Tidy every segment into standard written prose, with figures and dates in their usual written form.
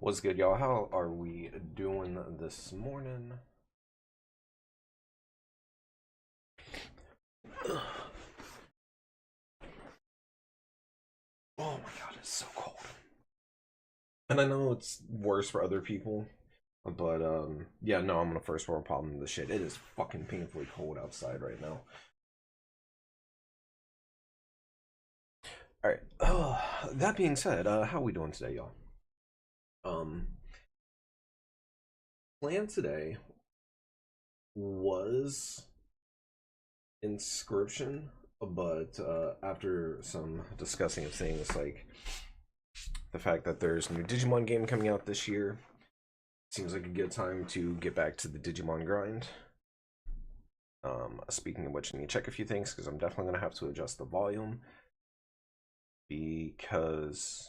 What's good, y'all? How are we doing this morning? Ugh. Oh my god, it's so cold. And I know it's worse for other people, but yeah, no, I'm in a first world problem with this shit. It is fucking painfully cold outside right now. All right. That being said, how are we doing today, y'all? Um, Plan today was Inscription, but after some discussing of things like the fact that there's a new Digimon game coming out this year, seems like a good time to get back to the Digimon grind. Speaking of which, I need to check a few things because I'm definitely going to have to adjust the volume because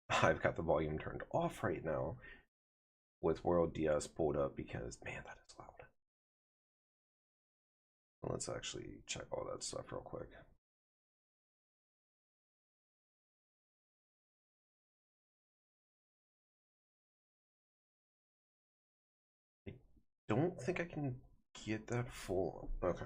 I've got the volume turned off right now with World DS pulled up because, man, that is loud. Let's actually check all that stuff real quick. I don't think I can get that full. Okay.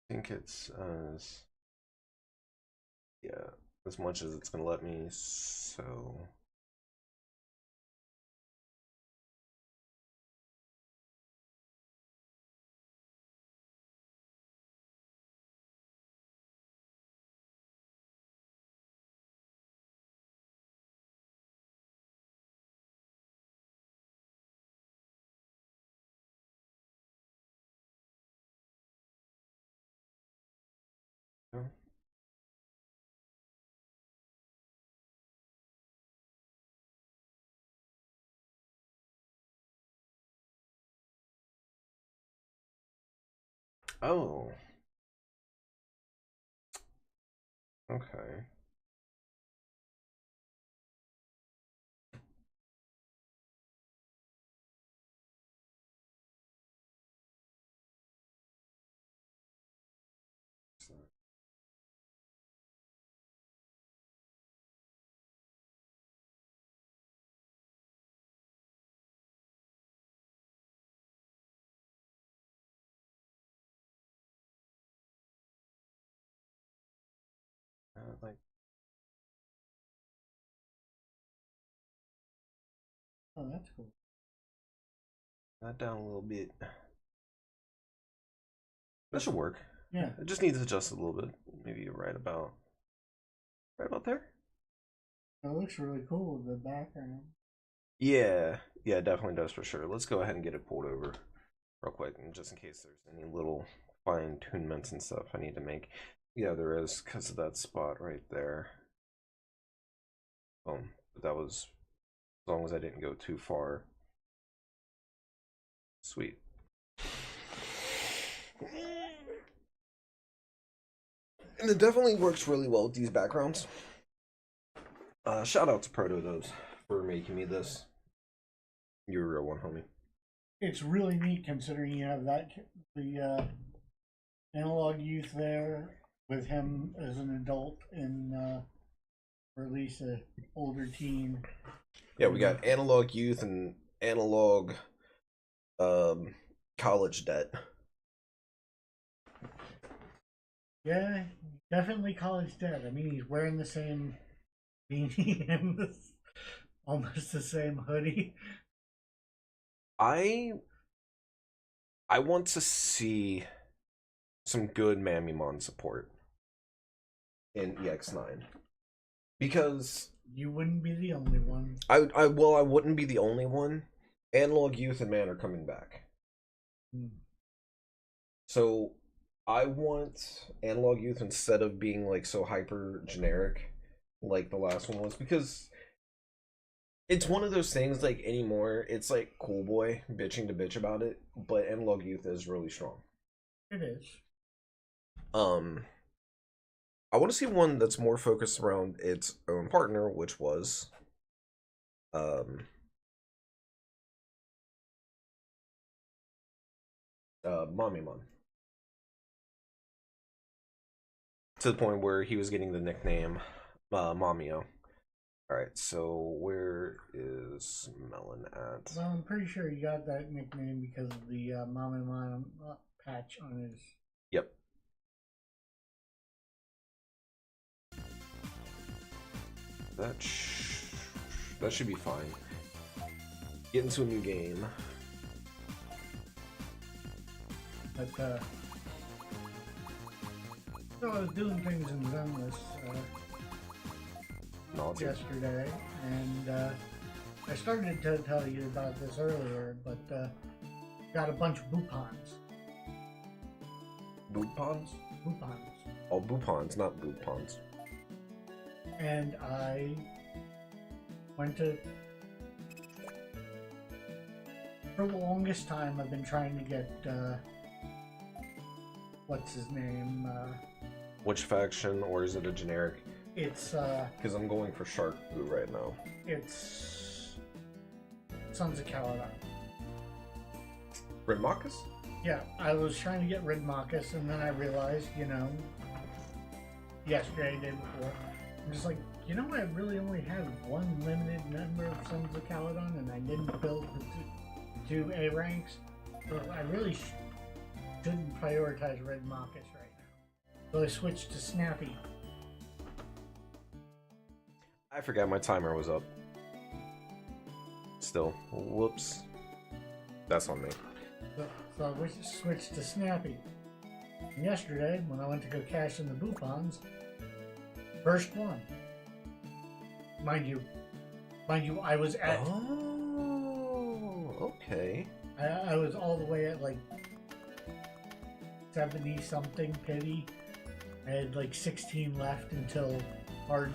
I think it's yeah, as much as it's gonna let me. So oh, okay. Like Oh, that's cool. that down a little bit. That should work. Yeah, It just needs to adjust a little bit. Maybe right about there. it looks really cool with the background. Yeah, yeah, it definitely does for sure. Let's go ahead and get it pulled over real quick, and just in case there's any little fine tunements and stuff I need to make. Yeah, there is because of that spot right there. But that was as long as I didn't go too far. Sweet. And it definitely works really well with these backgrounds. Shout out to Proto those for making me this. You're a real one, homie. It's really neat considering you have the analog youth there with him as an adult and or at least a older teen. Yeah, we got analog youth and analog um college debt. Yeah, definitely college debt. I mean, he's wearing the same beanie and almost the same hoodie. I I want to see some good Mamimon support in EX9 because You wouldn't be the only one. I wouldn't be the only one. Analog Youth and Man are coming back. Hmm. So I want Analog Youth instead of being like so hyper generic like the last one was because it's one of those things like anymore it's like Cool Boy bitching to bitch about it, but Analog Youth is really strong. It is. Um I want to see one that's more focused around its own partner, which was um Mamimon. To the point where he was getting the nickname Mamio. Alright, so where is Melon at? Well, I'm pretty sure he got that nickname because of the Mamimon patch on his. Yep. That should be fine. Get into a new game. But so I was doing things in Zenless yesterday, and I started to tell you about this earlier, but got a bunch of Boopons. Boopons? Boopons. Oh, Boopons, not Boopons. And I went to. For the longest time, I've been trying to get. What's his name? Which faction, or is it a generic? It's because I'm going for Shark Boo right now. It's Sons of Caledon. Red Marcus? Yeah, I was trying to get Red Marcus, and then I realized, yesterday, day before, I'm just like, I really only had one limited number of Sons of Caledon, and I didn't build the two A ranks, so I really shouldn't prioritize Red Marcus right now. So I switched to Snappy. I forgot my timer was up. Still, whoops. That's on me. So I switched to Snappy. And yesterday, when I went to go cash in the Boopons, first one. Mind you, I was at. Oh, okay. I was all the way at like 70 something pity. I had like 16 left until hard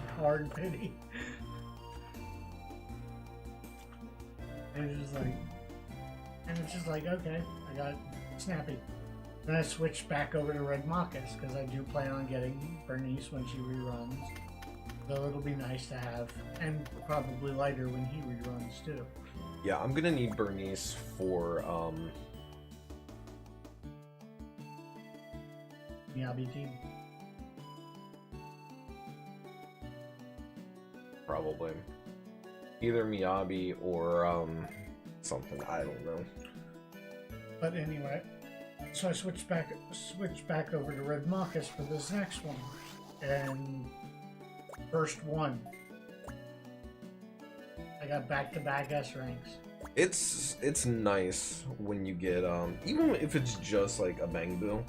pity. It's just like, okay, I got Snappy. Then I switched back over to Red Marcus because I do plan on getting Bernice when she reruns. So it'll be nice to have, and probably lighter when he reruns too. Yeah, I'm gonna need Bernice for Miyabi team. Probably. Either Miyabi or something, I don't know. But anyway, so I switched back over to Red Marcus for this next one. And first one, I got back-to-back S ranks. It's nice when you get even if it's just like a Bang Boo.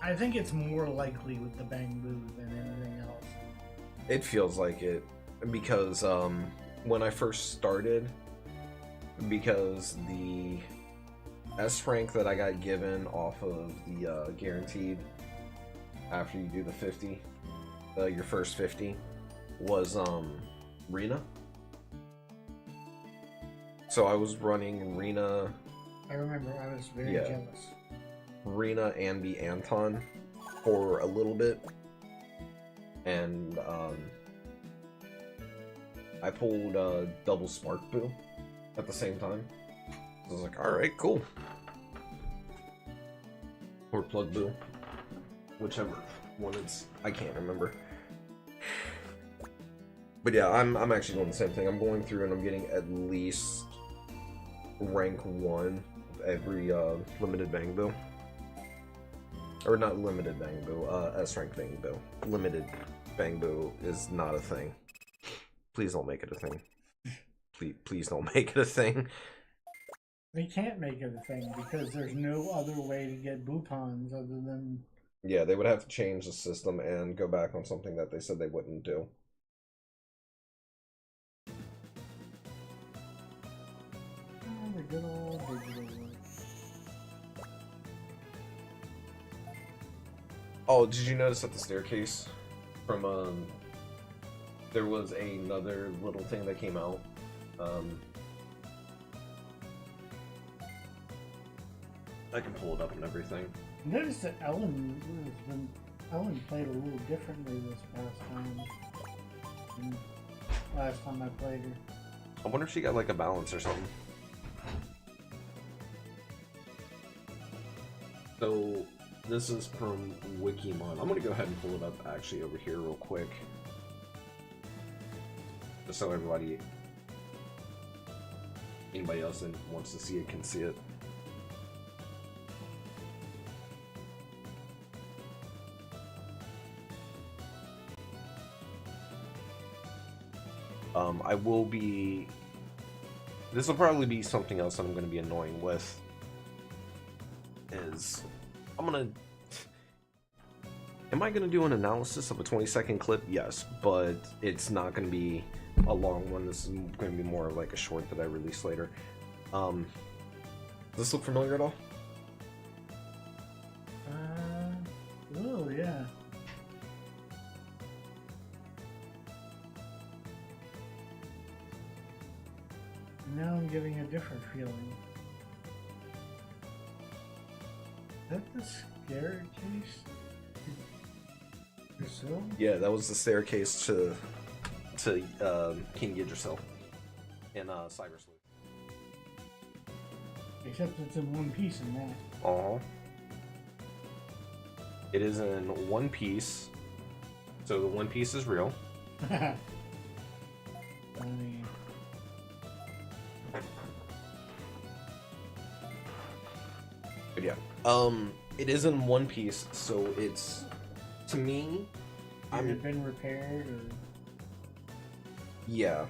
I think it's more likely with the Bang Boo than anything else. It feels like it because when I first started, because the S rank that I got given off of the guaranteed after you do the 50, your first 50 was Rena. So I was running Rena. I remember I was very jealous. Rena, Ambi, Anton for a little bit, and I pulled double Spark Boo at the same time. So I was like, alright, cool. Or Plug Boo. Whichever one it's... I can't remember. But yeah, I'm actually doing the same thing. I'm going through and I'm getting at least rank 1 of every limited Bang Boo. Or not limited Bang Boo, S rank Bang Boo. Limited Bang Boo is not a thing. Please don't make it a thing. Please don't make it a thing. They can't make it a thing because there's no other way to get Boopons other than... Yeah, they would have to change the system and go back on something that they said they wouldn't do. Oh, the good old digital one. Oh, did you notice at the staircase from there was another little thing that came out. I can pull it up and everything. Notice that Ellen played a little differently this past time than last time I played her. I wonder if she got like a balance or something. So this is from Wikimon. I'm gonna go ahead and pull it up actually over here real quick, just so anybody else that wants to see it can see it. I will be. This will probably be something else that I'm going to be annoying with. Am I going to do an analysis of a 20-second clip? Yes, but it's not going to be a long one. This is going to be more like a short that I release later. Does this look familiar at all? Oh yeah. Now I'm getting a different feeling. Is that the staircase? Brazil? Yeah, that was the staircase to King Yggdrasil in Cyber Sleuth. Except it's in one piece in that. It is in one piece, so the one piece is real. Funny. But yeah, it is in one piece, so it's, to me, Has it been repaired or? Yeah,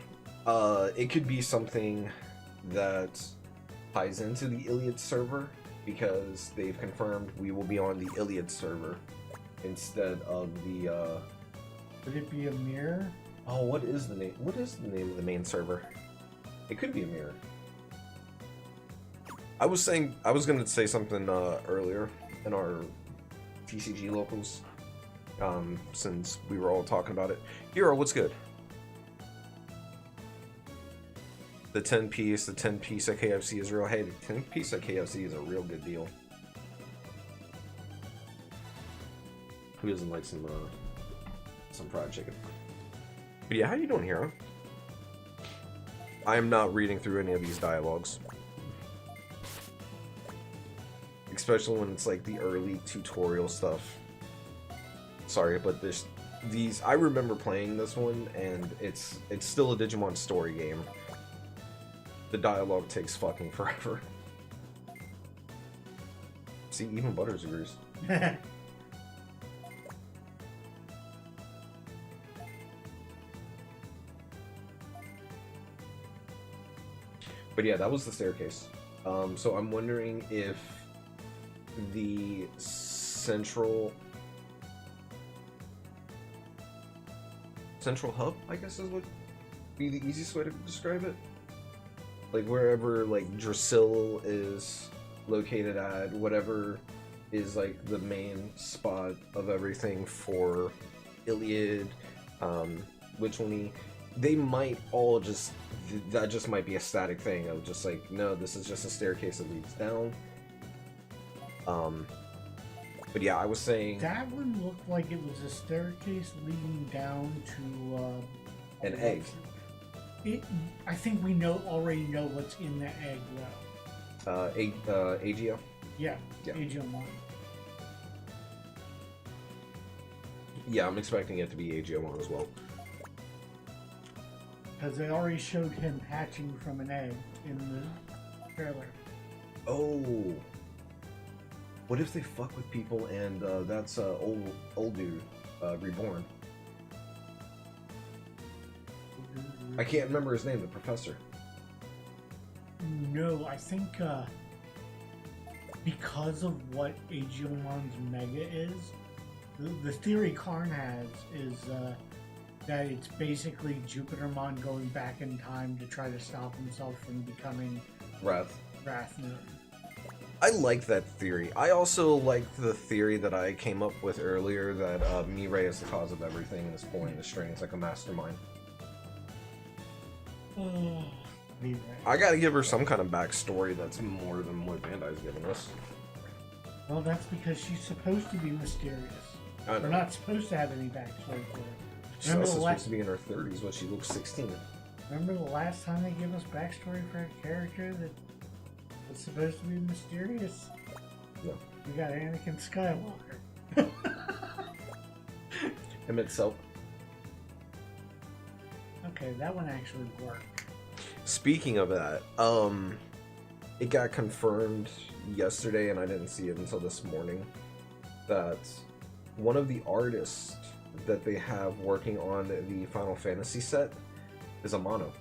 it could be something that ties into the Iliad server, because they've confirmed we will be on the Iliad server instead of the. Could it be a mirror? Oh, what is the name? What is the name of the main server? It could be a mirror. I was gonna say something earlier in our TCG locals, since we were all talking about it. Hero, what's good? The 10-piece at KFC is real. Hey, the 10-piece at KFC is a real good deal. Who doesn't like some fried chicken? But yeah, how you doing, Hero? I am not reading through any of these dialogues. Especially when it's like the early tutorial stuff. Sorry, but these I remember playing this one, and it's still a Digimon Story game. The dialogue takes fucking forever. See, even Butters agrees. But yeah, that was the staircase. So I'm wondering if the central hub, I guess, is would be the easiest way to describe it. Like wherever like Drasil is located at, whatever is like the main spot of everything for Iliad, Witchelny, they might all just, that just might be a static thing of just like, no, this is just a staircase that leads down. But yeah, I was saying that one looked like it was a staircase leading down to an egg. I think we already know what's in the egg though. Agio? Yeah. Agiomon. Yeah, I'm expecting it to be Agiomon as well. Because they already showed him hatching from an egg in the trailer. Oh. What if they fuck with people and that's old dude reborn? I can't remember his name, the professor. No, I think because of what Agiomon's Mega is, the theory Karn has is that it's basically Jupitermon going back in time to try to stop himself from becoming Wrath Moon. I like that theory. I also like the theory that I came up with earlier that Mirai is the cause of everything and is pulling the strings like a mastermind. I gotta give her some kind of backstory that's more than what Bandai's giving us. Well, that's because she's supposed to be mysterious. We're not supposed to have any backstory for her. She's also supposed to be in her 30s, but she looks 16. Remember the last time they gave us backstory for a character that was supposed to be mysterious? No. We got Anakin Skywalker. Him itself. Okay, that one actually worked. Speaking of that, it got confirmed yesterday, and I didn't see it until this morning, that one of the artists that they have working on the Final Fantasy set is a mono.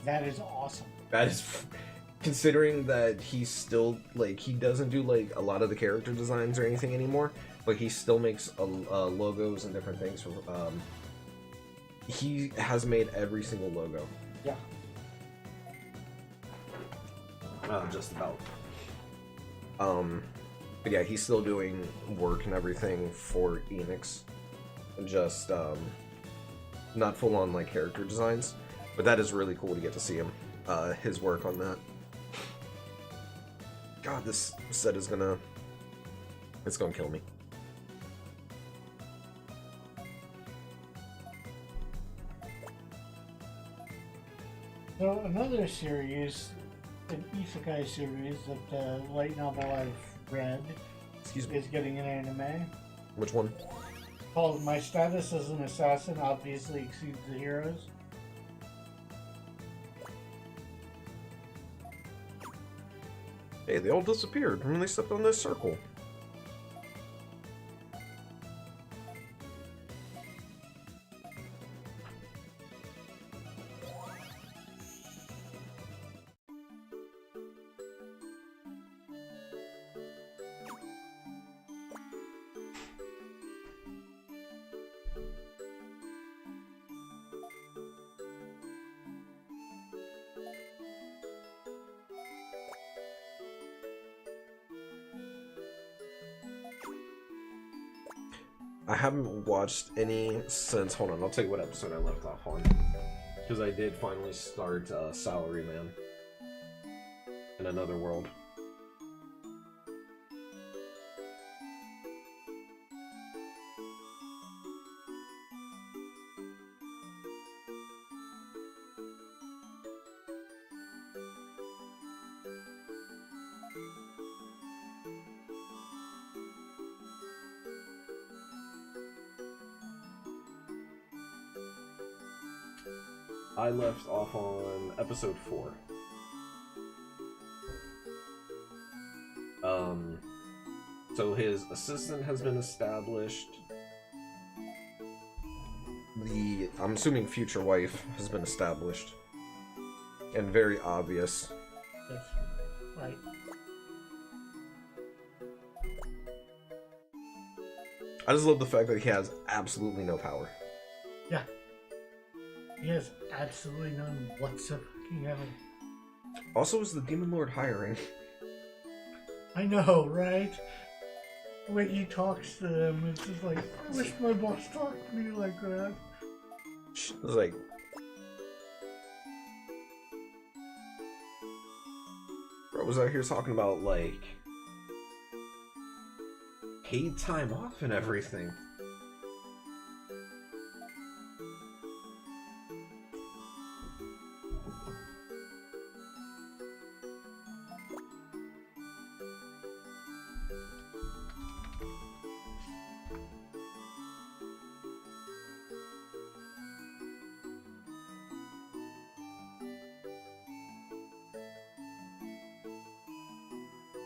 That is awesome. That is, considering that he's still, like, he doesn't do, like, a lot of the character designs or anything anymore, but he still makes logos and different things for, he has made every single logo. Yeah. Just about. But yeah, he's still doing work and everything for Enix. Just, not full on, like, character designs. But that is really cool to get to see him, his work on that. God, this set is gonna... It's gonna kill me. So another series, an isekai series that the light novel I've read Excuse me. is getting an anime Which one? called My Status as an Assassin Obviously Exceeds the Heroes. Hey, they all disappeared when they stepped on this circle. I haven't watched any since... Hold on, I'll tell you what episode I left off on. Because I did finally start Salaryman in Another World. I left off on episode 4. So his assistant has been established. I'm assuming future wife has been established. And very obvious. Yes, right. I just love the fact that he has absolutely no power. Yeah. He has absolutely none whatsoever. Also, is the Demon Lord hiring? I know, right? The way he talks to them, it's just like, I wish my boss talked to me like that. It's like... Bro was out here talking about, like... paid time off and everything.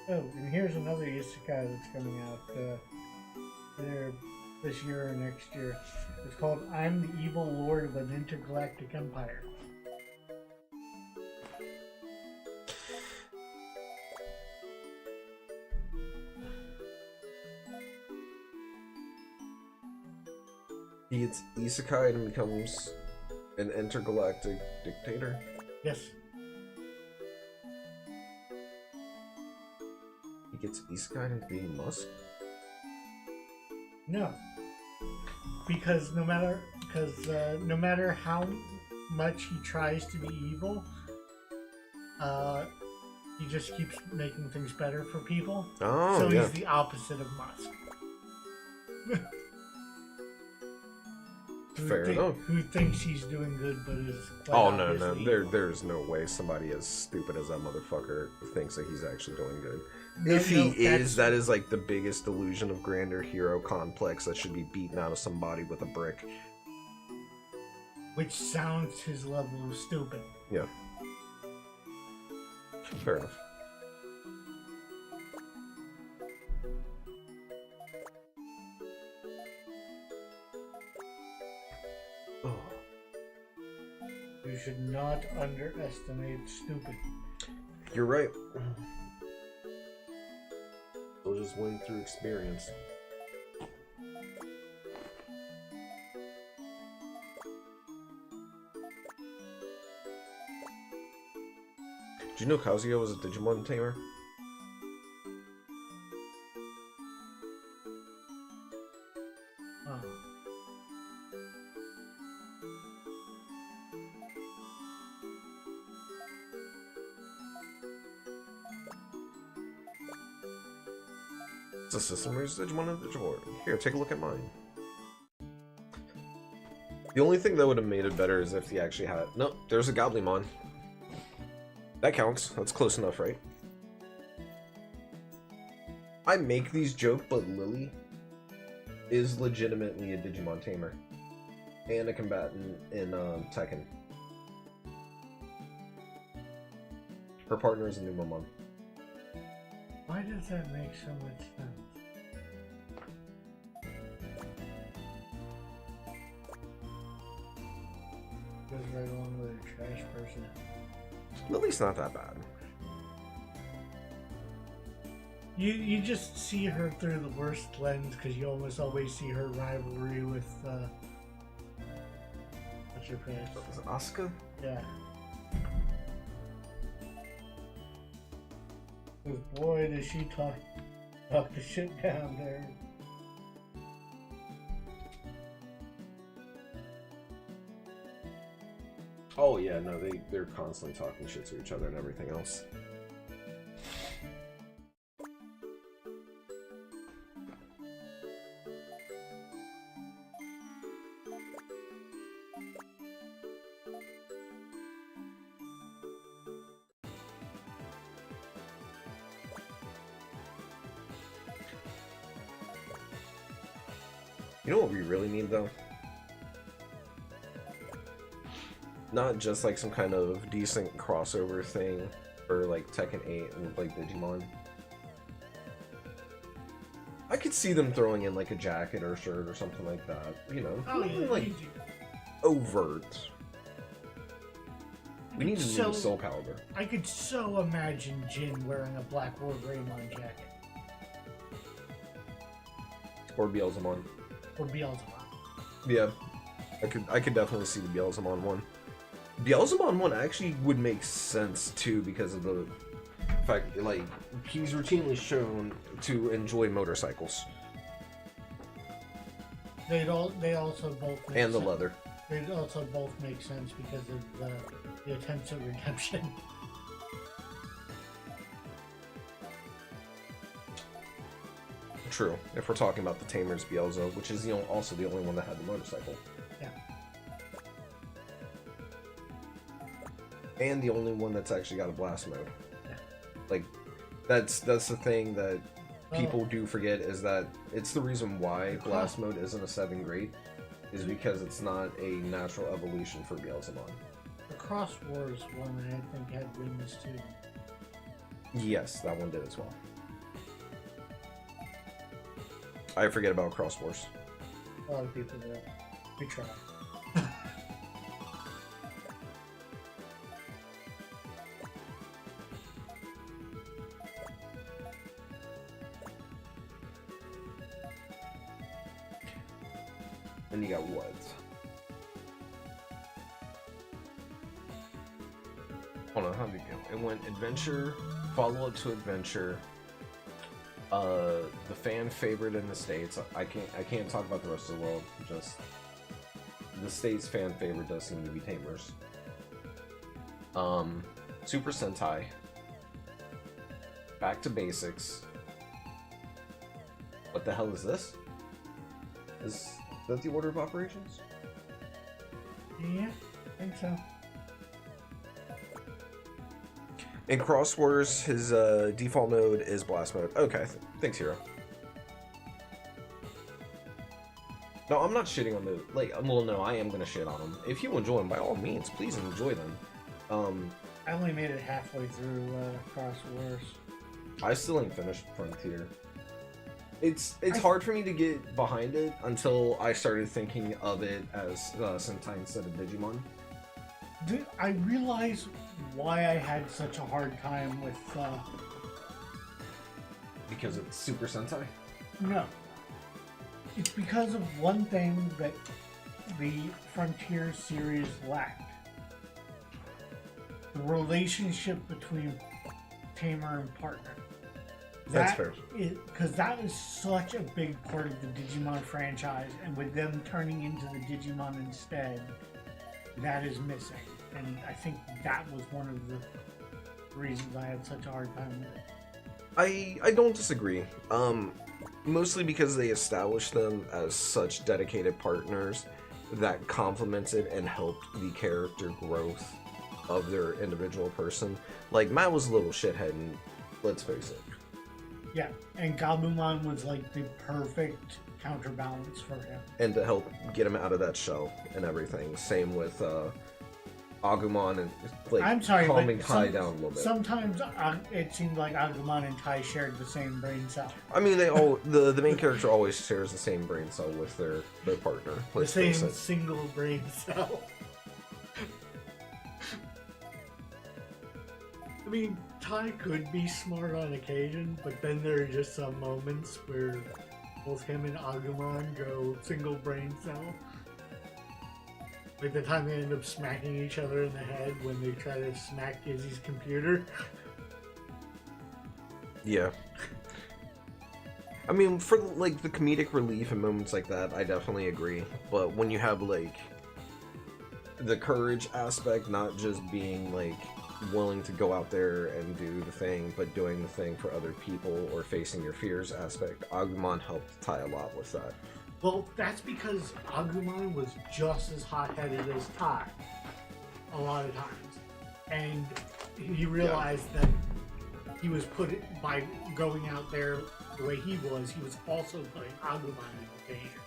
Oh, and here's another isekai that's coming out either this year or next year. It's called I'm the Evil Lord of an Intergalactic Empire. He gets isekai and becomes an intergalactic dictator. Yes. He gets isekai into being Musk. No. Because no matter how much he tries to be evil, he just keeps making things better for people. Oh, so yeah. he's the opposite of Musk. Fair enough. Who thinks he's doing good, but is quite Oh no, obviously there's no way somebody as stupid as that motherfucker thinks that he's actually doing good. No, If he no, is, that is like the biggest delusion of grandeur hero complex that should be beaten out of somebody with a brick. which sounds his level of stupid. Yeah. Fair enough. Oh. You should not underestimate stupid. You're right. They'll just win through experience. Did you know Kazuya was a Digimon tamer? Oh. It's a system raised Digimon and Digimon. Here, take a look at mine. The only thing that would have made it better is if he actually had... No, there's a Goblimon. That counts. That's close enough, right? I make these jokes, but Lily is legitimately a Digimon tamer. And a combatant in Tekken. Her partner is a Numamon. Why does that make so much sense? Goes right along with a trash person. Lily's not that bad. You just see her through the worst lens because you almost always see her rivalry with what's her face? Is it Asuka? Yeah. 'Cause boy, does she talk the shit down there. Oh yeah, no, they're constantly talking shit to each other and everything else. You know what we really need though? Not just like some kind of decent crossover thing for like Tekken 8 and like Digimon. I could see them throwing in like a jacket or a shirt or something like that, you know? Oh, yeah, like easy. overt. We need a new Soul Calibur. I could so imagine Jin wearing a Black War Greymon jacket. Or Beelzemon. Or Beelzebub. Yeah. I could definitely see the Beelzemon one. Beelzemon one actually would make sense too because of the fact like he's routinely shown to enjoy motorcycles. They also both make And the sense. leather. They also both make sense because of the attempts at redemption. True. If we're talking about the Tamer's Beelzo, which is also the only one that had the motorcycle. Yeah. And the only one that's actually got a blast mode. Yeah. Like, that's the thing that people do forget is that it's the reason why blast mode isn't a 7 grade, is because it's not a natural evolution for Beelzemon. The Cross Wars one I think had wings too. Yes, that one did as well. I forget about Cross Wars. A lot of people do. We try. And you got what? Hold on, how did it go? It went adventure, follow-up to adventure. The fan favorite in the States. I can't talk about the rest of the world. Just the States fan favorite does seem to be Tamers. Super Sentai. Back to basics. What the hell is this? Is that the order of operations? Yeah, I think so. In Cross Wars, his default mode is Blast mode. Okay, thanks, Hero. No, I'm not shitting on the well, no, I am gonna shit on them. If you enjoy them, by all means, please enjoy them. I only made it halfway through Cross Wars. I still ain't finished Frontier. It's hard for me to get behind it until I started thinking of it as Sentai instead of Digimon. I realize why I had such a hard time with. Because it's Super Sentai? No. It's because of one thing that the Frontier series lacked. The relationship between tamer and partner. That's fair. Because that is such a big part of the Digimon franchise, and with them turning into the Digimon instead, that is missing. And I think that was one of the reasons I had such a hard time with it. I don't disagree. Mostly because they established them as such dedicated partners that complemented and helped the character growth of their individual person. Like, Matt was a little shithead, and let's face it. Yeah, and Gabumon was like the perfect counterbalance for him. And to help get him out of that shell and everything. Same with Agumon and like I'm sorry, calming but Tai down a little bit. Sometimes it seemed like Agumon and Tai shared the same brain cell. I mean, they all the main character always shares the same brain cell with their partner. The same single brain cell. I mean, Tai could be smart on occasion, but then there are just some moments where both him and Agumon go single brain cell. Like the time they end up smacking each other in the head when they try to smack Izzy's computer. Yeah. I mean, for like the comedic relief and moments like that, I definitely agree. But when you have like the courage aspect, not just being like willing to go out there and do the thing, but doing the thing for other people or facing your fears aspect, Agumon helped Tai a lot with that. Well, that's because Agumon was just as hot-headed as Tai a lot of times. And he realized that he was by going out there the way he was also putting Agumon in danger.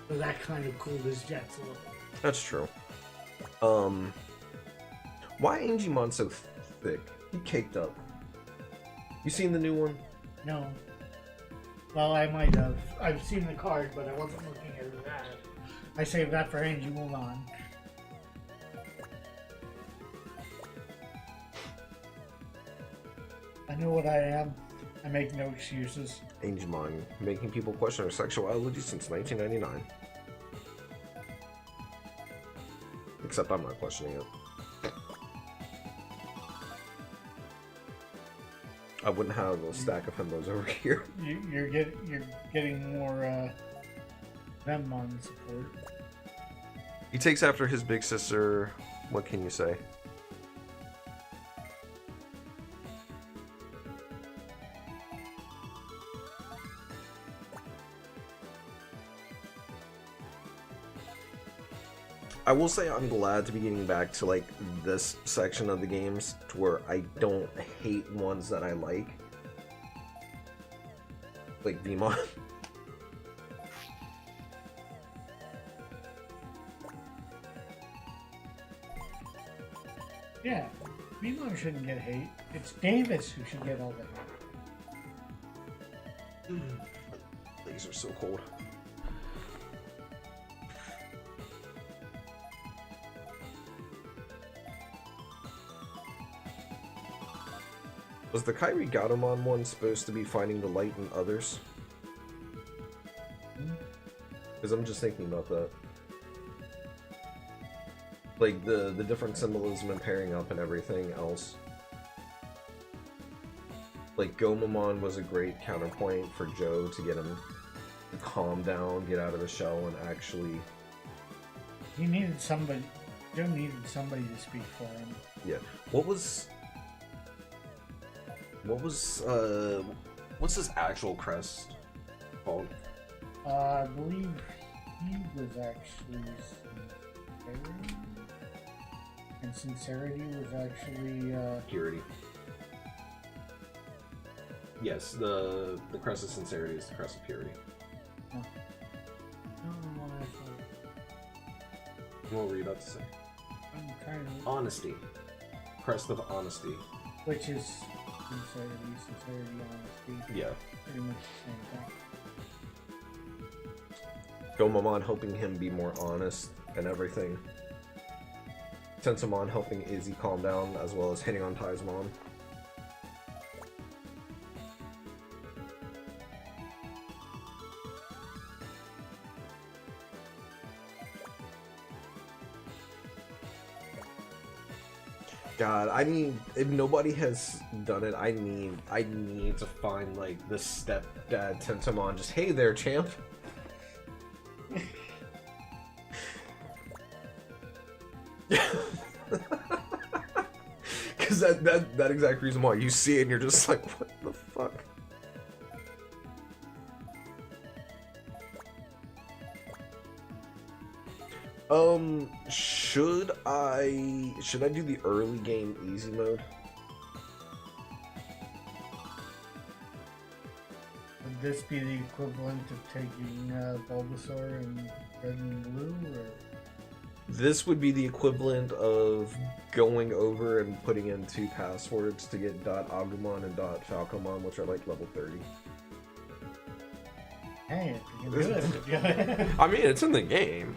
So that kind of cooled his jets a little. That's true. Why Angemon so thick? He caked up. You seen the new one? No. Well, I might have. I've seen the card, but I wasn't looking at that. I saved that for Angemon. I know what I am. I make no excuses. Angemon, making people question their sexuality since 1999. Except I'm not questioning it. I wouldn't have a stack of himbos over here. You're getting more Betamon support. He takes after his big sister. What can you say? I will say I'm glad to be getting back to like this section of the games to where I don't hate ones that I like Betamon. Yeah, Betamon shouldn't get hate. It's Davis who should get all the hate. These are so cold. Was the Kairi Gatomon one supposed to be finding the light in others? Because I'm just thinking about that. Like, the different symbolism and pairing up and everything else. Like, Gomamon was a great counterpoint for Joe to get him to calm down, get out of the shell, and actually... He needed somebody... Joe needed somebody to speak for him. Yeah. What's his actual crest called? I believe he was actually and sincerity was actually Purity. Yes, the crest of sincerity is the crest of purity. I don't know what I thought. What were you about to say? I'm trying to. Honesty. Crest of honesty. Which is sincerity, honesty. Yeah. Pretty much the same thing. Gomamon helping him be more honest and everything. Tentomon helping Izzy calm down, as well as hitting on Ty's mom. God, I need, if nobody has done it, I need to find like the stepdad Tentomon. Just, hey there, champ. Because that exact reason why you see it and you're just like, what the fuck? Should I do the early game easy mode? Would this be the equivalent of taking Bulbasaur and Red and Blue, or? This would be the equivalent of going over and putting in 2 passwords to get .agumon and .falcomon, which are like level 30. Hey, you can do it. I mean, it's in the game.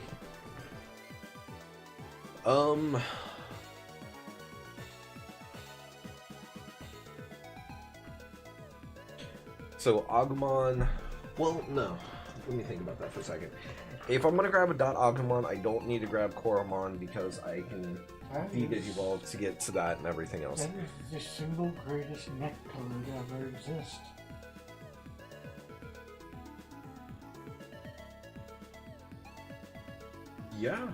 So Agumon, well, no. Let me think about that for a second. If I'm gonna grab a Agumon, I don't need to grab Koromon because I can de-digivolve to get to that and everything else. That is the single greatest neck color to ever exist. Yeah.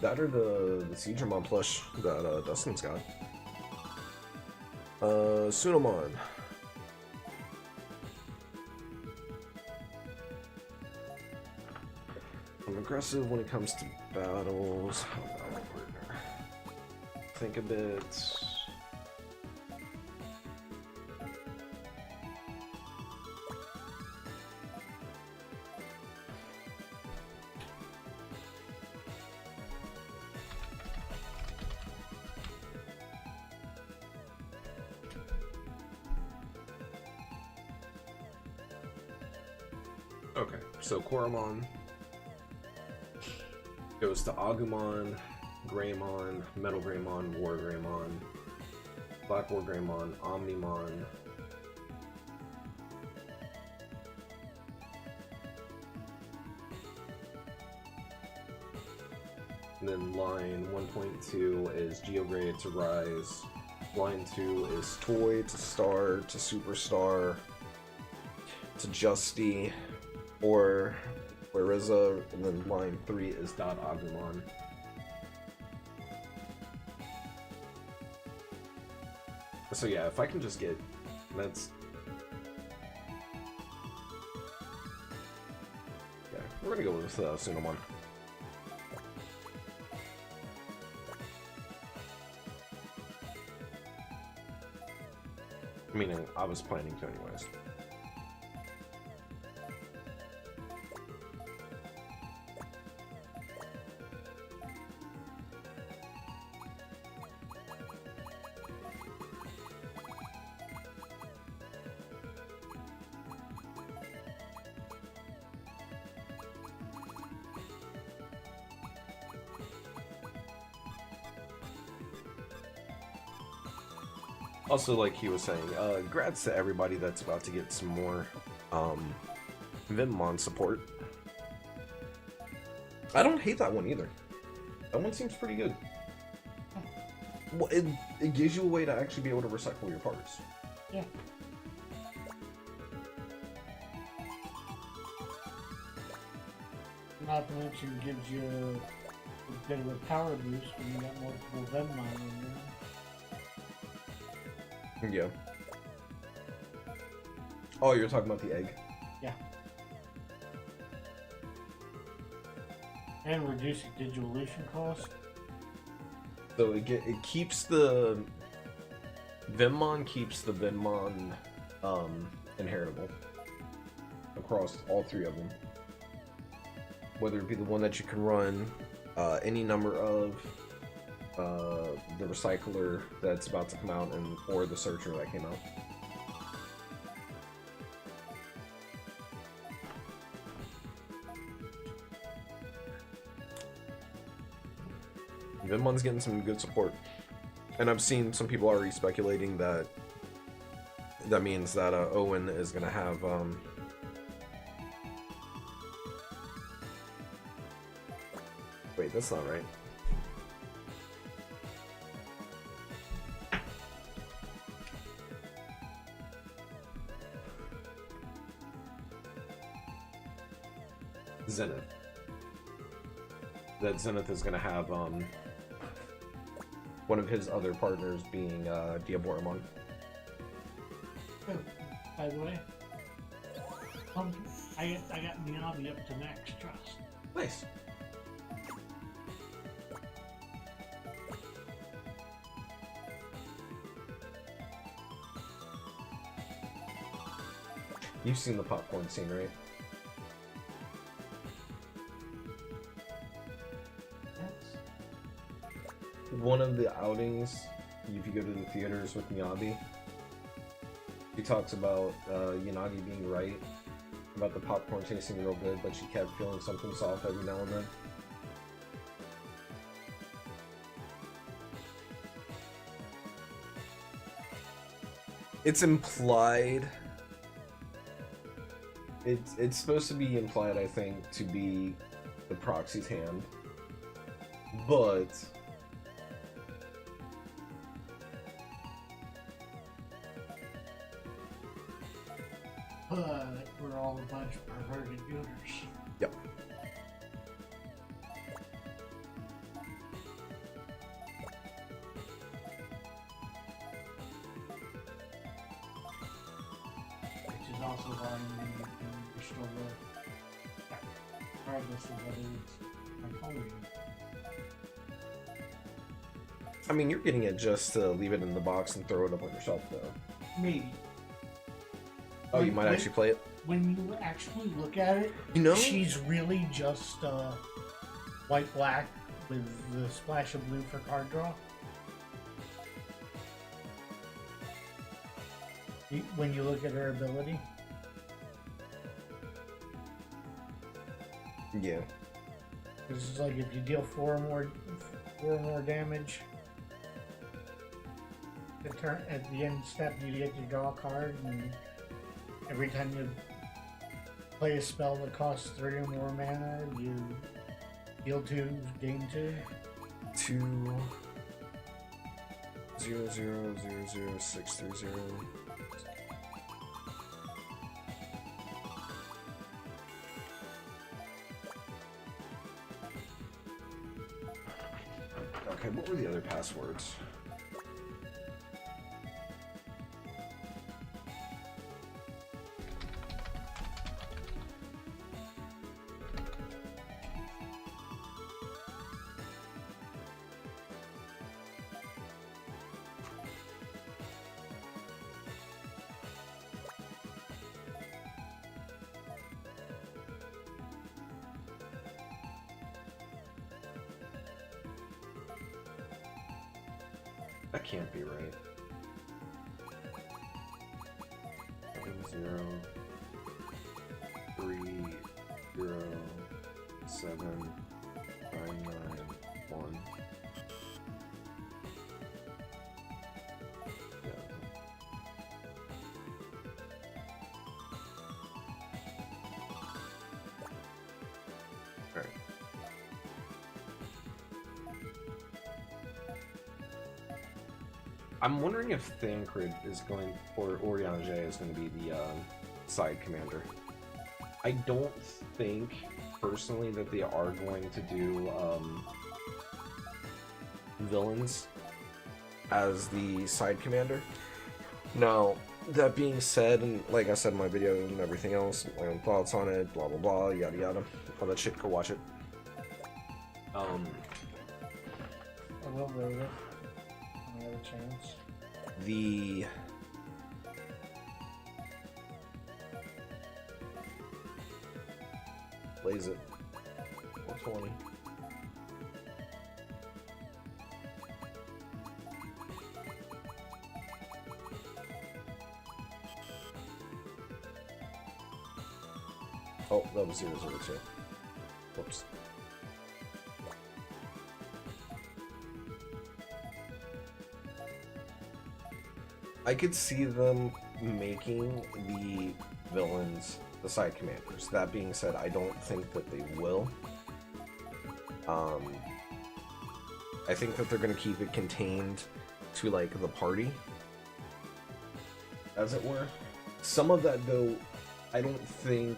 That or the Seedramon plush that Dustin's got. Sunomon. I'm aggressive when it comes to battles. How about partner? Think a bit. Okay, so Koromon goes to Agumon, Greymon, Metal Greymon, War Greymon, Black War Greymon, Omnimon, and then line 1.2 is Geograde to Rise, line 2 is Toy to Star to Superstar to Justy, or Wariza, and then line 3 is Agumon. So yeah, if I can just get, that's, yeah, we're gonna go with Sunomon. Meaning, I was planning to anyways. Also, like he was saying, congrats to everybody that's about to get some more Vimamon support. I don't hate that one either. That one seems pretty good. Well, it gives you a way to actually be able to recycle your parts. Yeah. Not to mention gives you a bit of a power boost when you got multiple Betamon in there. Yeah. Oh, you're talking about the egg? Yeah. And reducing digivolution cost. So it keeps the Vimon keeps the Vimon inheritable across all three of them. Whether it be the one that you can run, any number of, the recycler that's about to come out, and or the searcher that came out. Vinmon's getting some good support, and I've seen some people already speculating that that means that Owen is gonna have wait, that's not right. Zenith. That Zenith is gonna have one of his other partners being Diaboromon. Oh, by the way, I got Miyabi up to max trust. Nice. You've seen the popcorn scene, right? One of the outings, if you go to the theaters with Miyabi, he talks about Yanagi being right about the popcorn tasting real good, but she kept feeling something soft every now and then. It's implied. It's supposed to be implied, I think, to be the proxy's hand, but we're all a bunch of perverted gooners. yep. Which is also why you can restore work, regardless of whether it's psychology. I mean, you're getting it just to leave it in the box and throw it up on your shelf, though. Maybe. Oh, you might actually play it? When you actually look at it, You know? she's really just white-black with the splash of blue for card draw. When you look at her ability. Yeah. This is like if you deal four more damage, at the end step you get to draw a card, and every time you play a spell that costs 3 or more mana, you deal 2, gain 2. 2 0 0 0 0 6 3 0. Okay, what were the other passwords? That can't be right. 7 0 3 0 7 9 9 1. Yeah. Alright. I'm wondering if Thancred is going, or Oriana J is going to be the side commander. I don't think, personally, that they are going to do villains as the side commander. Now, that being said, and like I said in my video and everything else, my own thoughts on it, blah blah blah, yada yada, all that shit, go watch it. Um, I will load it when I have a chance. the Blaze it. 420. Oh, that was 002. Whoops. I could see them making the villains the side commanders. That being said, I don't think that they will. I think that they're going to keep it contained to, like, the party, as it were. Some of that, though, I don't think...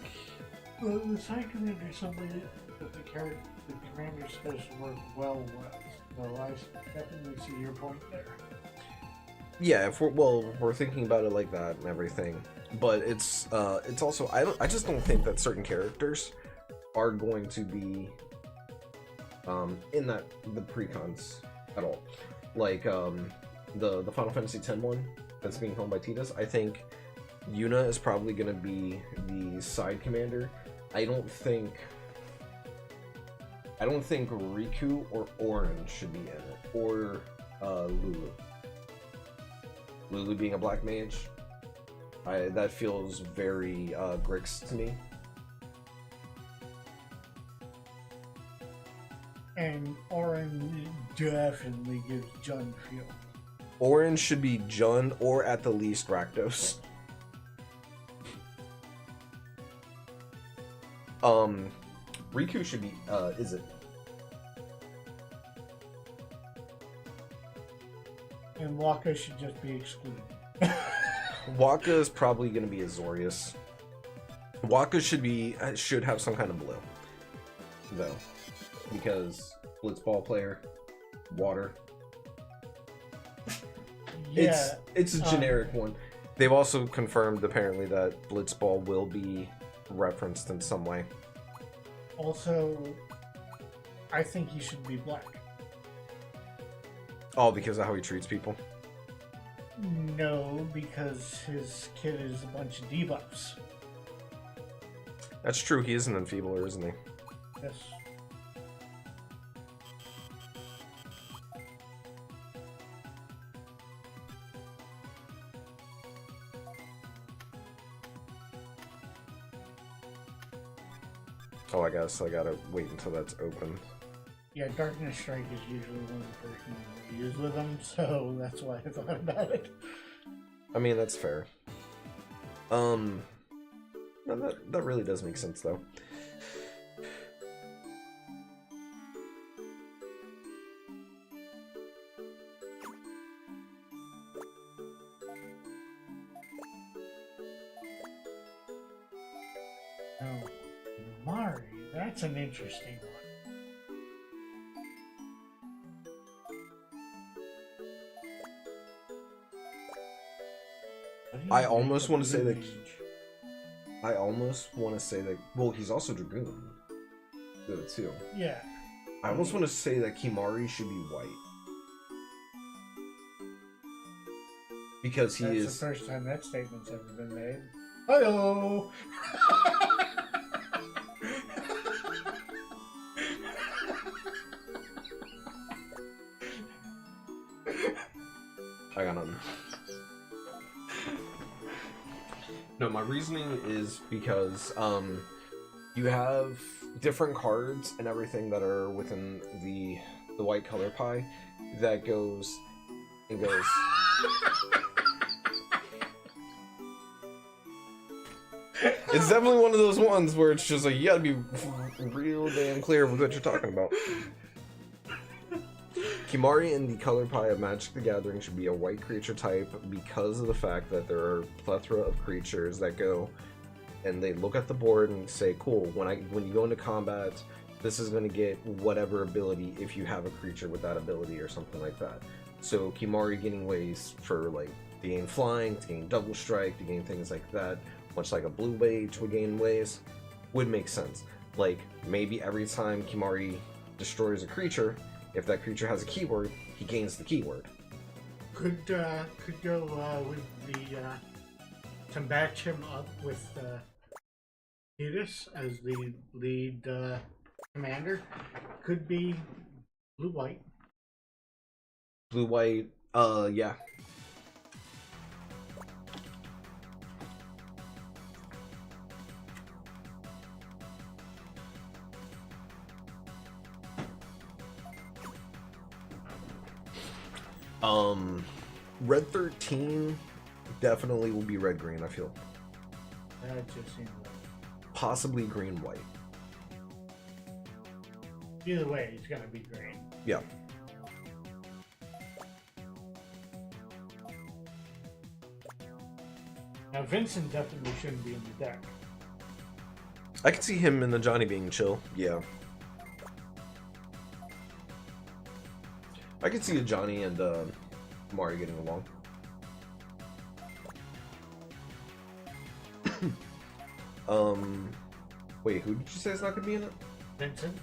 Well, the side commander is something that the commander supposed to work well with. So I definitely see your point there. Yeah, if we're thinking about it like that and everything, but it's also I just don't think that certain characters are going to be in the precons at all. Like the Final Fantasy X one that's being helmed by Titus. I think Yuna is probably going to be the side commander. I don't think Riku or Orange should be in it, or Lulu. Lulu being a black mage, that feels very Grix to me. And Orange definitely gives Jun feel. Orange should be Jun, or at the least Rakdos. Riku should be is it? And Waka should just be excluded. Waka is probably going to be Azorius. Waka should have some kind of blue, though, because blitzball player, water. Yeah, it's a generic one. They've also confirmed apparently that blitzball will be referenced in some way. Also, I think he should be black. Oh, because of how he treats people? No, because his kid is a bunch of debuffs. That's true, he is an enfeebler, isn't he? Yes. Oh, I guess I gotta wait until that's open. Yeah, Darkness Strike is usually one of the first ones we use with him, so that's why I thought about it. I mean, that's fair. No, that really does make sense, though. Oh, Mari, that's an interesting one. I almost want to say that. I almost want to say that. Well, he's also Dragoon, though, too. Yeah. I almost want to say that Kimari should be white, because he That's is. the first time that statement's ever been made. Hello. I got nothing. No, my reasoning is because you have different cards and everything that are within the white color pie that goes and goes. It's definitely one of those ones where it's just like you gotta be real damn clear with what you're talking about. Kimari in the color pie of Magic the Gathering should be a white creature type because of the fact that there are a plethora of creatures that go and they look at the board and say, cool, when you go into combat, this is going to get whatever ability if you have a creature with that ability or something like that. So Kimari getting ways for like to gain flying, to gain double strike, to gain things like that, much like a blue mage would gain ways, would make sense. Like maybe every time Kimari destroys a creature. If that creature has a keyword, he gains the keyword. Could go with the to match him up with Titus as the lead commander. Could be blue white. Blue white. Yeah. Red 13 definitely will be red green, I feel. That just seems like. Possibly green white. Either way, it's gonna be green. Yeah. Now Vincent definitely shouldn't be in the deck. I can see him and the Johnny being chill. Yeah. I could see a Johnny and Mario getting along. Wait, who did you say is not gonna be in it? Vincent.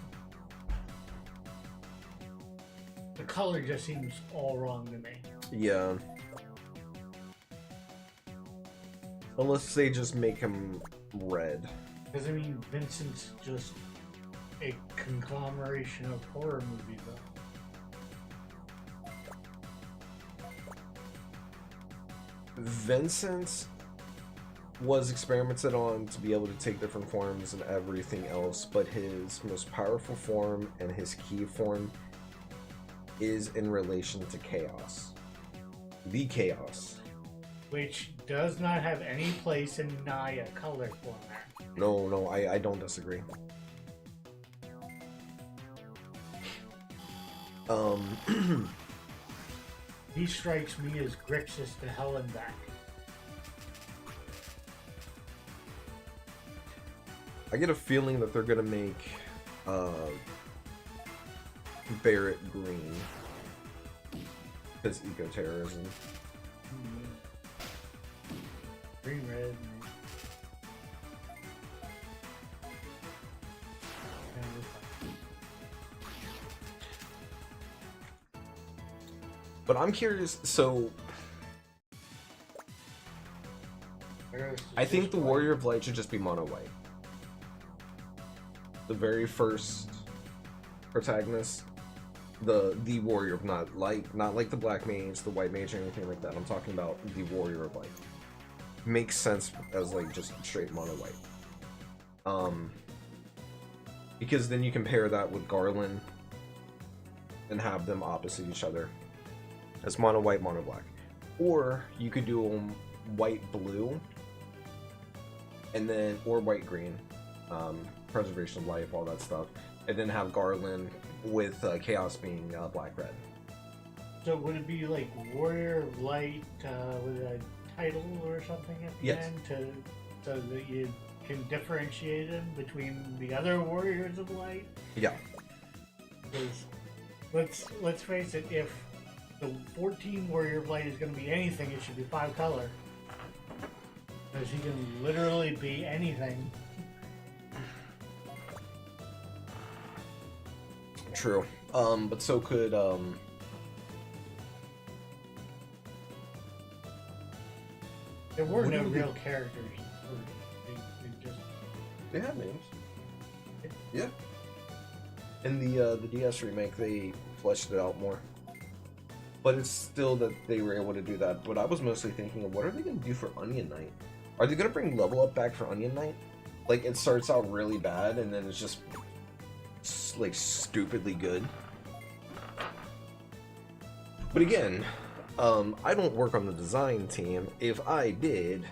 The color just seems all wrong to me. Yeah. Unless they just make him red. Because I mean, Vincent's just a conglomeration of horror movies, though. Vincent was experimented on to be able to take different forms and everything else, but his most powerful form and his key form is in relation to chaos. The chaos. Which does not have any place in Naya color format. No, I don't disagree. He strikes me as Grixis to hell and back. I get a feeling that they're gonna make Barrett green because eco-terrorism. Green, red. But I'm curious, so I think the Warrior of Light should just be mono white. The very first protagonist, the Warrior of not like the Black Mage, the White Mage, or anything like that. I'm talking about the Warrior of Light. Makes sense as like just straight mono white. Because then you can pair that with Garland and have them opposite each other as mono white, mono black. Or you could do them white blue and then or white green, preservation of life, all that stuff, and then have Garland with Chaos being black red. So would it be like Warrior of Light with a title or something at the Yes. end so that you can differentiate them between the other Warriors of Light? Yeah. Because let's face it, if the 14 Warrior of Light is going to be anything, it should be 5 color. Because he can literally be anything. True. But so could There were What no do we real characters. They just they have names. Yeah. In the DS remake, they fleshed it out more. But it's still that they were able to do that. But I was mostly thinking of what are they going to do for Onion Knight? Are they going to bring level up back for Onion Knight? Like, it starts out really bad, and then it's just, like, stupidly good. But again, I don't work on the design team. If I did,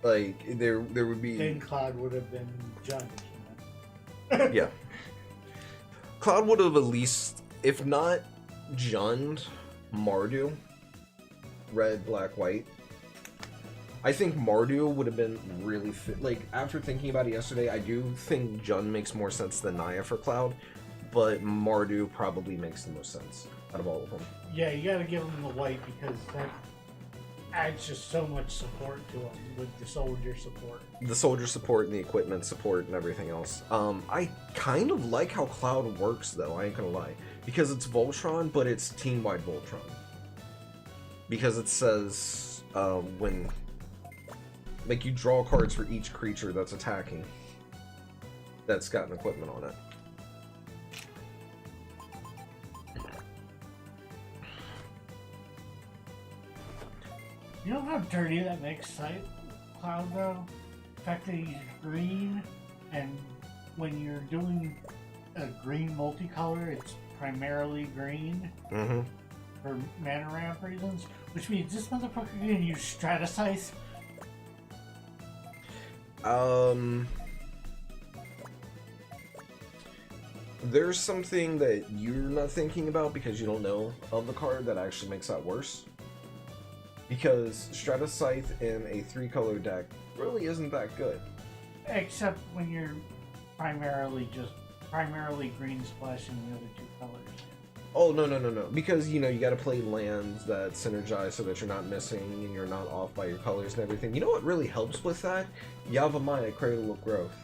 like, there would be... then Cloud would have been judged. Yeah. Cloud would have at least, if not Jund, Mardu, red, black, white. I think Mardu would have been really fit. Like, after thinking about it yesterday, I do think Jund makes more sense than Naya for Cloud, but Mardu probably makes the most sense out of all of them. Yeah, you gotta give him the white because adds just so much support to him with the soldier support. The soldier support and the equipment support and everything else. I kind of like how Cloud works, though, I ain't gonna lie. Because it's Voltron, but it's team-wide Voltron. Because it says, when... Like, you draw cards for each creature that's attacking. That's got an equipment on it. You know how dirty that makes Cloud, though? The fact that he's green, and when you're doing a green multicolor, it's primarily green for mana ramp reasons, which means this motherfucker can use Stratascythe. There's something that you're not thinking about because you don't know of the card that actually makes that worse. Because Stratascythe in a 3-color deck really isn't that good. Except when you're primarily green splashing the other 2 colors. Oh, no. Because, you know, you gotta play lands that synergize so that you're not missing and you're not off by your colors and everything. You know what really helps with that? Yavimaya, Cradle of Growth.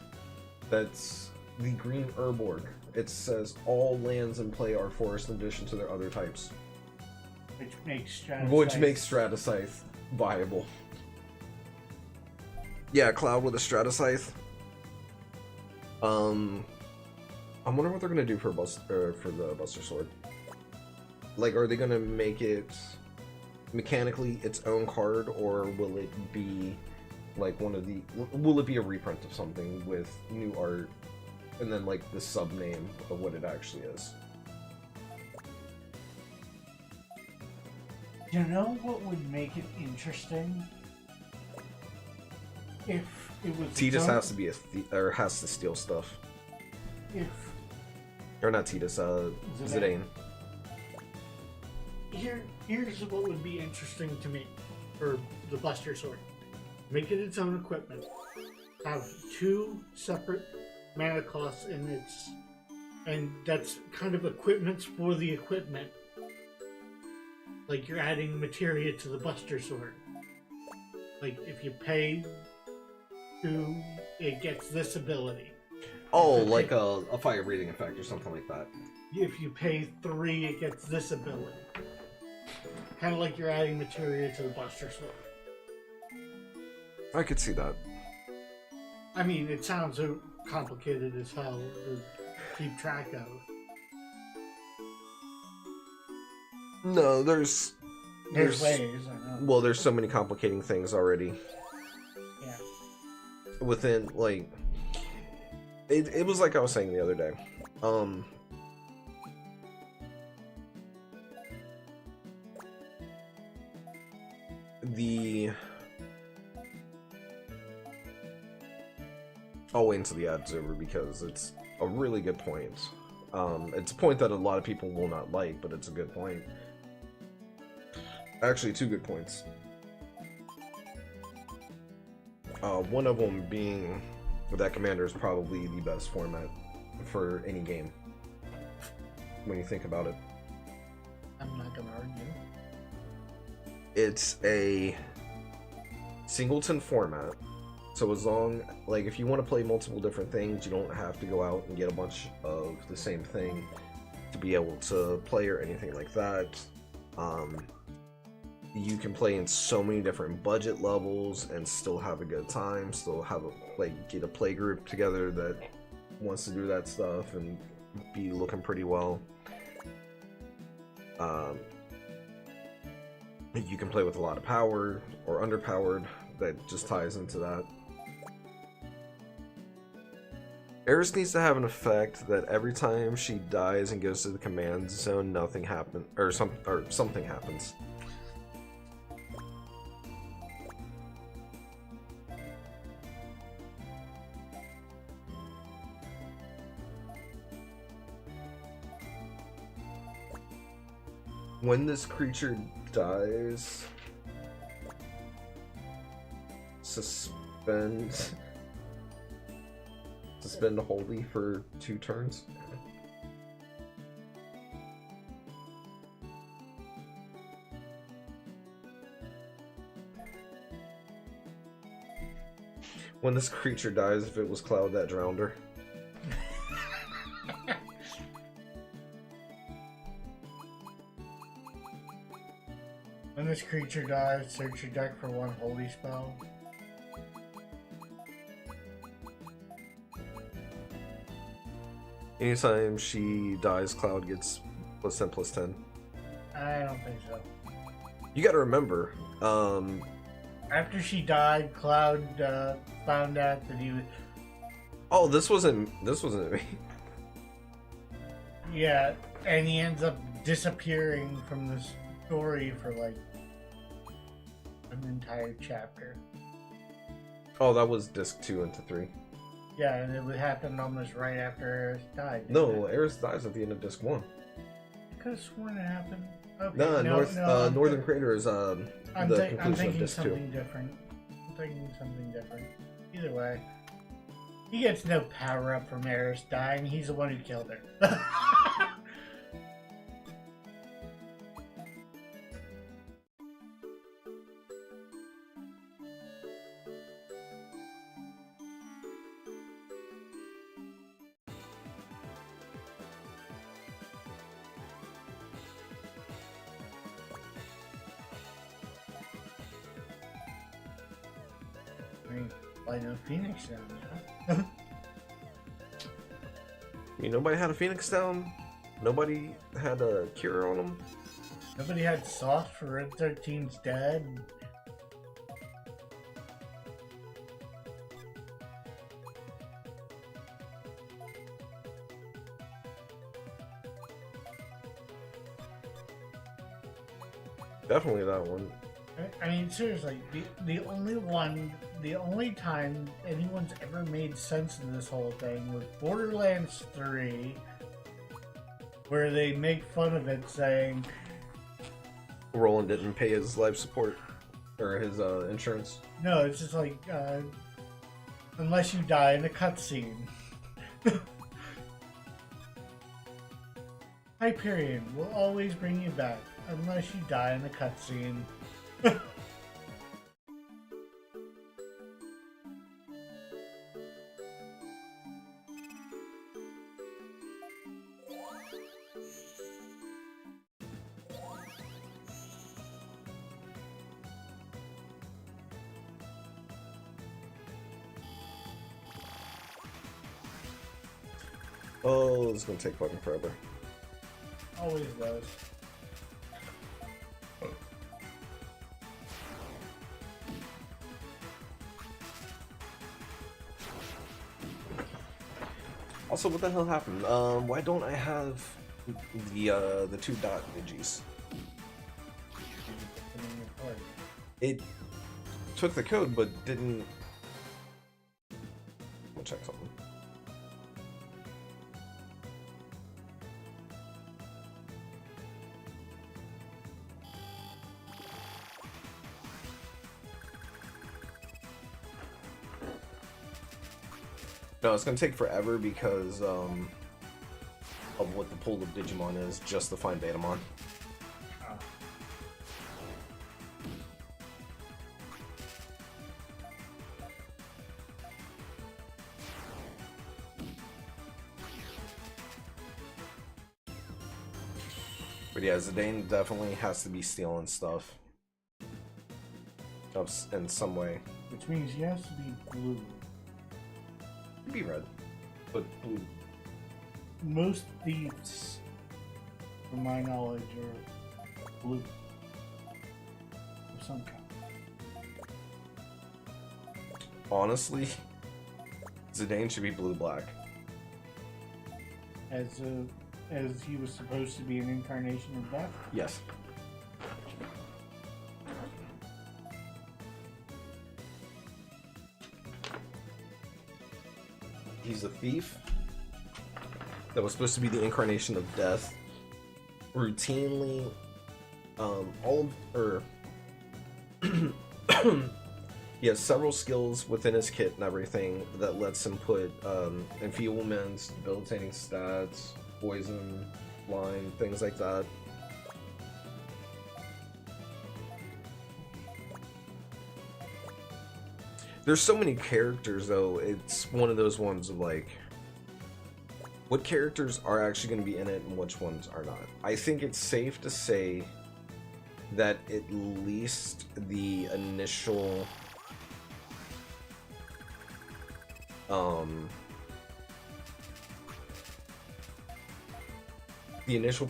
That's the green Urborg. It says all lands in play are forest in addition to their other types. Which makes Stratascythe viable. Yeah, Cloud with a Stratascythe. I wonder what they're gonna do for the Buster Sword. Like, are they gonna make it mechanically its own card, or will it be like will it be a reprint of something with new art, and then like the sub name of what it actually is? You know what would make it interesting? If it was Tidus has to be or has to steal stuff. Or not Tidus, Zidane. Here's what would be interesting to me for the Buster Sword. Make it its own equipment. Have 2 separate mana costs in its... And that's kind of equipments for the equipment. Like you're adding materia to the Buster Sword. Like if you pay 2, it gets this ability. Oh, like a fire breathing effect or something like that. If you pay 3, it gets this ability. Kind of like you're adding materia to the Buster Sword. I could see that. I mean, it sounds so complicated as hell to keep track of. No, there's ways, I know. Well, there's so many complicating things already. Yeah. Within, like... It was like I was saying the other day. I'll wait until the ad's over because it's a really good point. It's a point that a lot of people will not like, but it's a good point. Actually, 2 good points. One of them being that Commander is probably the best format for any game. When you think about it. I'm not gonna argue. It's a singleton format. So as long, like, if you want to play multiple different things, you don't have to go out and get a bunch of the same thing to be able to play or anything like that. You can play in so many different budget levels and still have a good time, still have get a play group together that wants to do that stuff and be looking pretty well. You can play with a lot of power or underpowered, that just ties into that. Eris needs to have an effect that every time she dies and goes to the command zone, nothing happens, or something happens. When this creature dies, suspend wholly for 2 turns. when this creature dies, if it was Cloud that drowned her. When this creature dies, search your deck for one holy spell. Anytime she dies, Cloud gets +10/+10. I don't think so. You gotta remember, After she died, Cloud found out that he was... oh, this wasn't me. Yeah, and he ends up disappearing from the story for like an entire chapter. Oh, that was disc 2 into 3. Yeah, and it would happen almost right after Eris died. No, Eris dies at the end of disc 1. I could have sworn it happened. Okay, No, Northern Crater is the conclusion I'm of thinking disc 2. something different. I'm thinking something different. Either way, he gets no power up from Eris dying. He's the one who killed her. I mean, why no Phoenix down, yeah? Nobody had a Phoenix down. Nobody had a cure on them. Nobody had soft for Red 13's dead. Definitely that one. I mean, seriously, the only time anyone's ever made sense of this whole thing was Borderlands 3, where they make fun of it saying, Roland didn't pay his life support or his insurance. no, it's just like, unless you die in a cutscene. Hyperion will always bring you back, unless you die in a cutscene. Oh, it's gonna take fucking forever. Always does. Also, what the hell happened? Why don't I have the 2 dot digis? It took the code, but didn't. We'll check something. No, it's gonna take forever because of what the pool of Digimon is, just to find Betamon. But yeah, Zidane definitely has to be stealing stuff in some way. Which means he has to be blue. Could be red, but blue. Most thieves, from my knowledge, are blue. Of some kind. Honestly, Zidane should be blue-black. As he was supposed to be an incarnation of death. Yes. He's a thief that was supposed to be the incarnation of death. Routinely, he has several skills within his kit and everything that lets him put enfeeblement, debilitating stats, poison, blind, things like that. There's so many characters though. It's one of those ones of like, what characters are actually going to be in it and which ones are not. I think it's safe to say that at least the initial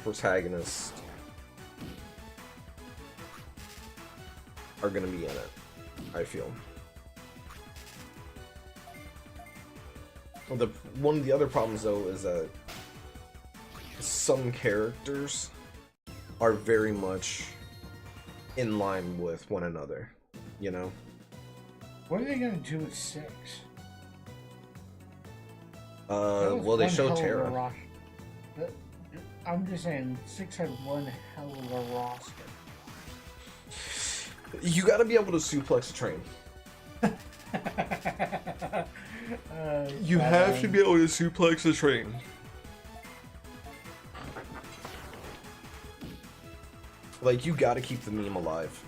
protagonists are going to be in it, I feel. One of the other problems though is that some characters are very much in line with one another, you know? What are they gonna do with 6? Well, they showed Terra. I'm just saying, 6 had one hell of a roster. You gotta be able to suplex a train. You have to be able to suplex a train. Like, you gotta keep the meme alive.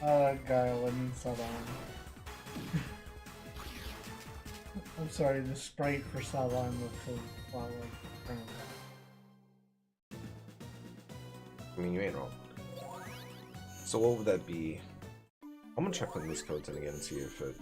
Guile, I mean Saban. I'm sorry, the sprite for Saban looks so well like. I mean, you ain't wrong. So what would that be? I'm gonna check on these codes in again and see if it...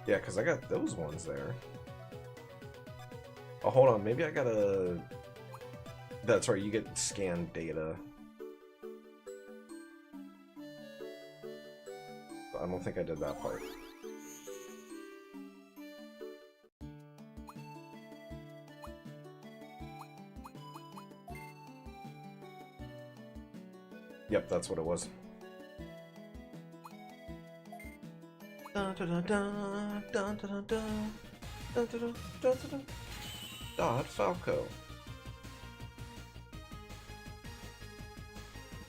Yeah, because I got those ones there. Oh, hold on. Maybe I gotta... That's right, you get scanned data. I don't think I did that part. Yep, that's what it was. Dun, dun, dun, dun, dun, dun, dun, dun, dun, dun, dun. Dot Falco.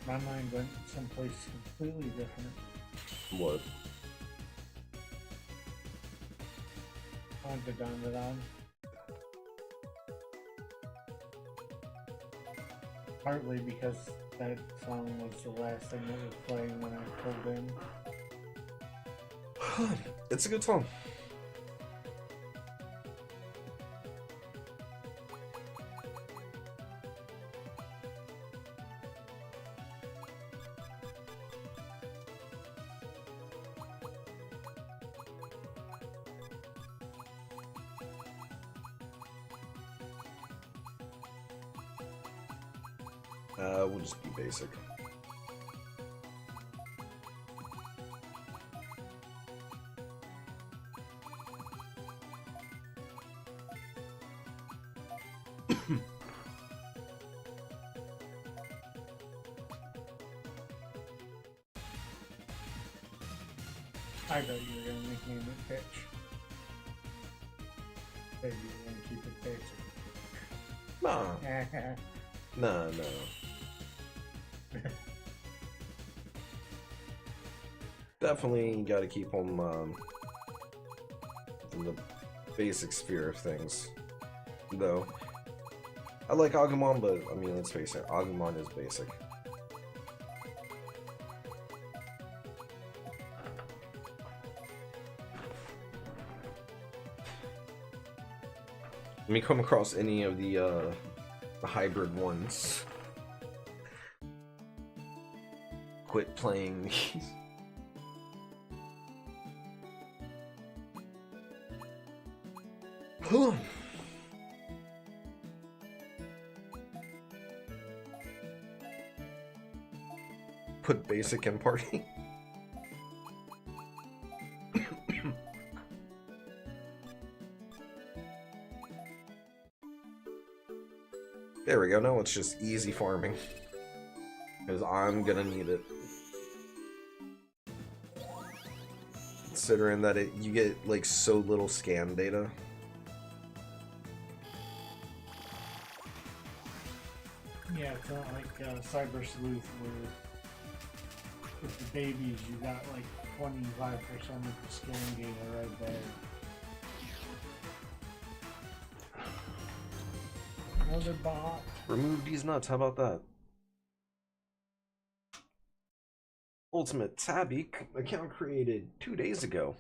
My mind went someplace completely different. What? On to Don. Partly because that song was the last thing that was playing when I pulled in. It's a good song. We'll just be basic. I thought you were going to nickname it Pitch. Maybe you were going to keep it basic. Nah. No. Definitely got to keep them in the basic sphere of things. Though, I like Agumon, but I mean, let's face it, Agumon is basic. Let me come across any of the hybrid ones. Quit playing these. Put basic in party. There we go, now it's just easy farming. Because I'm gonna need it. Considering that you get like so little scan data. Yeah, it's not like Cyber Sleuth where with the babies you got like 25% of the scan data right there. Another bot. Remove these nuts, how about that? Ultimate Tabby account created 2 days ago.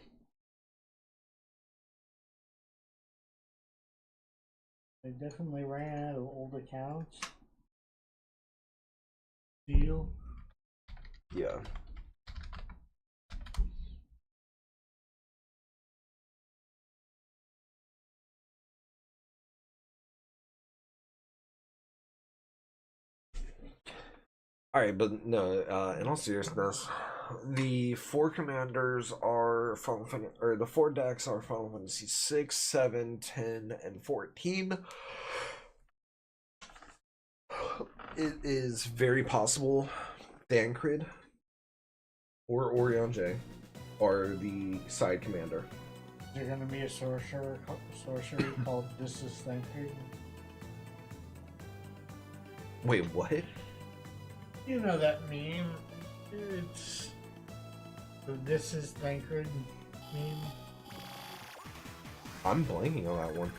They definitely ran out of old accounts. Deal. Yeah. All right, but no. In all seriousness, the four commanders are or the four decks are Final Fantasy 6, 7, 10, and 14. It is very possible Thancred or Orion J are the side commander. Is there gonna be a sorcery called This Is Thancred? Wait, what? You know that meme? It's the This Is Thancred meme. I'm blanking on that one.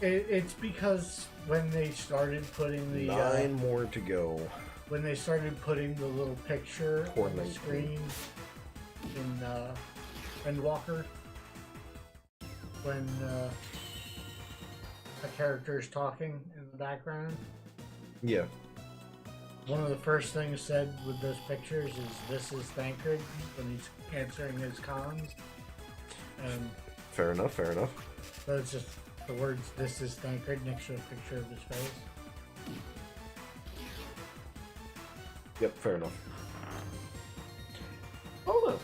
It's because when they started putting the 9 more to go. when they started putting the little picture on the 19. screen in Endwalker, when a character is talking in the background, Yeah. one of the first things said with those pictures is "This is Thancred" when he's answering his comms, and Fair enough, fair enough. so it's just the words "This is Thancred" next to a picture of his face. Yep, fair enough. Oh no.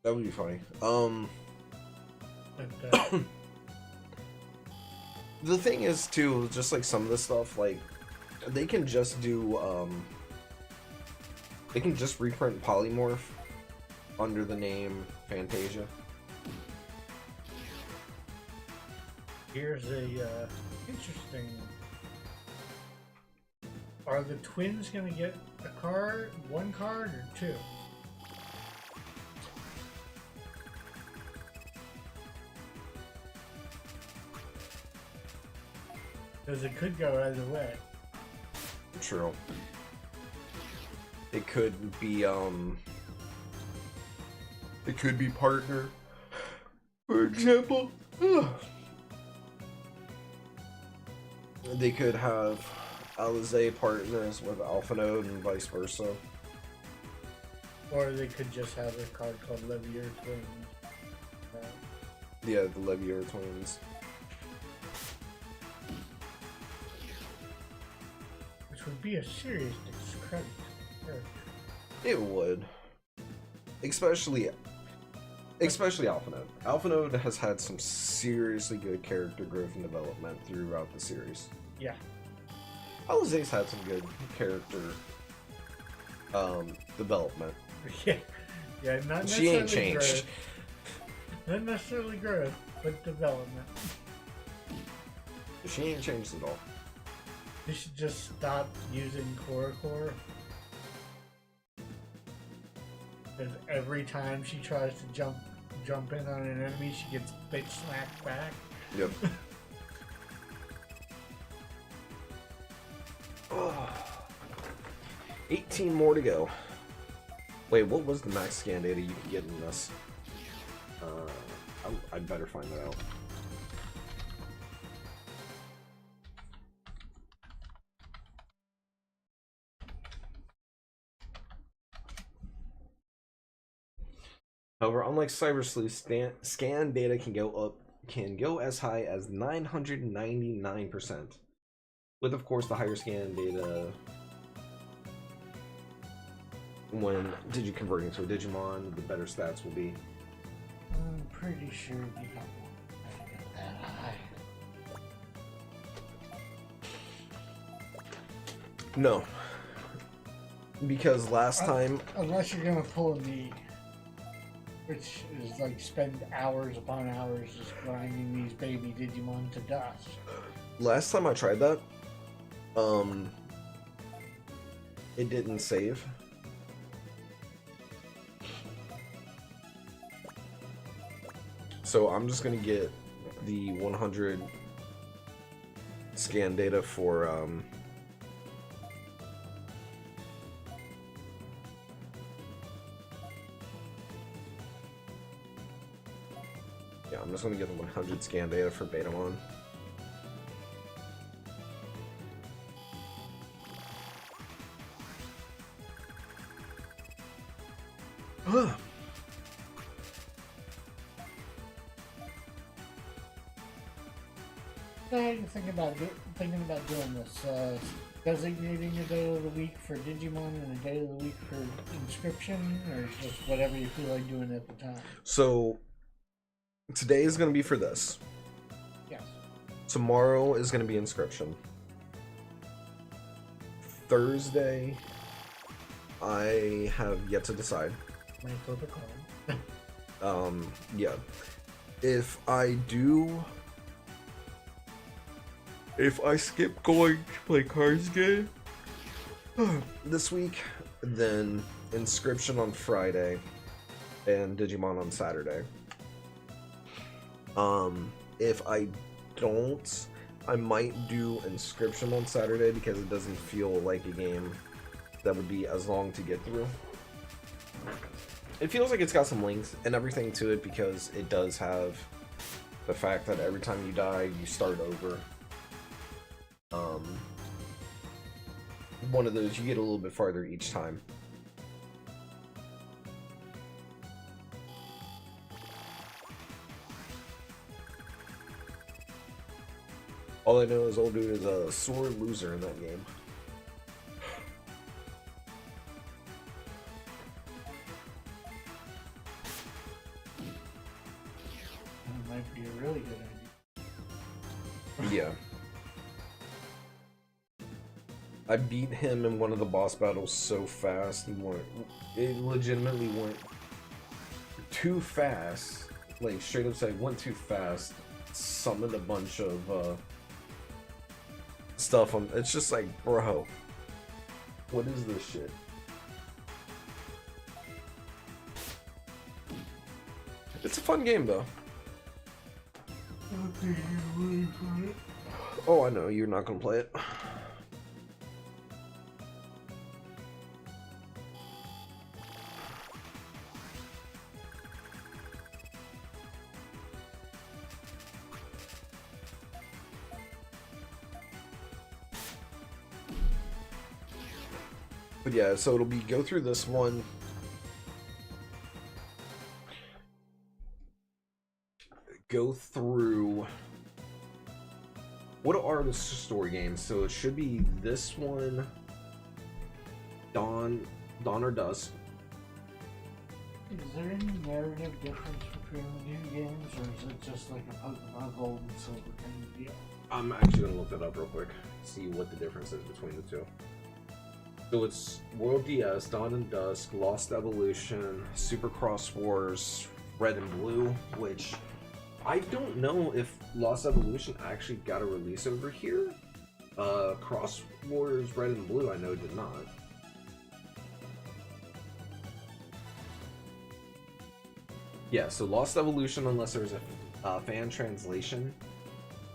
That would be funny. But, The thing is too, just like some of the stuff, like they can just do they can just reprint Polymorph under the name Fantasia. here's a interesting. Are the twins gonna get a card, one card, or two? Because it could go either way. True. It could be partner. For example. They could have Alizé partners with Alpha Node and vice versa. Or they could just have a card called Levier Twins. Yeah, the Levier twins. Which would be a serious discredit to the character. It would. Especially Alpha Node. Alpha Node has had some seriously good character growth and development throughout the series. Yeah. Alizé's had some good character development. Yeah. Yeah, not She necessarily ain't changed. growth. Not necessarily growth, but development. She ain't changed at all. You should just stop using Core. Because every time she tries to jump in on an enemy, she gets bitch slapped back. Yep. 18 more to go. Wait, what was the max scan data you could get in this? I'd better find that out. However, unlike Cyber Sleuth, scan data can go as high as 999%. With, of course, the higher scan data when converting to a Digimon, the better stats will be. I'm pretty sure you don't want to get that high. No. Because last time... Unless you're gonna pull a knee. Which is like spend hours upon hours just grinding these baby Digimon to dust. Last time I tried that, Um, it didn't save. So I'm just gonna get the 100 scan data for yeah, I'm just gonna get the 100 scan data for Betamon. How are you thinking about doing this? Designating a day of the week for Digimon and a day of the week for Inscription, or just whatever you feel like doing at the time? So today is gonna be for this. Yes. Tomorrow is gonna be Inscription. Thursday, I have yet to decide. Might flip a coin. Yeah. If I skip going to play cards game this week, then Inscription on Friday and Digimon on Saturday. If I don't, I might do Inscription on Saturday because it doesn't feel like a game that would be as long to get through. It feels like it's got some links and everything to it because it does have the fact that every time you die, you start over. One of those, you get a little bit farther each time. All I know is old dude is a sore loser in that game. That might be a really good idea. Yeah. I beat him in one of the boss battles so fast. It legitimately went too fast. Like, straight up said, went too fast. Summoned a bunch of stuff on. It's just like, bro, what is this shit? It's a fun game though. Oh, I know you're not gonna play it. But yeah, so it'll be go through this one. Go through. What are the story games? So it should be this one, Dawn or Dusk. Is there any narrative difference between the new games, or is it just like a Pokemon Gold and Silver kind of deal? I'm actually gonna look that up real quick, see what the difference is between the two. So it's World DS, Dawn and Dusk, Lost Evolution, Super Cross Wars, Red and Blue, which I don't know if Lost Evolution actually got a release over here. Cross Wars Red and Blue I know did not. Yeah, so Lost Evolution, unless there's a fan translation,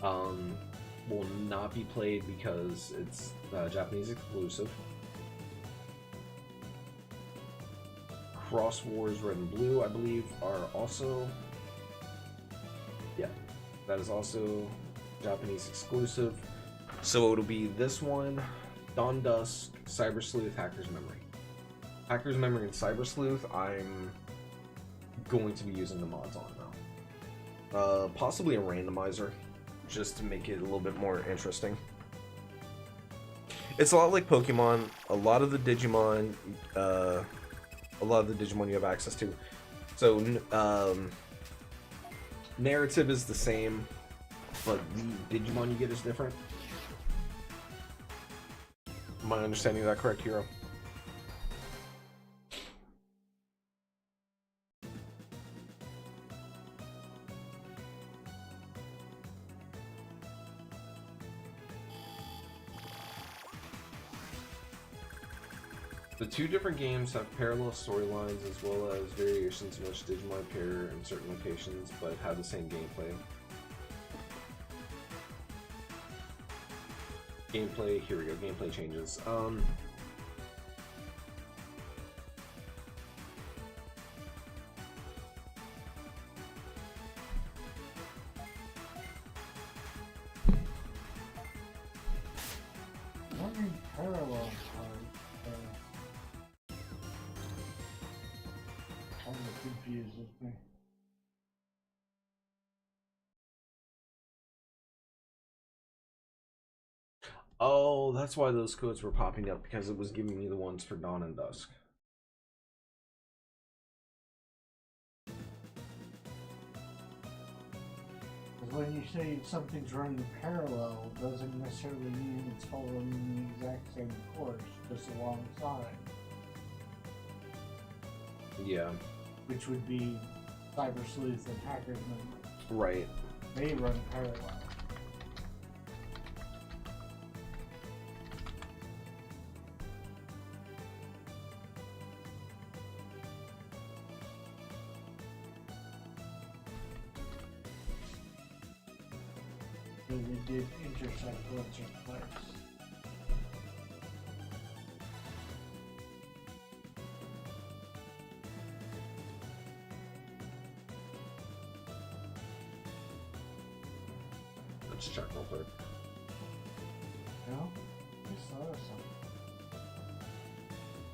will not be played because it's Japanese exclusive. Cross Wars Red and Blue, I believe, are also... Yeah, that is also Japanese exclusive. So it'll be this one, Dawn Dusk, Cyber Sleuth, Hacker's Memory. Hacker's Memory and Cyber Sleuth, I'm going to be using the mods on now. Possibly a randomizer, just to make it a little bit more interesting. It's a lot like Pokemon. A lot of the Digimon you have access to. So, narrative is the same, but the Digimon you get is different. Am I understanding that correct, Hero? The two different games have parallel storylines as well as variations in which Digimon appear in certain locations, but have the same gameplay. Gameplay, here we go, gameplay changes. Wondering parallel kind of confuses me. Oh, that's why those codes were popping up, because it was giving me the ones for Dawn and Dusk. When you say something's running parallel, doesn't necessarily mean it's following the exact same course, just alongside. Yeah. Which would be Cyber Sleuth and Hacker's Memory. Right. They run parallel. So they did intersect once or twice. Let's check real quick. No? I just thought of something.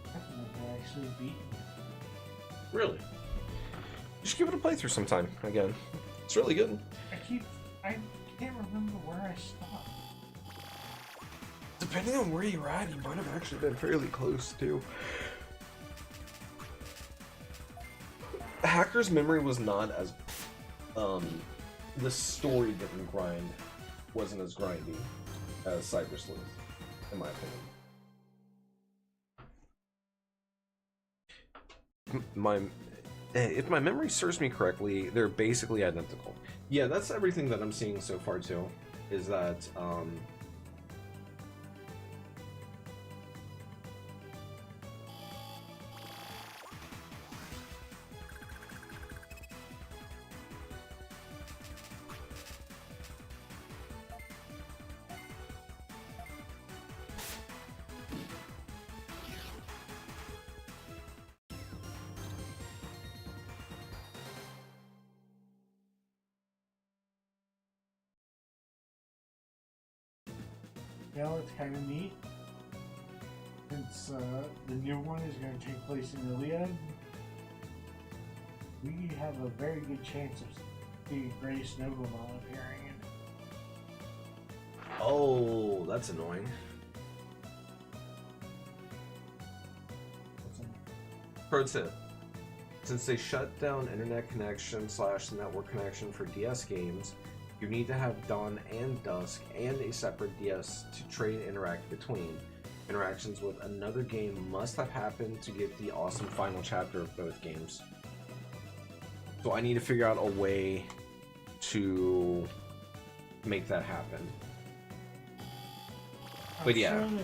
I think I actually beat me. Really? You should give it a playthrough sometime again. It's really good. I can't remember where I stopped. Depending on where you're at, you might have actually been fairly close too. Hacker's Memory was not as the story didn't wasn't as grindy as Cyber Sleuth, in my opinion. If my memory serves me correctly, they're basically identical. Yeah, that's everything that I'm seeing so far too, is that You know, it's kind of neat. Since the new one is going to take place in Iliad, we have a very good chance of seeing Grace Noblemon appearing in it. oh, that's annoying. Pro tip. Since they shut down internet connection / network connection for DS games, you need to have Dawn and Dusk and a separate DS to trade and interact between. Interactions with another game must have happened to get the awesome final chapter of both games. So I need to figure out a way to make that happen. But yeah, I'm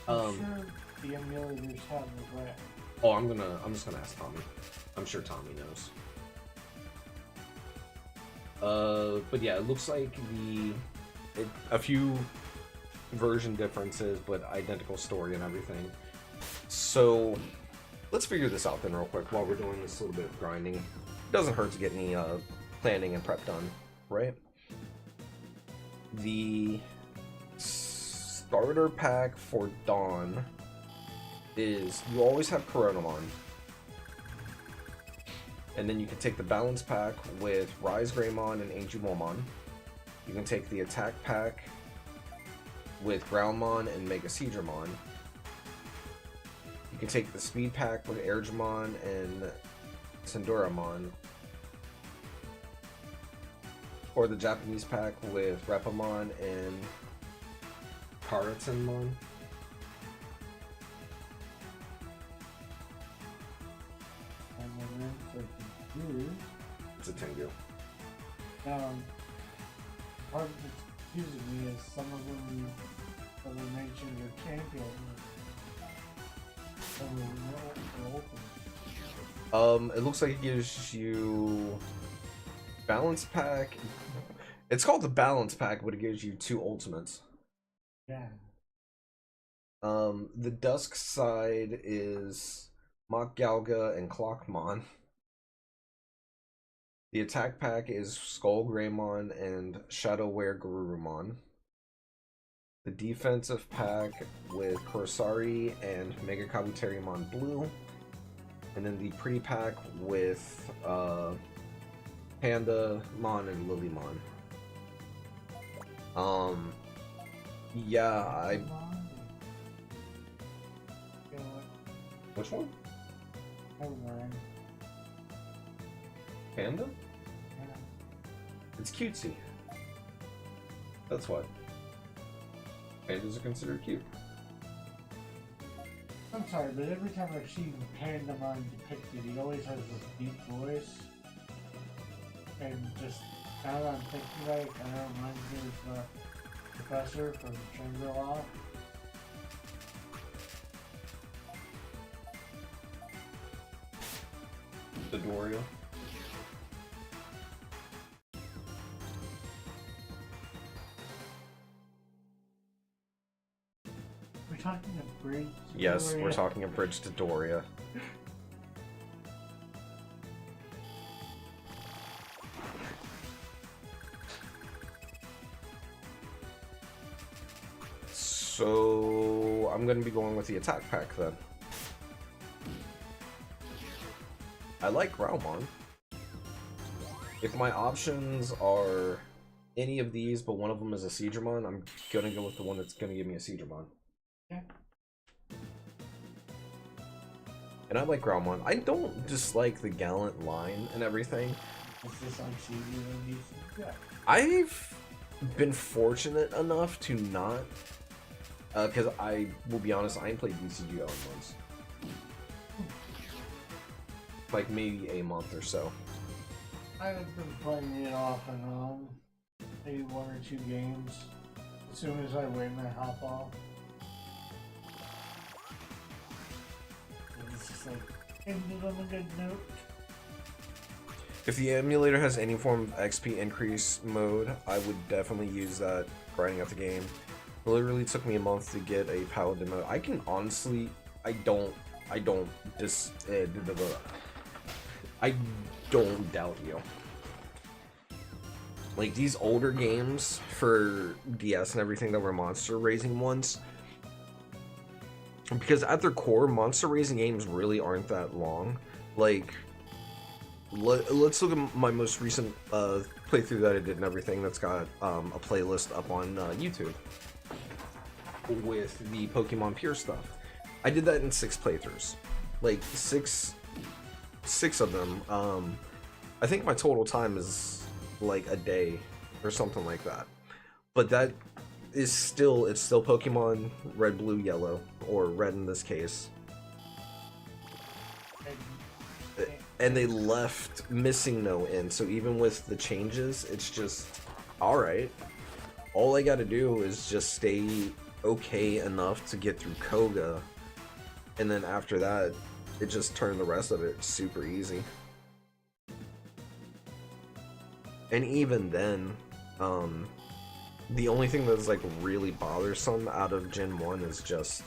sure the emulators have the way. Oh, I'm just gonna ask Tommy. I'm sure Tommy knows. But yeah, it looks like a few version differences, but identical story and everything. So let's figure this out then real quick while we're doing this little bit of grinding. It doesn't hurt to get any planning and prep done, right? The starter pack for Dawn is you always have Coronamon. And then you can take the balance pack with Rise Greymon and Angelmon. You can take the attack pack with Groundmon and Mega Seadramon. You can take the speed pack with Airgmon and Sendoramon. Or the Japanese pack with Repamon and Karatsunmon. It's a Tengu. Part of what's confusing me is some of them that I mentioned are champions. It looks like it gives you balance pack. It's called the balance pack, but it gives you 2 ultimates. Yeah. The dusk side is Mach Galga and Clockmon. The attack pack is Skull Greymon and Shadowwear Garurumon. The defensive pack with Corsairi and Mega Kabuterimon Blue. And then the pretty pack with Panda Mon and Lilymon. Yeah, I. Which one? Never mind. Panda? Yeah. It's cutesy. That's why. Pandas are considered cute. I'm sorry, but every time I've seen Pandamon depicted, he always has this deep voice. And just now that I'm thinking about it, kind of reminds me of the professor from Shangri-La. The Doria. We're talking a bridge. Yes, Doria. we're talking a bridge to Doria. So I'm gonna be going with the attack pack then. I like Graumon. If my options are any of these, but one of them is a Seedramon, I'm gonna go with the one that's gonna give me a Seedramon. Yeah. And I like Graumon. I don't dislike the Gallant line and everything. It's just like Seedramon. Yeah. I've been fortunate enough to not, because I will be honest, I ain't played BCG all in months. Like maybe a month or so. I've been playing it off and on. Maybe 1 or 2 games. As soon as I win, I hop off. And it's just like, ended on a good note. If the emulator has any form of XP increase mode, I would definitely use that grinding out the game. It literally took me a month to get a paladin mode. I can honestly, I don't doubt you. Like these older games for DS and everything that were monster raising ones, because at their core, monster raising games really aren't that long. Like, let's look at my most recent playthrough that I did and everything. That's got a playlist up on YouTube with the Pokemon Pure stuff. I did that in 6 playthroughs, like six of them. I think my total time is like a day or something like that. But that is still, it's still Pokemon Red, Blue, Yellow, or Red in this case. And they left Missing No in, so even with the changes, it's just alright. All I gotta do is just stay okay enough to get through Koga, and then after that, it just turned the rest of it super easy. And even then, the only thing that's like really bothersome out of Gen 1 is just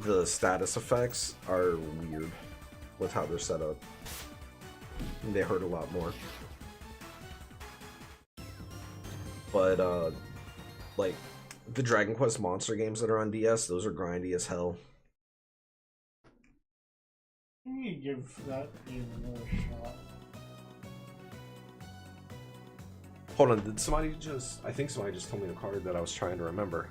the status effects are weird with how they're set up. They hurt a lot more. But like the Dragon Quest monster games that are on DS, those are grindy as hell. You need to give that game another shot. Hold on, did somebody just... I think somebody just told me the card that I was trying to remember.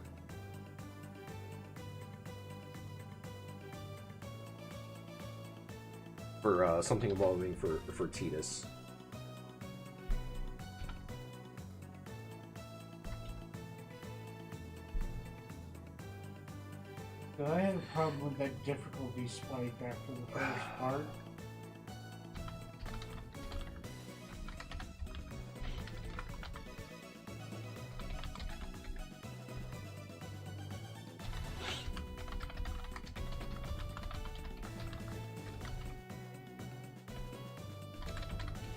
For something evolving for Tidus. So I had a problem with that difficulty spike after the first part.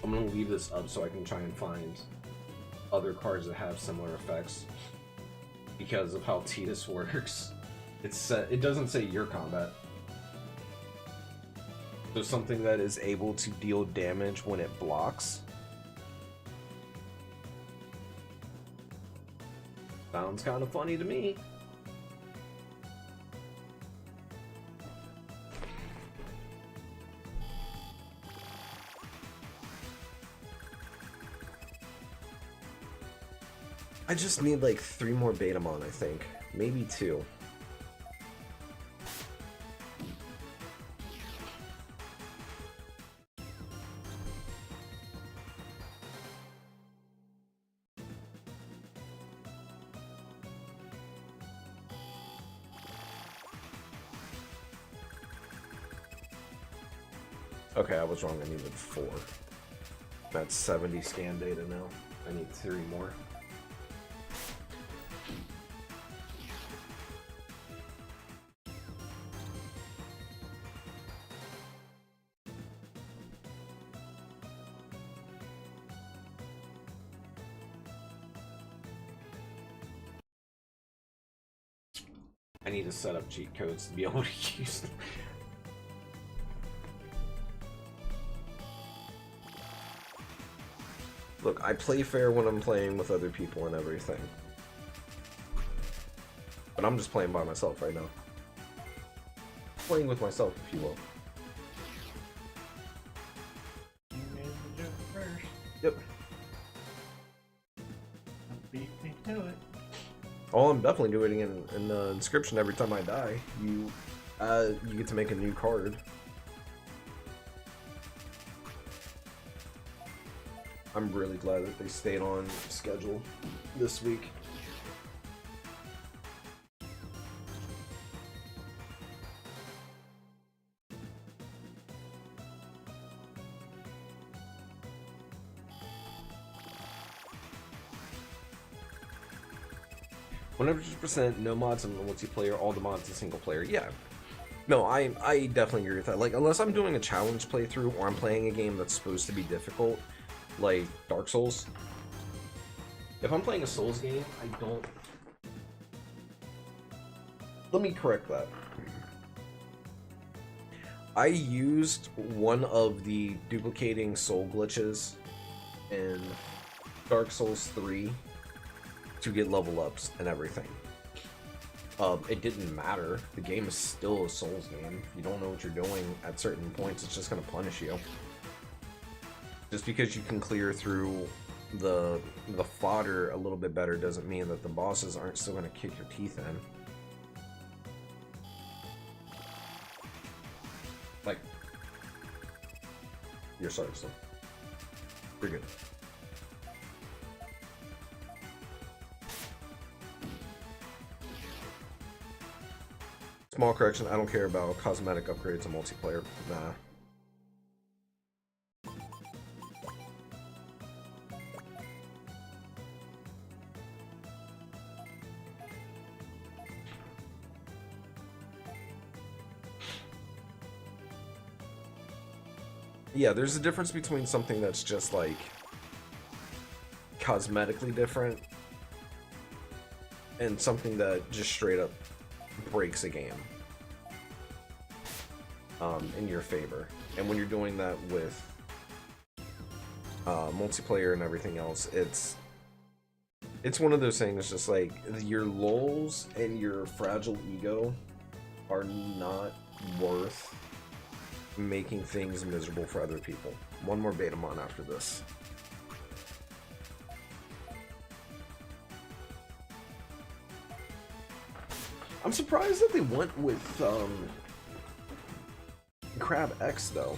I'm gonna leave this up so I can try and find other cards that have similar effects. Because of how Tidus works. It doesn't say your combat. So something that is able to deal damage when it blocks. Sounds kind of funny to me. I just need like 3 more Betamon, I think. Maybe 2. Okay, I was wrong. I needed 4. That's 70 scan data now. I need 3 more. I need to set up cheat codes to be able to use them. Look, I play fair when I'm playing with other people and everything. But I'm just playing by myself right now. Playing with myself, if you will. You made the joke first. Yep. Beat me to it. Oh, I'm definitely doing it in the inscription every time I die. You get to make a new card. I'm really glad that they stayed on schedule this week. %, no mods in multiplayer, all the mods in single player. Yeah. No, I definitely agree with that. Like, unless I'm doing a challenge playthrough or I'm playing a game that's supposed to be difficult, like Dark Souls. If I'm playing a Souls game, I don't... Let me correct that. I used one of the duplicating soul glitches in Dark Souls 3 to get level ups and everything. It didn't matter. The game is still a Souls game. If you don't know what you're doing at certain points, it's just going to punish you. Just because you can clear through the fodder a little bit better doesn't mean that the bosses aren't still going to kick your teeth in. Like, you're sorry, so you're good. Small correction, I don't care about cosmetic upgrades in multiplayer. Nah. Yeah, there's a difference between something that's just like cosmetically different and something that just straight up breaks a game in your favor. And when you're doing that with multiplayer and everything else, it's one of those things, just like your lulls and your fragile ego are not worth making things miserable for other people. One more Betamon after this. I'm surprised that they went with Crab X though.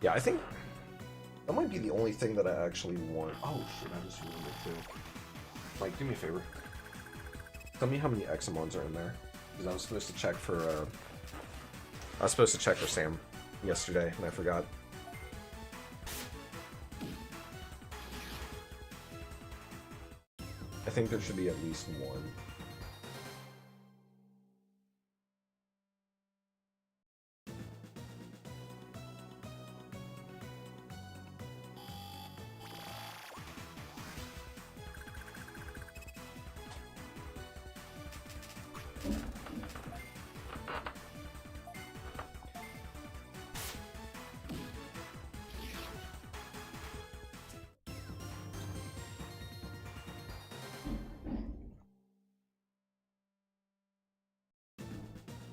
Yeah, I think that might be the only thing that I actually want. Oh shit, I just remembered too. Mike, do me a favor. Tell me how many Examons are in there. Because I was supposed to check for Sam yesterday and I forgot. I think there should be at least one.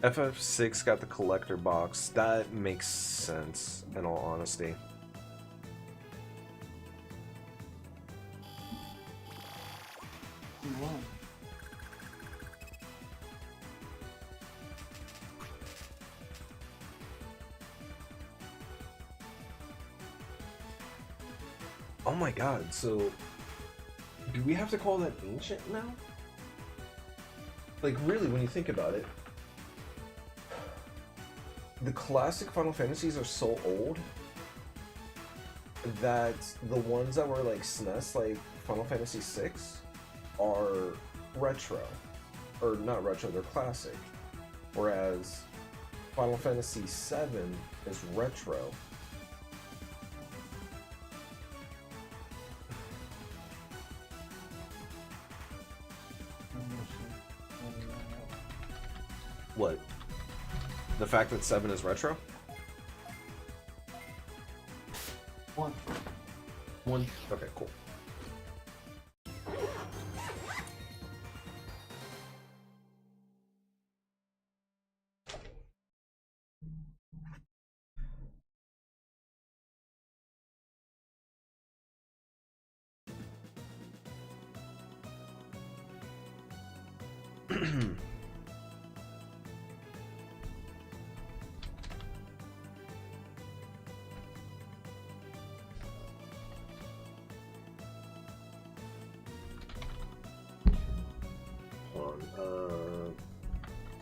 FF6 got the collector box. That makes sense, in all honesty. Wow. Oh my god, so do we have to call that ancient now? Like, really, when you think about it, the classic Final Fantasies are so old that the ones that were like SNES, like Final Fantasy VI, are retro. Or not retro, they're classic. Whereas Final Fantasy VII is retro. What? The fact that 7 is retro? One. One. Okay, cool.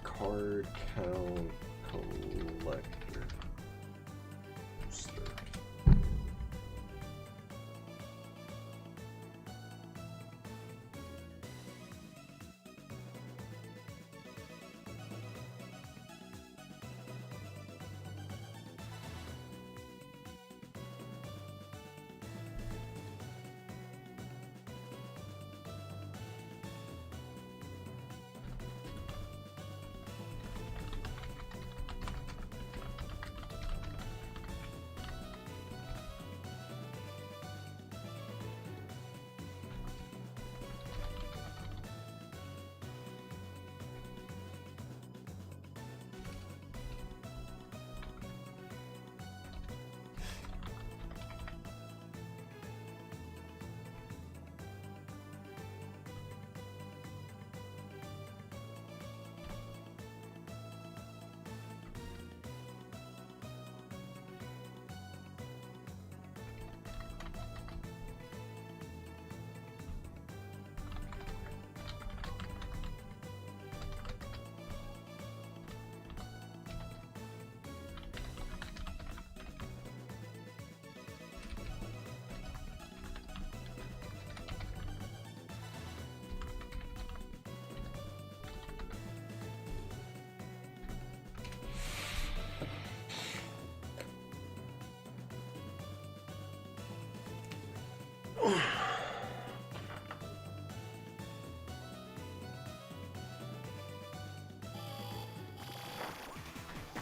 Card count collector.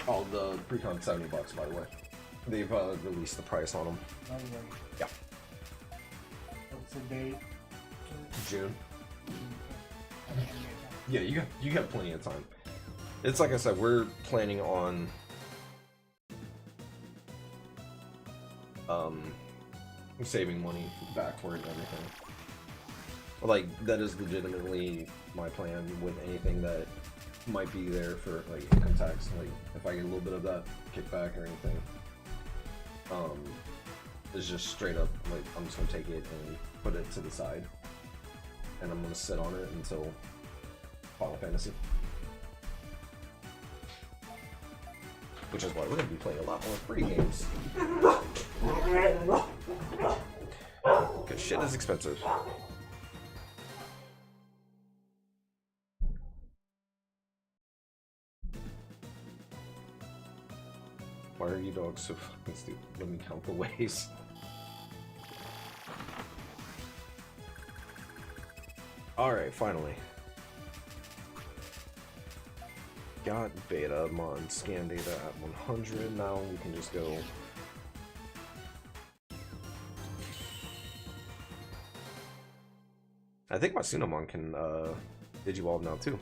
Oh, the pre-con $70, by the way. They've released the price on them. Yeah. What's the date? June. Yeah, you got plenty of time. It's like I said, we're planning on saving money back for it and everything. Like, that is legitimately my plan with anything that might be there for like income tax. Like, if I get a little bit of that kickback or anything, it's just straight up like I'm just gonna take it and put it to the side, and I'm gonna sit on it until Final Fantasy. Which is why we're gonna be playing a lot more free games. Because shit is expensive. Why are you dogs so fucking stupid? Let me count the ways. Alright, finally. Got Betamon scan data at 100. Now we can just go. I think my Sunamon can Digivolve now too.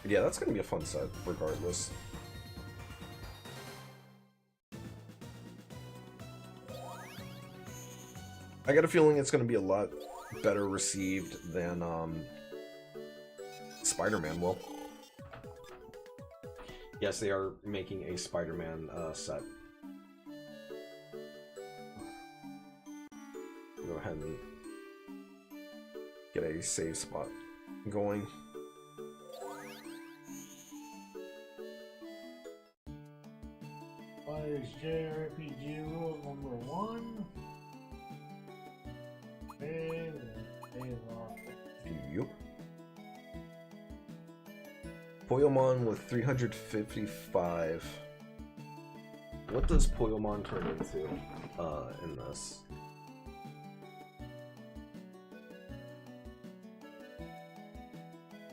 Yeah, that's gonna be a fun set, regardless. I got a feeling it's gonna be a lot better received than Spider-Man will. Yes, they are making a Spider-Man set. Go ahead and get a save spot going. What is JRPG rule number 1? Save and save off. Yup. Poyomon with 355. What does Poyomon turn into in this?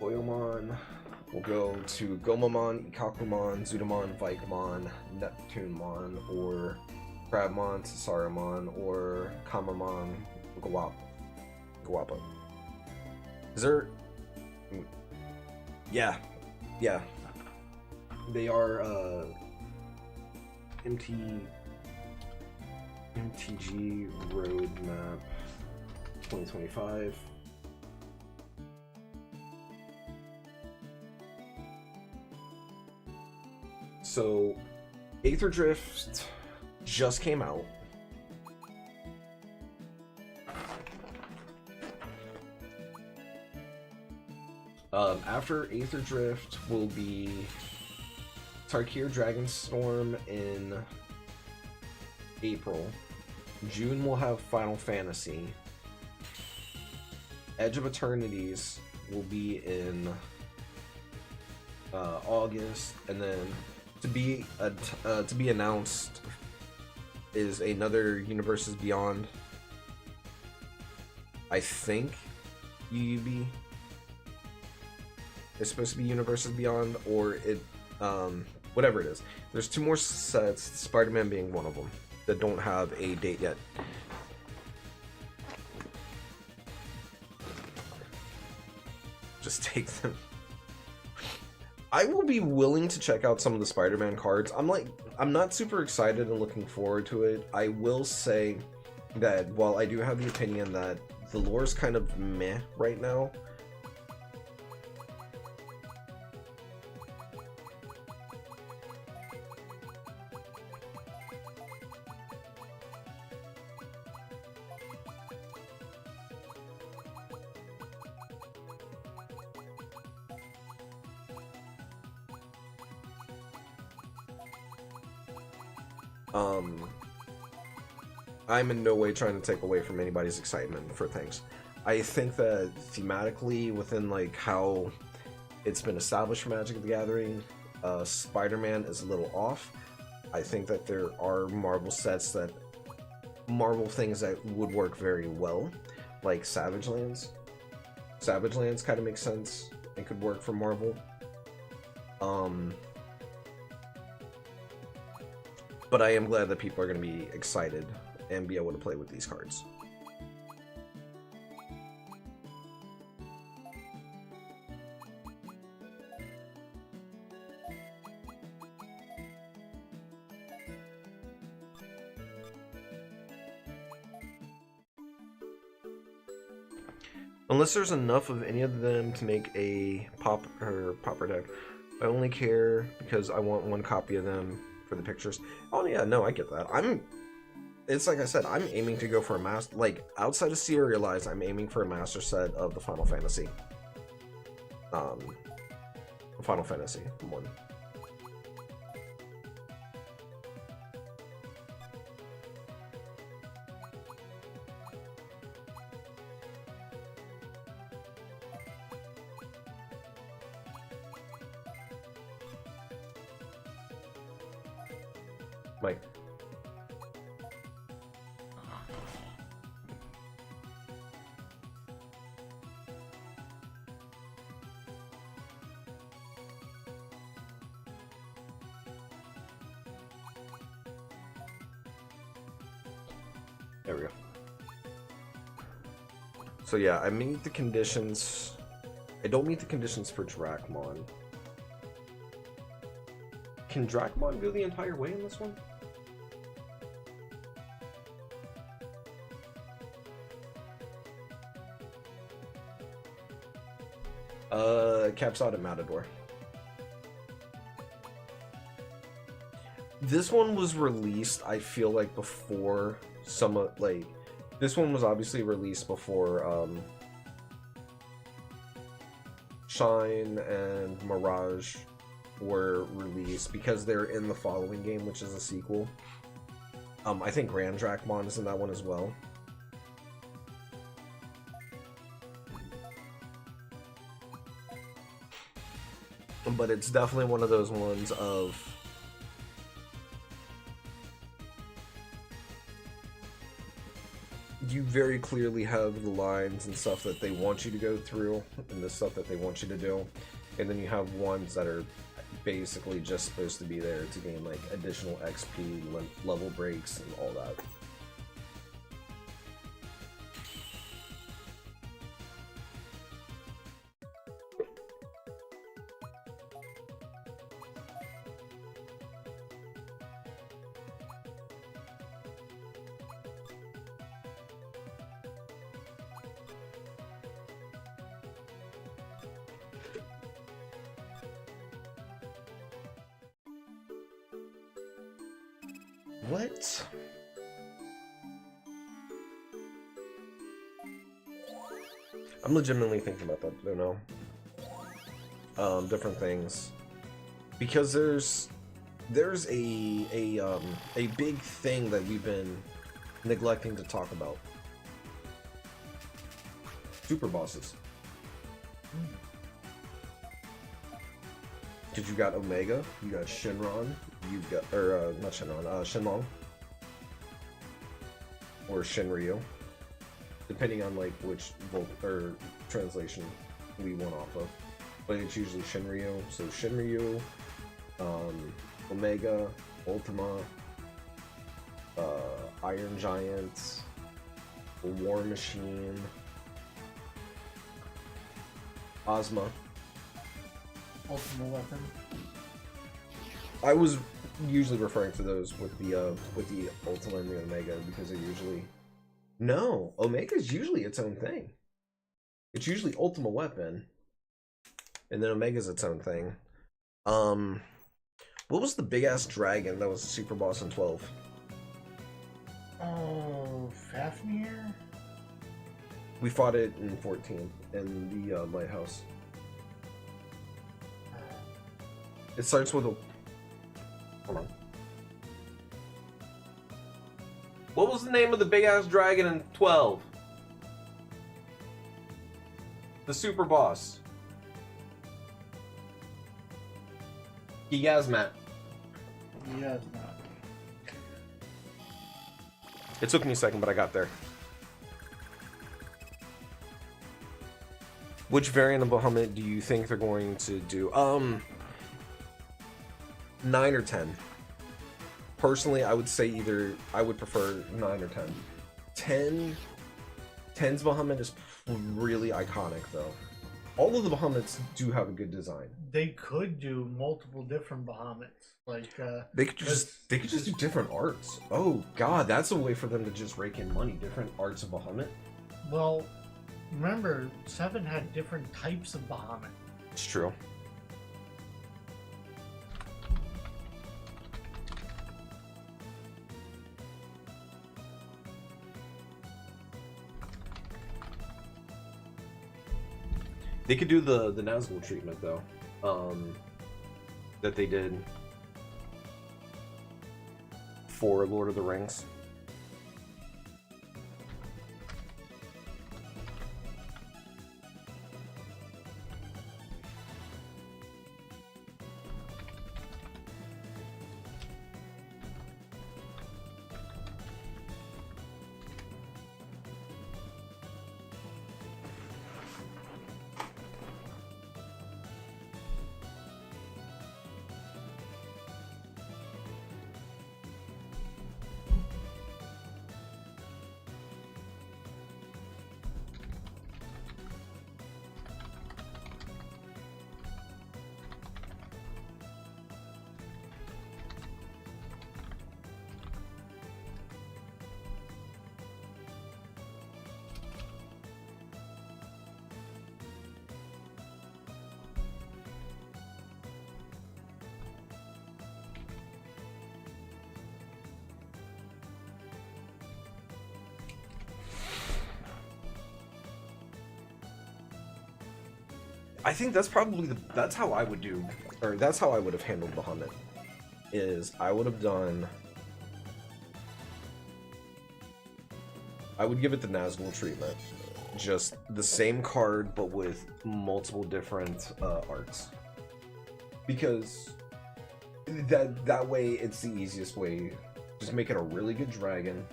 Poyomon will go to Gomamon, Ikakumon, Zudomon, Vicemon, Neptunemon, or Crabmon, Sasaramon, or Kamamon, Guapa. Is there... Yeah. They are, MTG Roadmap 2025. So, Aether Drift just came out. After Aether Drift will be Tarkir Dragonstorm in April. June will have Final Fantasy. Edge of Eternities will be in August, and then to be announced is another Universes Beyond. I think UUB is supposed to be Universes Beyond, or it whatever it is. There's 2 more sets, Spider-Man being one of them, that don't have a date yet. Just take them. I will be willing to check out some of the Spider-Man cards. I'm not super excited and looking forward to it. I will say that while I do have the opinion that the lore is kind of meh right now, I'm in no way trying to take away from anybody's excitement for things. I think that thematically, within like how it's been established for Magic the Gathering, Spider-Man is a little off. I think that there are Marvel things that would work very well, like Savage Lands. Savage Lands kind of makes sense and could work for Marvel. But I am glad that people are going to be excited and be able to play with these cards. Unless there's enough of any of them to make a popper deck, I only care because I want 1 copy of them for the pictures. Oh yeah, no, I get that. It's like I said, I'm aiming to go for a master, like outside of Serialized, I'm aiming for a master set of the Final Fantasy. Final Fantasy 1. Mike. There we go. So yeah, I meet the conditions. I don't meet the conditions for Dracmon. Can Dracmon go the entire way in this one? Caps out at Matador. This one was released, I feel like, before some, like, this one was obviously released before, Shine and Mirage were released, because they're in the following game, which is a sequel. I think Grand Dracmon is in that one as well. But it's definitely one of those ones of... you very clearly have the lines and stuff that they want you to go through, and the stuff that they want you to do. And then you have ones that are basically just supposed to be there to gain, like, additional XP, level breaks, and all that. What? I'm legitimately thinking about that, I don't know. Different things. Because there's a big thing that we've been neglecting to talk about. Super bosses. Because you got Omega, you got Shinron, you've got, or not Shinron, Shinlong. Or Shinryu. Depending on like which translation we went off of. But it's usually Shinryu. So Shinryu, Omega, Ultima, Iron Giant, War Machine, Ozma. Ultimate Weapon. I was usually referring to those with the Ultima and the Omega because they're usually... No, Omega's usually its own thing. It's usually Ultima Weapon, and then Omega's its own thing. What was the big ass dragon that was a super boss in 12? Oh, Fafnir? We fought it in 14 in the lighthouse. It starts with a... Hold on. What was the name of the big ass dragon in 12? The super boss. Giyazmat. Yes, no. It took me a second, but I got there. Which variant of Bahamut do you think they're going to do? 9 or 10. Personally, I would say either... I would prefer 9 or 10. 10's Bahamut is really iconic, though. All of the Bahamuts do have a good design. They could do multiple different Bahamuts. Like, they could just do different arts. Oh, God, that's a way for them to just rake in money. Different arts of Bahamut. Well, remember, 7 had different types of Bahamut. It's true. They could do the Nazgul treatment though, that they did for Lord of the Rings. I think that's probably that's how I would do, or that's how I would have handled Bahamut. Is I would have done. I would give it the Nazgul treatment. Just the same card, but with multiple different arts. Because that way, it's the easiest way. Just make it a really good dragon.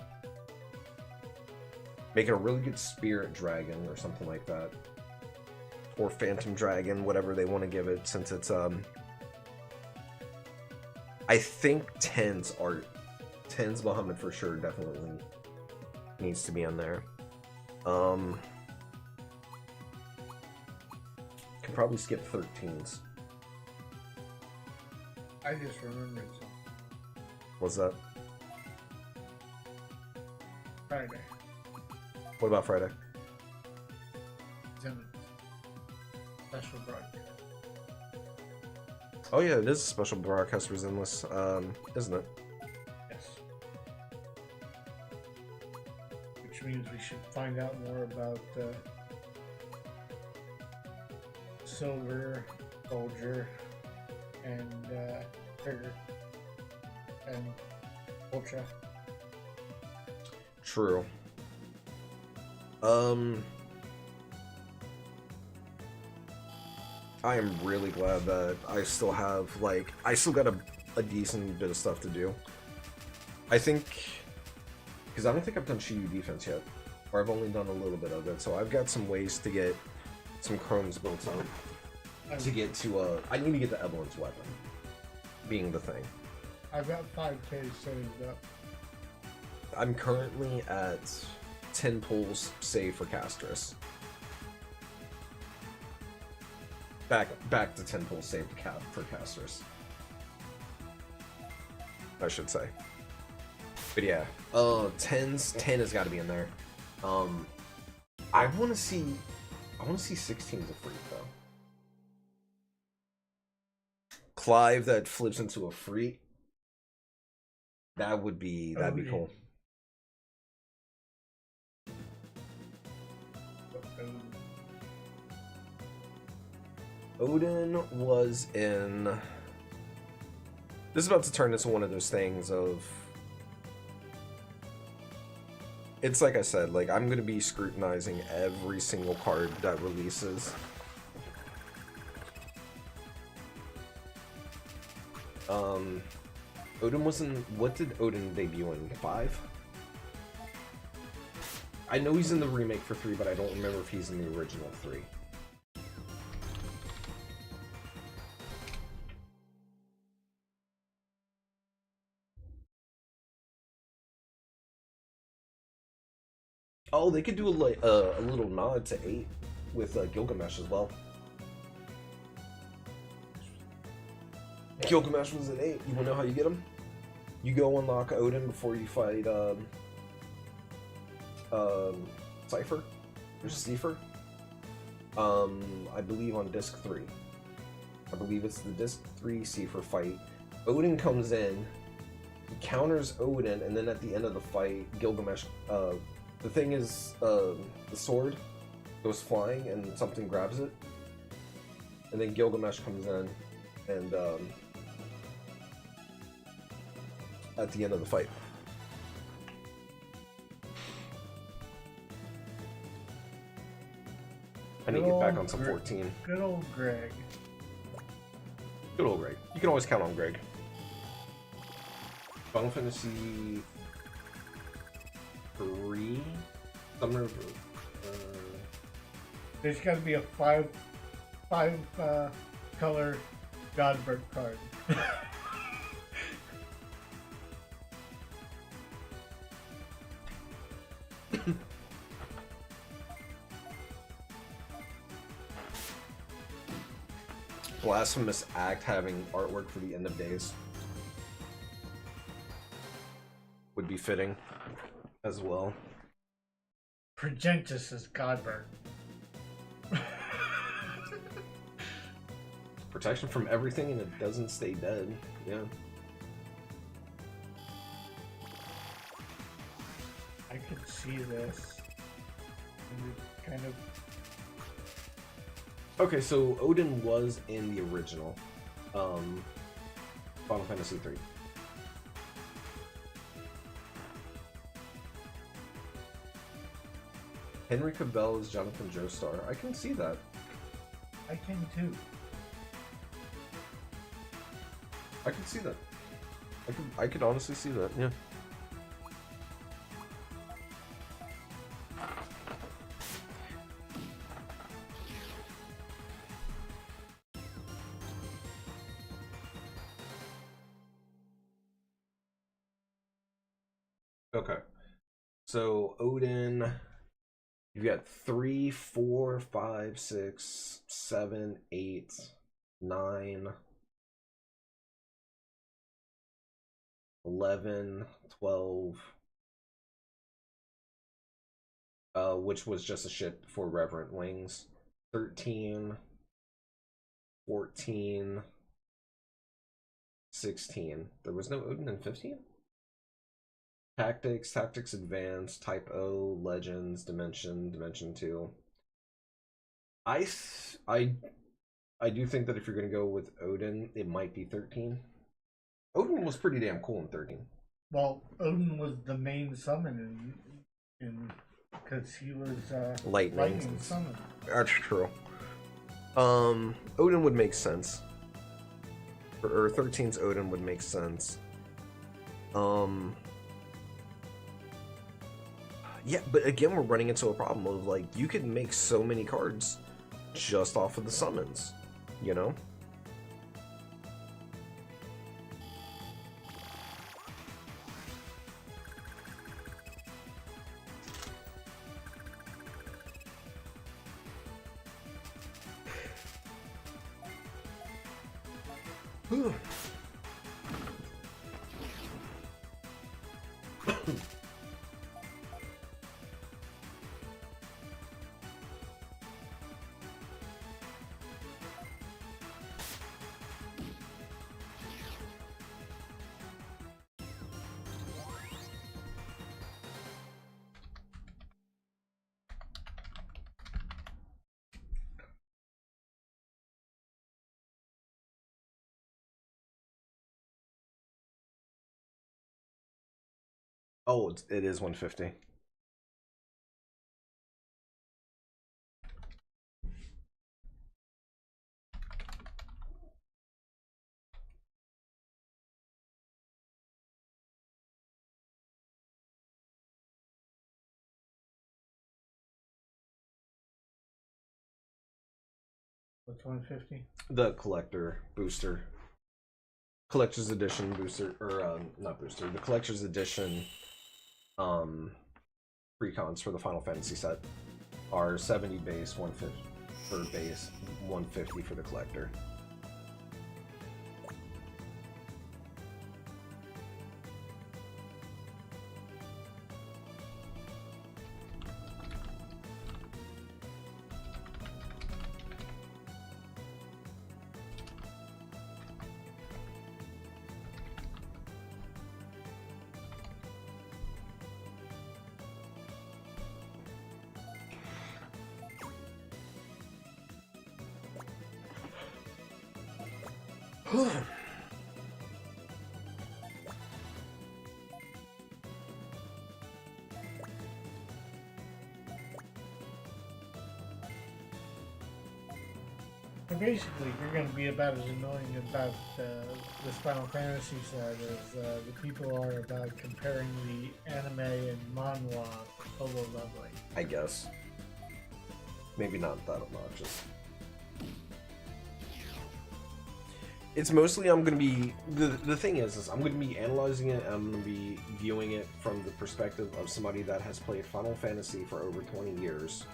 Make it a really good spirit dragon or something like that. Or phantom dragon, whatever they want to give it, since it's I think Ten's Bahamut for sure definitely needs to be on there. Can probably skip 13s. I just remembered something. What's that? Friday. What about Friday? Simmons. Special broadcast. Oh yeah, it is a special broadcast for Zenless, isn't it? Yes. Which means we should find out more about Silver, Soldier, and Trigger, and Ultra. True. I am really glad that I still have, like, I still got a decent bit of stuff to do. I think, because I don't think I've done Shiyu defense yet, or I've only done a little bit of it, so I've got some ways to get some chromes built up. To get to, I need to get the Evelyn's weapon, being the thing. I've got 5K saved up. I'm currently at 10 pulls save for Castris. Back to 10 pulls save for Castris. I should say. But yeah, 10 has got to be in there. I want to see 16s a freak though. Clive that flips into a freak. That'd be cool. Odin was in. This is about to turn into one of those things of. It's like I said, like I'm gonna be scrutinizing every single card that releases. Odin was in. What did Odin debut in? 5? I know he's in the remake for 3, but I don't remember if he's in the original 3. Oh, they could do a little nod to 8 with Gilgamesh as well. Gilgamesh was in 8. You wanna know how you get him? You go unlock Odin before you fight Cypher or Seifer. I believe on disc 3. I believe it's the disc 3 Seifer fight. Odin comes in, he counters Odin, and then at the end of the fight, Gilgamesh. The thing is, the sword goes flying and something grabs it, and then Gilgamesh comes in, and at the end of the fight. I need to get back on some 14. Good old Greg. Good old Greg. You can always count on Greg. Final Fantasy 3? Summer. There's got to be a five color Godbert card. Blasphemous Act having artwork for the End of Days would be fitting as well. Progentus is Godbert. Protection from everything and it doesn't stay dead. Yeah. I could see this. And it kind of Okay, so Odin was in the original Final Fantasy 3. Henry Cavill is Jonathan Joestar. I can see that. I can too. I can see that. I could honestly see that. Yeah. Okay. So Odin, you've got 3, 4, 5, 6, 7, 8, 9, 11, 12, which was just a ship for Reverent Wings. 13, 14, 16. There was no Odin in 15? Tactics Advanced, Type O, Legends, Dimension 2. I, I, I do think that if you're going to go with Odin, it might be 13. Odin was pretty damn cool in 13. Well, Odin was the main summon in because he was lightning summon. That's true. Odin would make sense. Or 13's Odin would make sense. Yeah, but again, we're running into a problem of like you could make so many cards just off of the summons, you know? Oh, it is 150. What's 150? The collector booster. Collector's edition booster, or not booster, the collector's edition precons for the Final Fantasy set are 70 base, 150 for base, 150 for the collector. So basically, you're going to be about as annoying about this Final Fantasy set as the people are about comparing the anime and manhwa Solo Leveling. I guess. Maybe not that obnoxious. It's mostly I'm going to be... The thing is I'm going to be analyzing it, and I'm going to be viewing it from the perspective of somebody that has played Final Fantasy for over 20 years.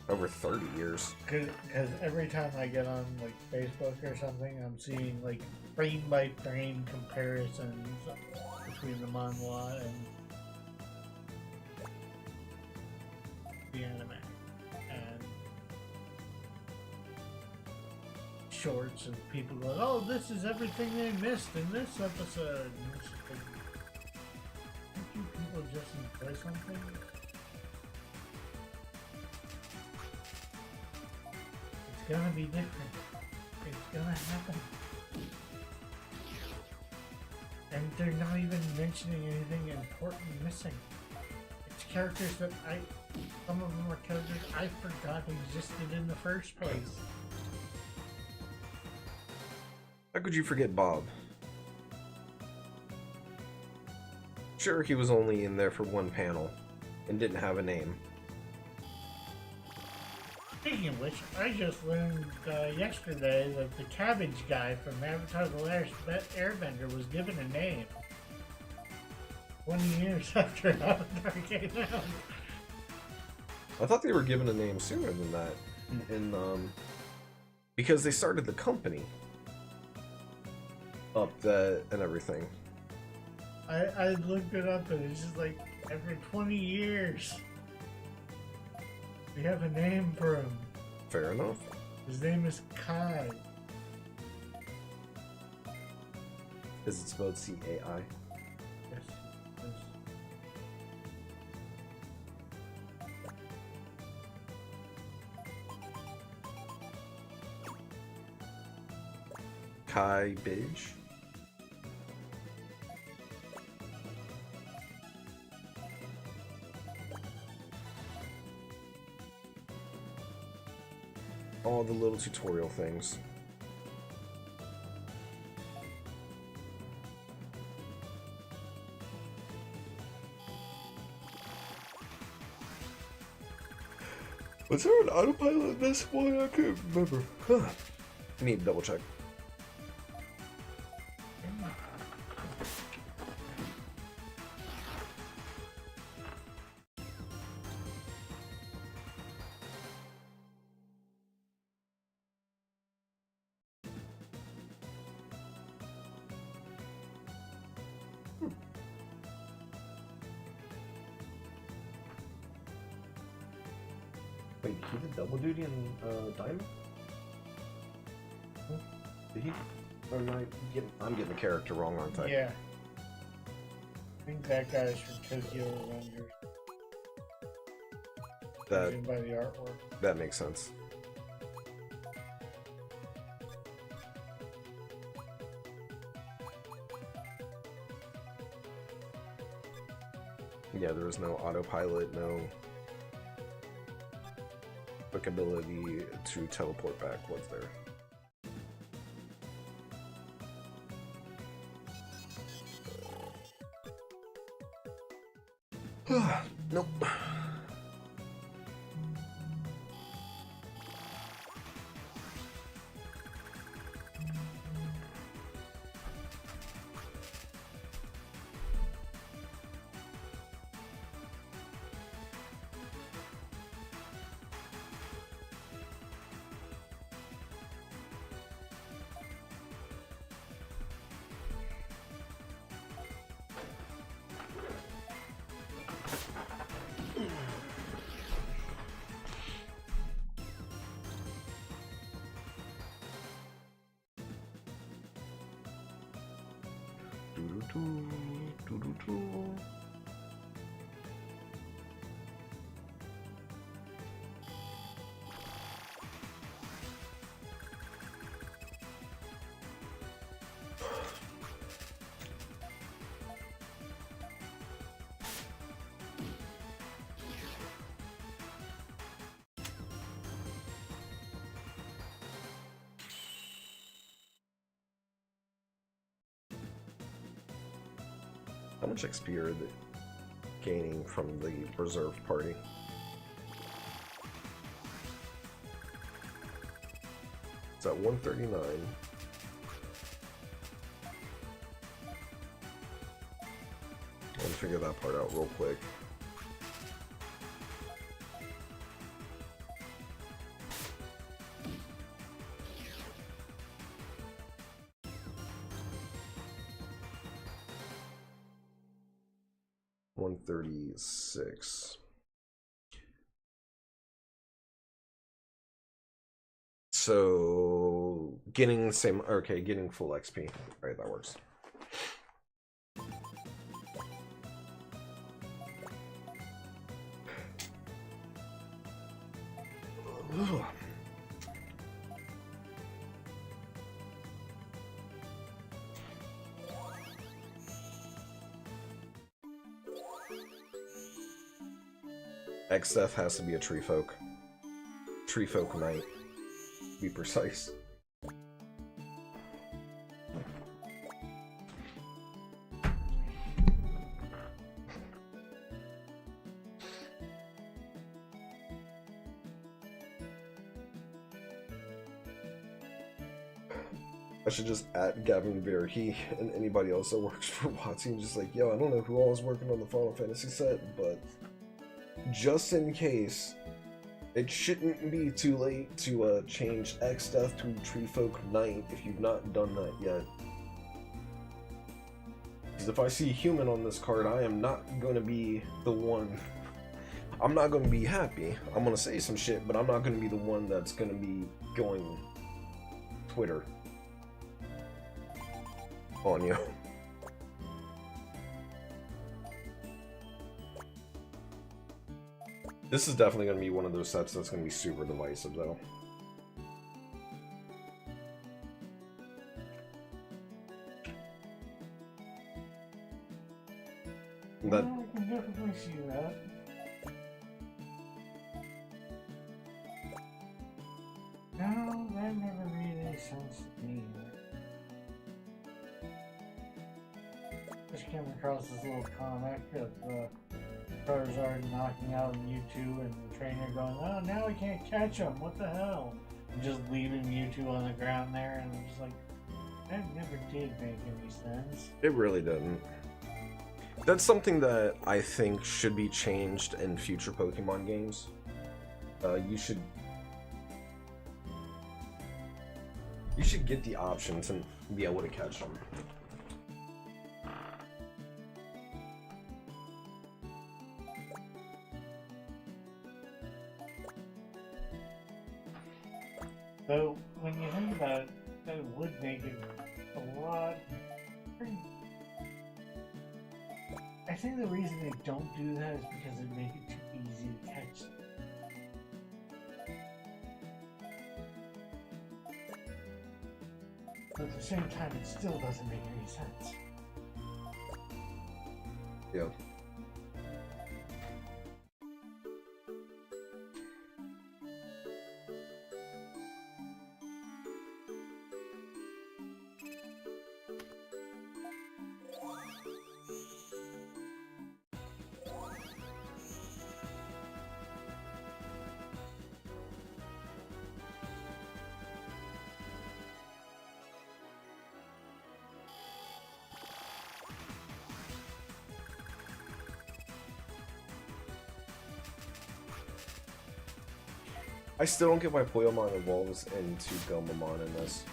Over 30 years. Because every time I get on like Facebook or something, I'm seeing like frame by frame comparisons between the manhwa and the anime, and shorts, and people go, "Oh, this is everything they missed in this episode." And it's like, don't you people just enjoy something? gonna be different. It's gonna happen. And they're not even mentioning anything important missing. It's characters that some of them are characters I forgot existed in the first place. How could you forget Bob? Sure, he was only in there for one panel and didn't have a name. Speaking of which, I just learned yesterday that the cabbage guy from Avatar: The Last Airbender was given a name 20 years after Avatar came out. I thought they were given a name sooner than that, because they started the company up and everything. I looked it up and it's just like after 20 years. We have a name for him. Fair enough. His name is Kai. Is it spelled C-A-I? Yes. Yes. Kai Bidge? All the little tutorial things. Was there an autopilot in this one? I can't remember. Huh. I need to double check. Wait, he did double duty in Diamond? Did he? Or am I'm getting the character wrong, aren't I? Yeah. I think that guy is from Tokyo Revengers. Judging by the artwork. That makes sense. Yeah, there was no autopilot, no quick ability to teleport back, was there? Nope. How much XP are they gaining from the reserve party? It's at 139. I'm gonna figure that part out real quick. $136. So getting the same, okay, getting full XP. Right, that works. X-Death has to be a tree folk. Tree folk knight, to be precise. I should just at Gavin Verhey and anybody else that works for WotC, just like, yo, I don't know who all is working on the Final Fantasy set, but just in case, it shouldn't be too late to change X-Death to Treefolk Knight if you've not done that yet. Because if I see human on this card, I am not going to be the one. I'm not going to be happy. I'm going to say some shit, but I'm not going to be the one that's going to be going Twitter on you. This is definitely going to be one of those sets that's going to be super divisive, though. That... Well, I can definitely see that. No, that never made any sense to me. Just came across this little comic of Charizard knocking out Mewtwo and the trainer going, oh, now I can't catch him, what the hell? And just leaving Mewtwo on the ground there, and I'm just like, that never did make any sense. It really didn't. That's something that I think should be changed in future Pokemon games. You should get the option to be able to catch them. So, when you think about it, that would make it a lot... I think the reason they don't do that is because it makes it too easy to catch them. But at the same time, it still doesn't make any sense. Yeah. I still don't get why Poyomon evolves into Gomamon in this.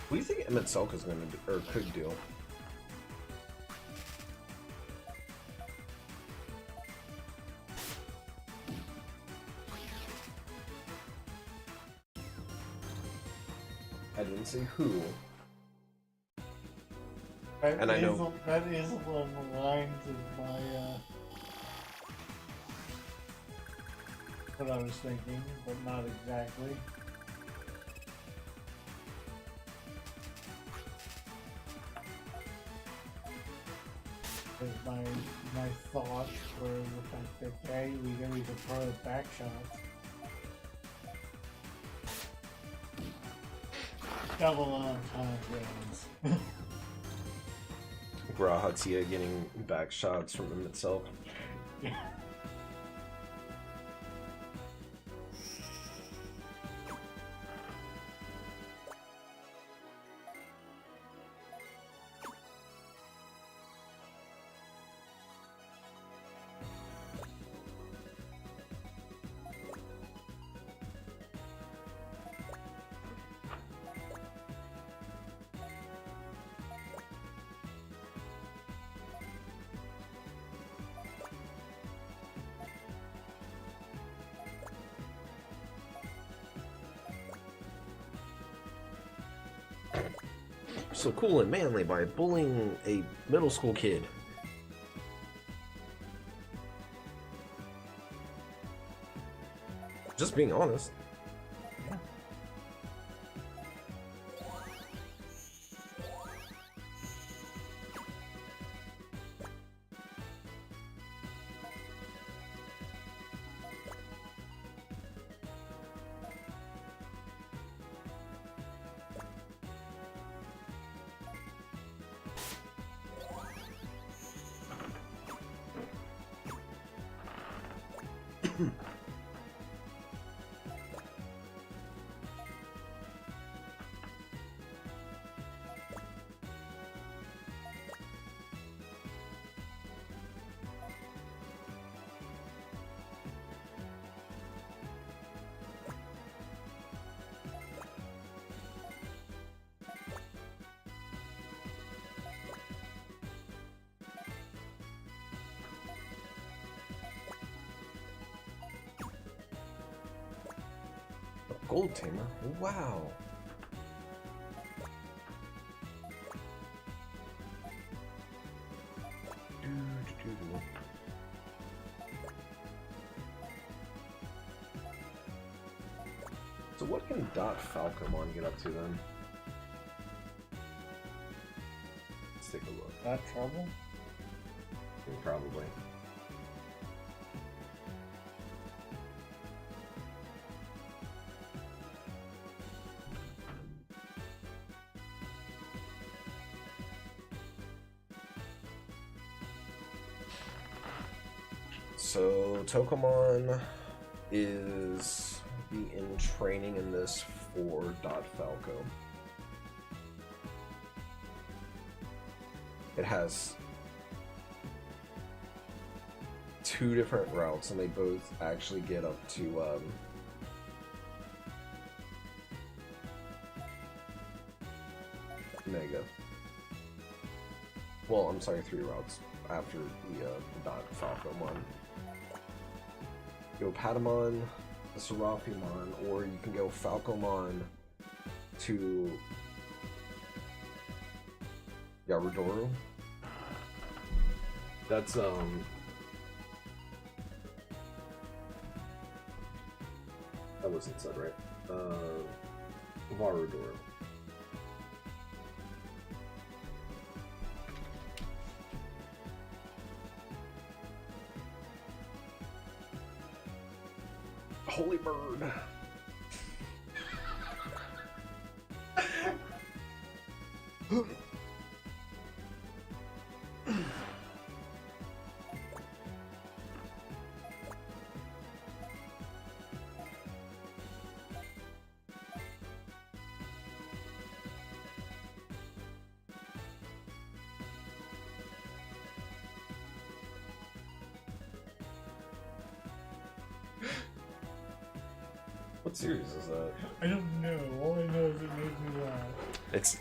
What do you think Emmett Selka's gonna do, or could do? I didn't say who. And I know that is along the lines of my what I was thinking, but not exactly. My thoughts were the fact that hey, we can throw it back shots. Double on time rounds. Grahatia getting back shots from him itself. Yeah. So cool and manly by bullying a middle school kid. Just being honest. Yeah. Gold Tamer? Wow. So what can Dot Falcomon get up to then? Let's take a look. That trouble? Probably. So Tokomon is in training in this for Dot Falco. It has two different routes, and they both actually get up to Mega. Well, I'm sorry, 3 routes after the Dot Falcomon. Go Betamon, the Seraphimon, or you can go Falcomon to Yarudoru. That's that wasn't said right. Varudoro. Holy bird. What series is that? I don't know. All I know is it made me laugh. It's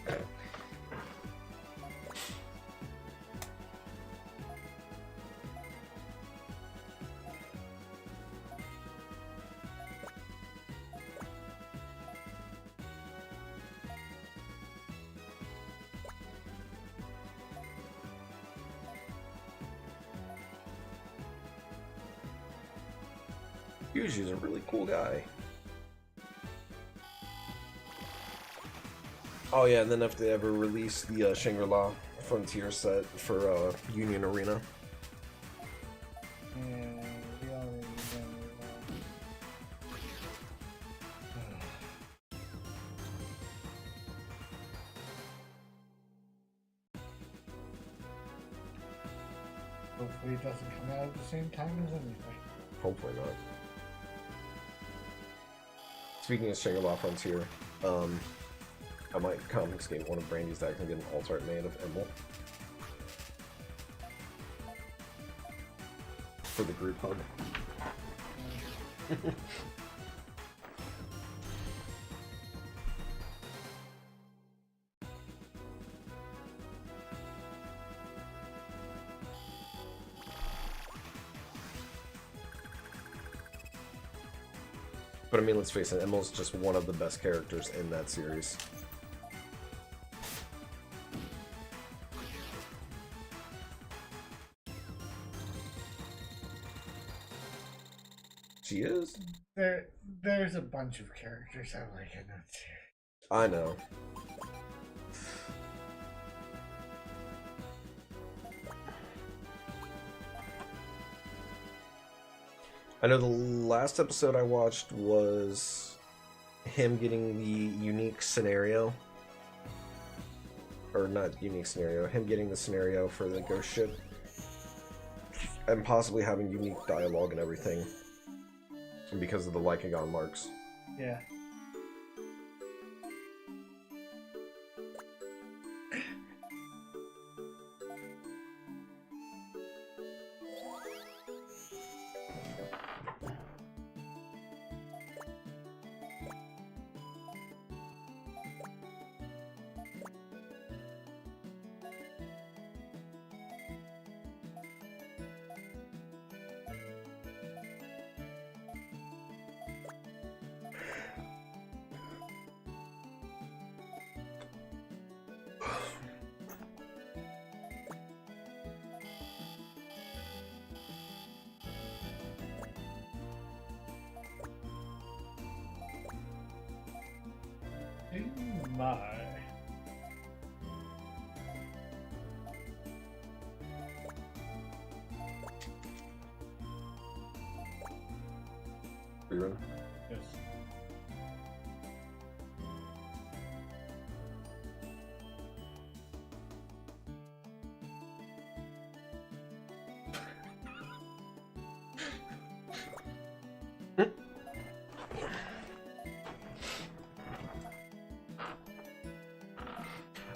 Yuji's a really cool guy. Oh yeah, and then if they ever release the Shangri-La Frontier set for Union Arena. Yeah, we already know that. Hopefully it doesn't come out at the same time as anything. Hopefully not. Speaking of Shangri-La Frontier, I might confiscate one of Brandy's decks and get an alt-art made of Emerald. For the group hug. But I mean, let's face it, Emerald's just one of the best characters in that series. She is? There's a bunch of characters I like in that series. I know. I know the last episode I watched was him getting the unique scenario. Or not unique scenario, him getting the scenario for the ghost ship. And possibly having unique dialogue and everything. Because of the Lycagon marks. Yeah. My. Rerun? Yes.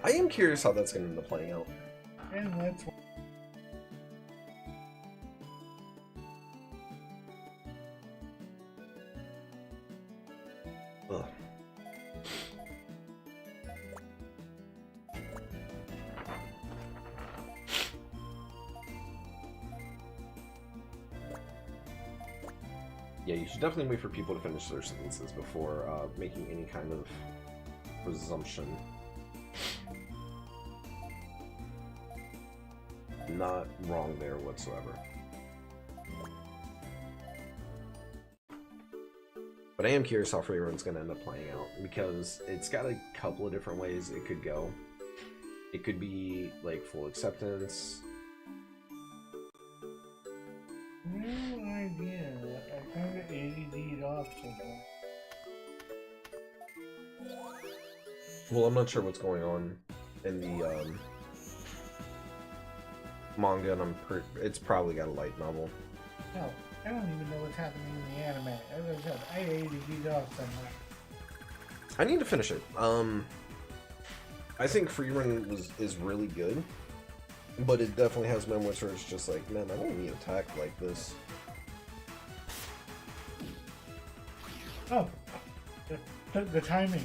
I am curious how that's going to end up playing out. And that's Ugh. Yeah, you should definitely wait for people to finish their sentences before making any kind of presumption. Not wrong there whatsoever. But I am curious how Freerun's going to end up playing out, because it's got a couple of different ways it could go. It could be like full acceptance. no idea. I kind of ADD'd off somewhere. Well, I'm not sure what's going on in the manga, and it's probably got a light novel. No, I don't even know what's happening in the anime. As I said, I ADD'd off somewhere. I need to finish it. I think Freerun is really good, but it definitely has moments where it's just like, man, I don't need attack like this. Oh, the timing.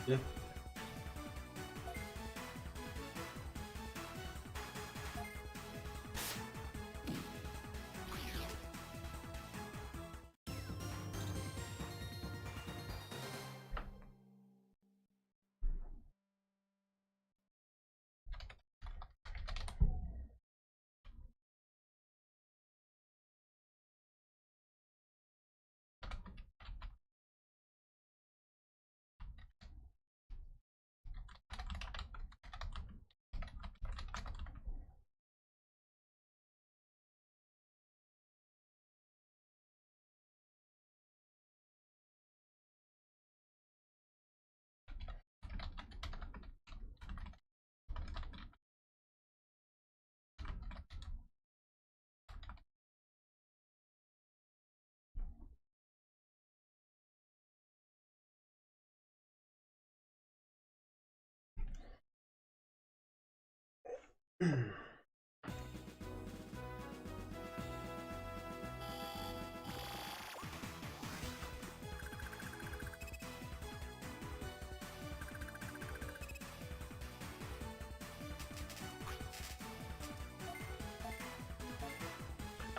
Yeah. I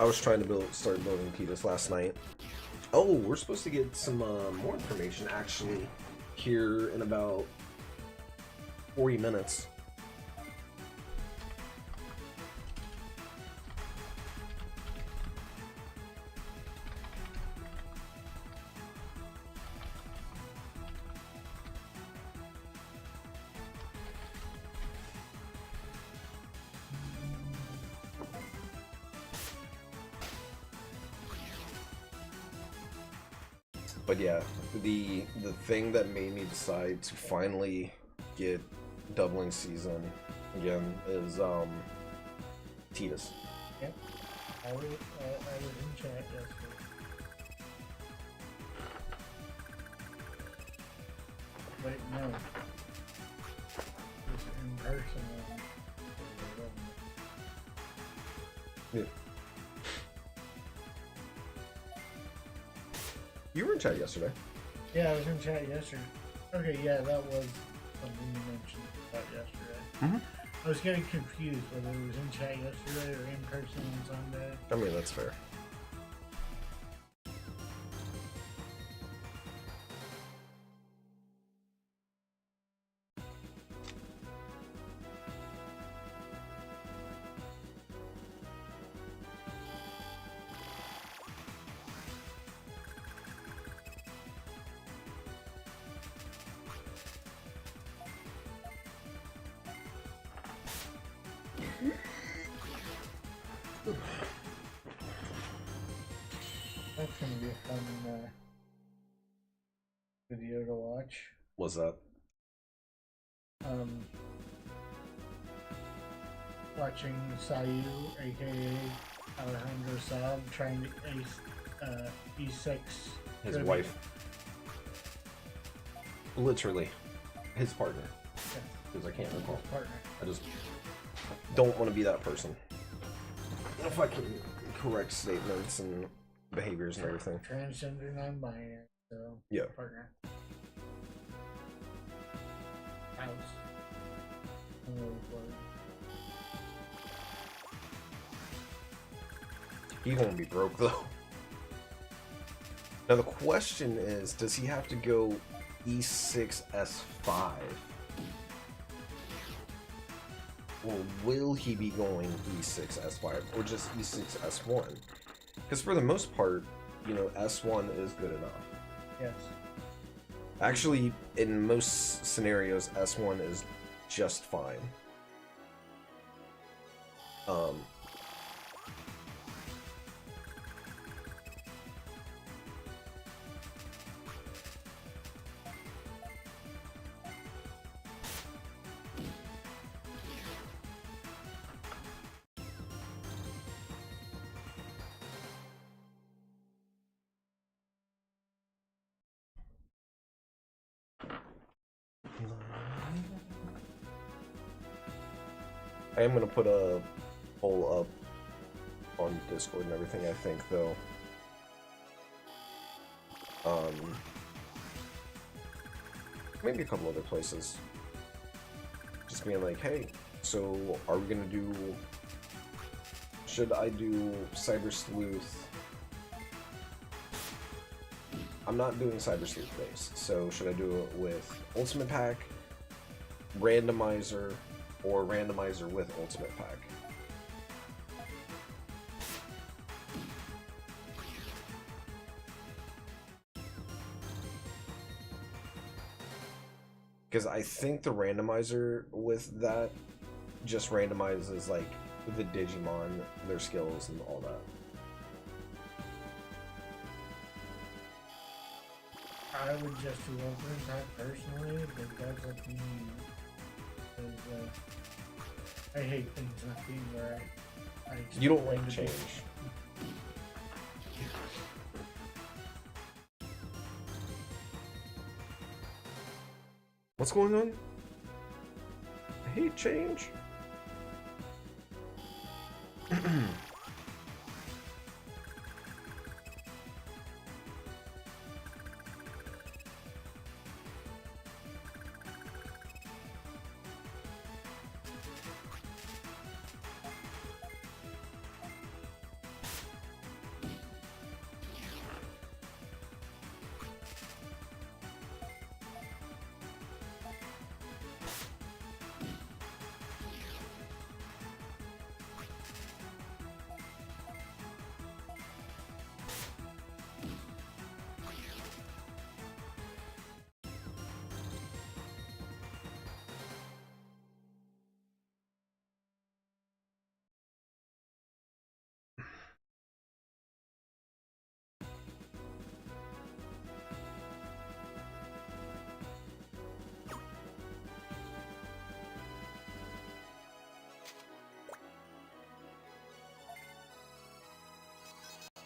was trying to start building Titus last night. Oh, we're supposed to get some more information actually here in about 40 minutes. But yeah, the thing that made me decide to finally get doubling season again is Titus. Yep. I was in chat yesterday. Wait, no. It's in person. Yeah. You were in chat yesterday. Yeah, I was in chat yesterday. Okay, yeah, that was something you mentioned about yesterday. Mm-hmm. I was getting confused whether it was in chat yesterday or in person on Sunday. I mean, that's fair. That's gonna be a fun video to watch. What's that? Watching Sayu, a.k.a. Alejandro Saab, trying to ace E6. His trivia. wife. Literally. His partner. Yes, Because I can't recall. his partner. I just don't want to be that person. If I can correct statements and behaviors and everything. Transgender, non-binary, so Yeah. partner. House. Oh, boy. He won't be broke though. Now the question is, does he have to go E6 S5? Or will he be going E6 S5 or just E6 S1? Because for the most part, you know, S1 is good enough. Yes. Actually, in most scenarios, S1 is just fine. I am gonna put a poll up on Discord and everything, I think, though. Maybe a couple other places. Just being like, hey, so are we gonna do... Should I do Cyber Sleuth? I'm not doing Cyber Sleuth base, so should I do it with Ultimate Pack, Randomizer, or Randomizer with Ultimate Pack? Because I think the randomizer with that just randomizes like the Digimon, their skills, and all that. I would just do Ultimate Pack personally, but that's up to me. Because, I hate things not being where I You don't expect like them to be. change. What's going on? I hate change.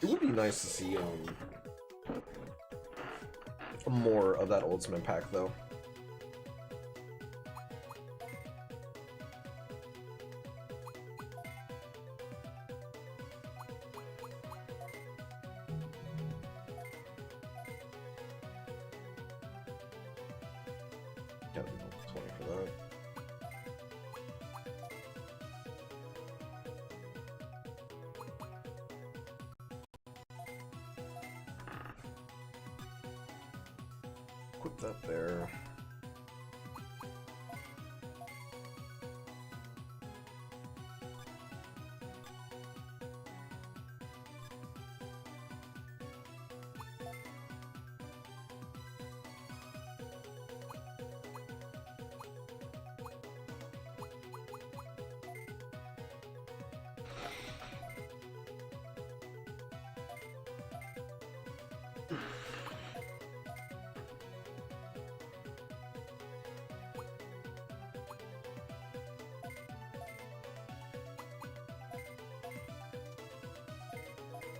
It would be nice to see more of that Ultimate Pack, though. Got 20 for that. Put that there.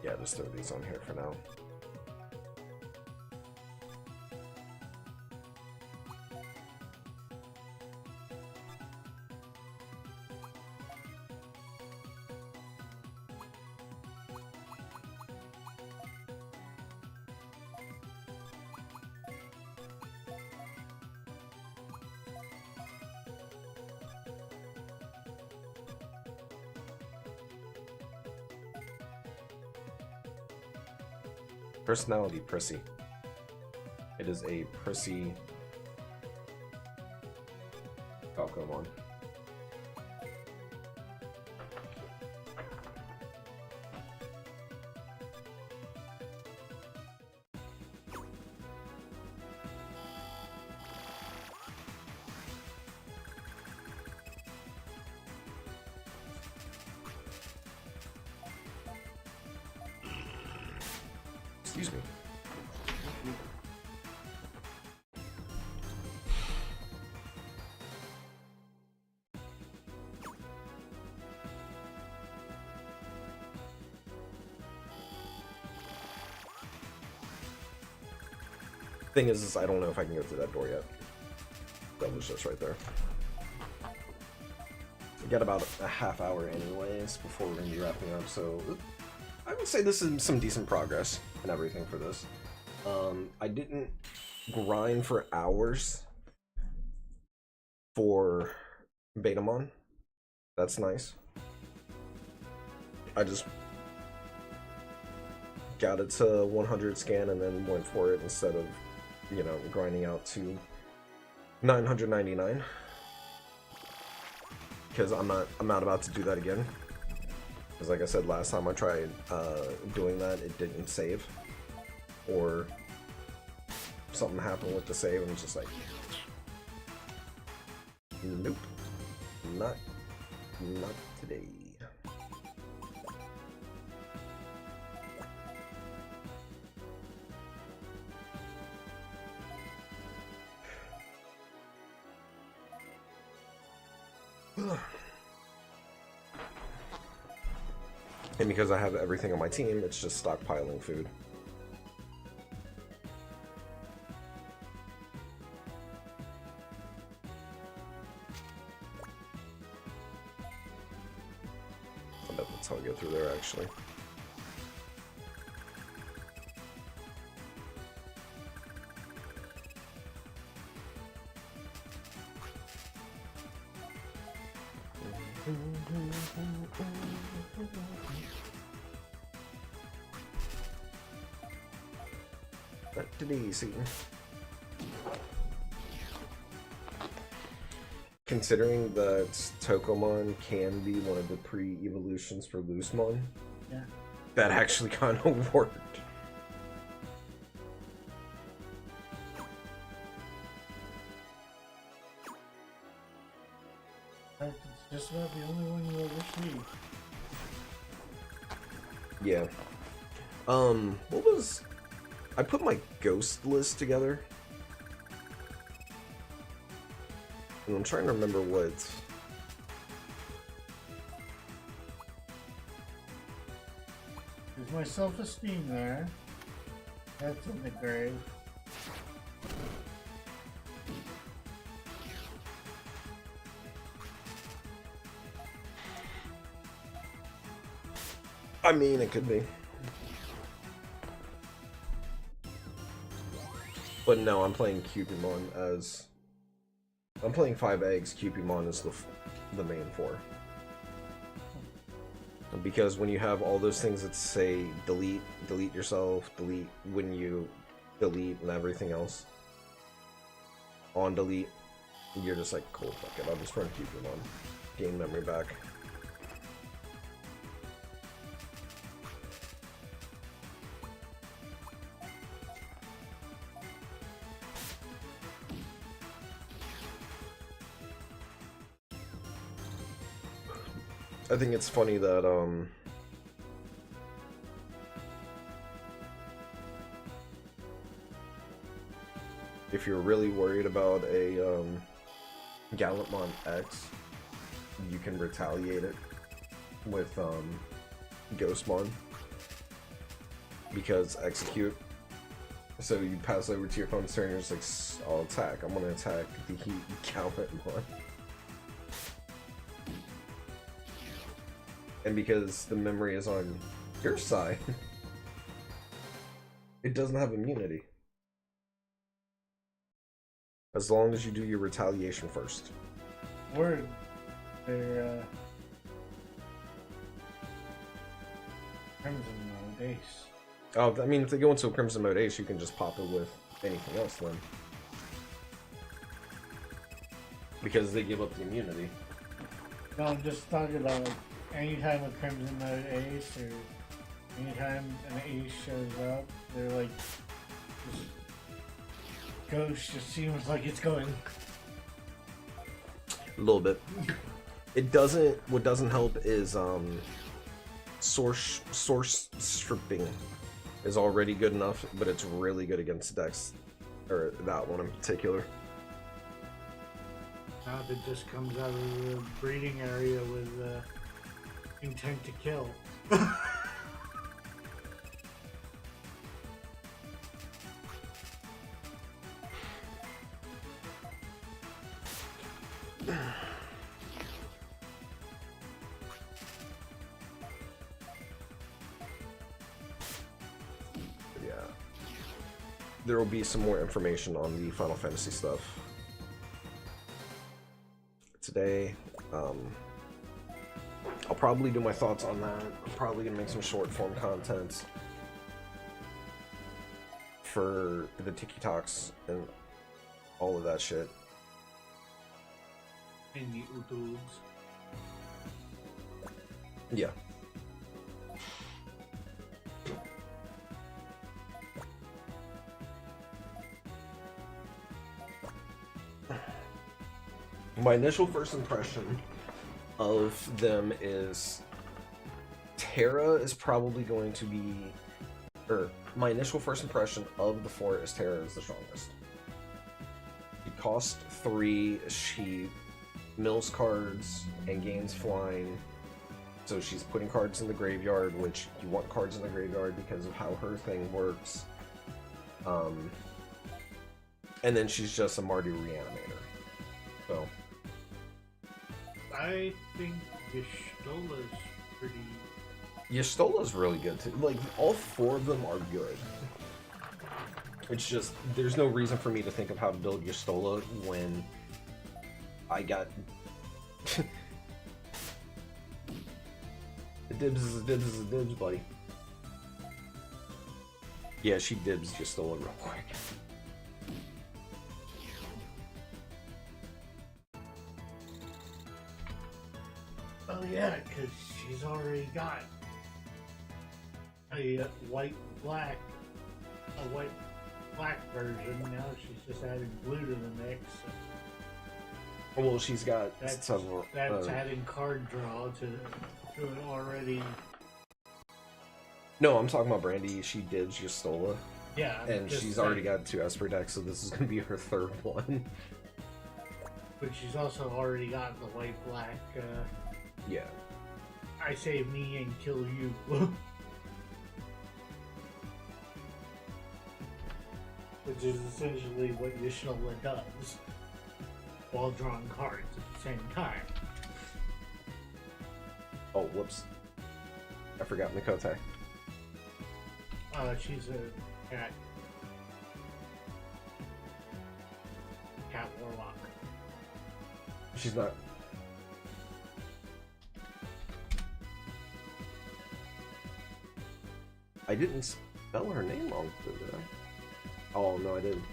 Yeah, just throw these on here for now. Personality prissy. It is a prissy Pokemon. Excuse me. Thing is I don't know if I can go through that door yet. That was just right there. We got about a half hour anyways before we're gonna be wrapping up, so I would say this is some decent progress and everything for this. I didn't grind for hours for Betamon. That's nice. I just got it to 100 scan and then went for it instead of, you know, grinding out to 999. Because I'm not about to do that again. Because like I said last time I tried doing that, it didn't save. Or something happened with the save and it's just like, nope, not today. And because I have everything on my team, it's just stockpiling food. That's how I get through there, actually. Not easy. Considering that Tokomon can be one of the pre-evolutions for Loosemon, Yeah. that actually kind of worked. It's just about the only one you ever see. Yeah. What was... I put my ghost list together. And I'm trying to remember what... There's my self-esteem there. That's in the grave. I mean, it could be. But no, I'm playing Cupimon as... I'm playing 5 eggs, Cupimon is the main 4. Because when you have all those things that say delete, delete yourself, delete when you delete and everything else, on delete, you're just like, cool, fuck it, I'll just run Cupimon. Gain memory back. I think it's funny that, if you're really worried about a, Gallantmon X, you can retaliate it with, Ghostmon. Because execute. So you pass over to your opponent's turn, you're just like, I'll attack. I'm gonna attack the Gallantmon. And because the memory is on your side, it doesn't have immunity. As long as you do your retaliation first. Word. They're, Crimson Mode Ace. Oh, I mean, if they go into a Crimson Mode Ace, you can just pop it with anything else then. Because they give up the immunity. No, I'm just talking about like, anytime a Crimson Mode Ace or anytime an Ace shows up, they're like, this Ghost just seems like it's going. A little bit. It doesn't. What doesn't help is source stripping is already good enough, but it's really good against Dex, or that one in particular. Now it just comes out of the breeding area with intent to kill. Yeah. There will be some more information on the Final Fantasy stuff today. I'll probably do my thoughts on that. I'm probably gonna make some short form content for the TikToks and all of that shit. In the YouTubes. Yeah. My initial first impression of them is Terra is probably going to be, or my initial first impression of the 4 is Terra is the strongest. She costs 3, she mills cards and gains flying, so she's putting cards in the graveyard, which you want cards in the graveyard because of how her thing works. And then she's just a Mardu reanimator. So I think Gestola's pretty. Yastola's really good too. Like, all 4 of them are good. It's just, there's no reason for me to think of how to build Yastola when I got... A dibs is a dibs is a dibs, buddy. Yeah, she dibs Yastola real quick. Oh yeah, because she's already got a white black version. Now she's just adding blue to the mix. Well, she's got That's several. adding card draw to an already. No, I'm talking about Brandy. She dibs Yastola. Yeah, And she's already got 2 Esper decks, so this is going to be her 3rd one. But she's also already got the white black. Yeah. I save me and kill you. Which is essentially what Yashola does while drawing cards at the same time. Oh, whoops. I forgot Mikote. She's a cat. Cat warlock. She's not. I didn't spell her name wrong, did I? Oh, no, I didn't.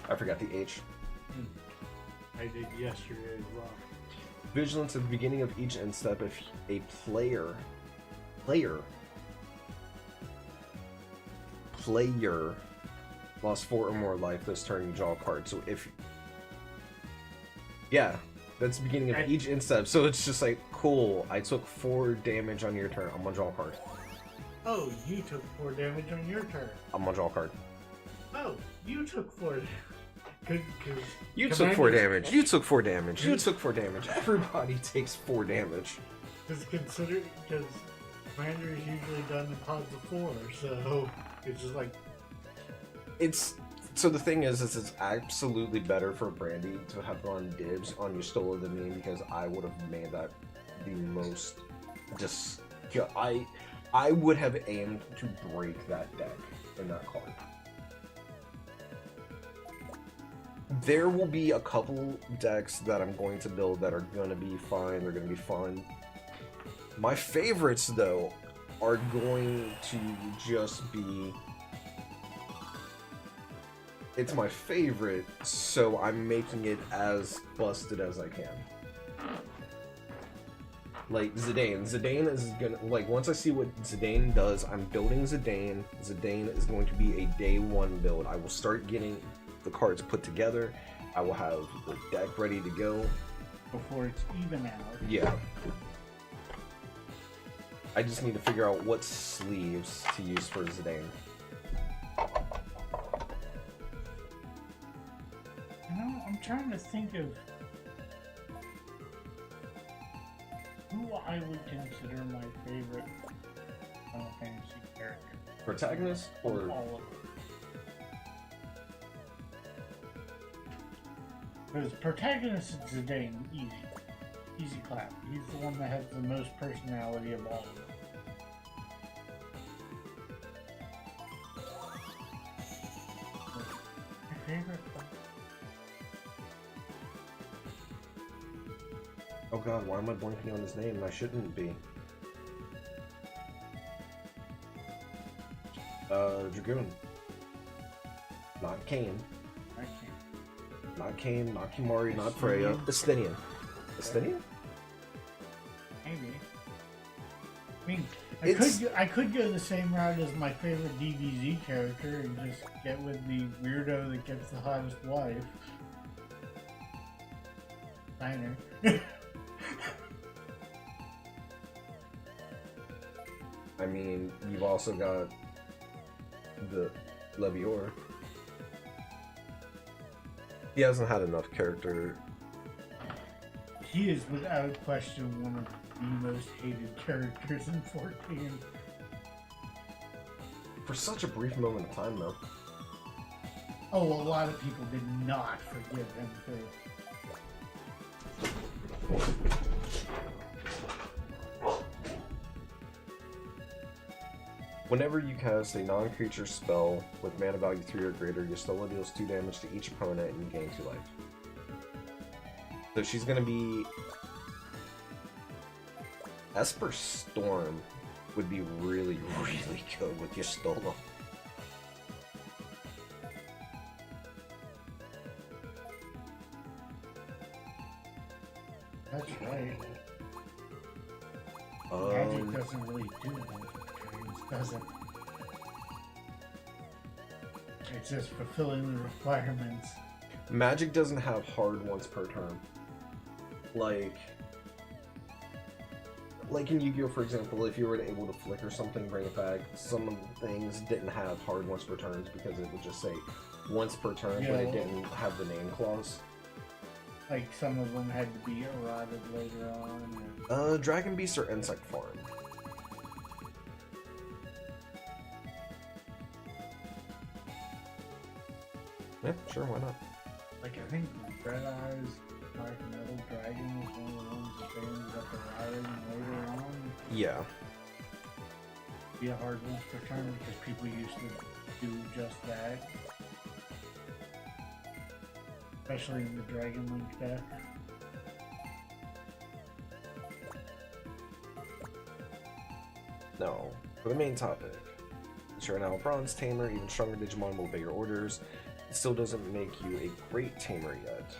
I forgot the H. I did yesterday as well. Vigilance at the beginning of each end step. If a player lost 4 or more life this turn, you draw a card. So if... Yeah, that's the beginning of each end step. So it's just like, cool, I took 4 damage on your turn. I'm gonna draw a card. Oh, you took 4 damage on your turn. I'm gonna draw a card. Oh, you took 4 damage. You took 4 damage. You took 4 damage. You took 4 damage. Everybody takes 4 damage. Because Commander is usually done in pods of 4, so it's just like... So the thing is it's absolutely better for Brandy to have gone dibs on Yastola than me, because I would have made that the most I would have aimed to break that deck in that card. There will be a couple decks that I'm going to build that are going to be fine. They're going to be fun. My favorites, though, are going to just be... It's my favorite, so I'm making it as busted as I can. Like, Zidane. Zidane is gonna... Like, once I see what Zidane does, I'm building Zidane. Zidane is going to be a day 1 build. I will start getting the cards put together. I will have the deck ready to go. Before it's even out. Yeah. I just need to figure out what sleeves to use for Zidane. You know, I'm trying to think of who I would consider my favorite Final Fantasy character. Protagonist or all of them. Because protagonist is Zidane, easy clap. He's the one that has the most personality of all of them. My favorite. Oh god, why am I blanking on his name? I shouldn't be. Dragoon. Not Kane. Not Kane, not Kimari, not Freya. Estinian. Estinian? Maybe. I mean, I could go the same route as my favorite DBZ character and just get with the weirdo that gets the hottest wife. Steiner. I mean, you've also got the Levior. He hasn't had enough character. He is without question one of the most hated characters in 14. For such a brief moment of time, though. Oh, a lot of people did not forgive him for. Whenever you cast a non-creature spell with mana value 3 or greater, Y'shtola deals 2 damage to each opponent and you gain 2 life. So she's gonna be... Esper Storm would be really, really good with Y'shtola. That's right. Magic doesn't really do those turns, does it? It's just fulfilling the requirements. Magic doesn't have hard once per turn. Like in Yu-Gi-Oh, for example, if you were able to flicker something, bring it back, some of the things didn't have hard once per turns because it would just say once per turn, but it didn't have the name clause. Like some of them had to be eroded later on. Dragon Beast or Insect Farm. Yeah, sure, why not? Like I think Red Eyes Dark Metal Dragon was one of the ones that they ended up eroding later on. Yeah. Be a hard once per turn because people used to do just that. Especially in the Dragon Link deck. No. For the main topic. Since you're now a Bronze Tamer, even stronger Digimon will obey your orders. It still doesn't make you a great Tamer yet.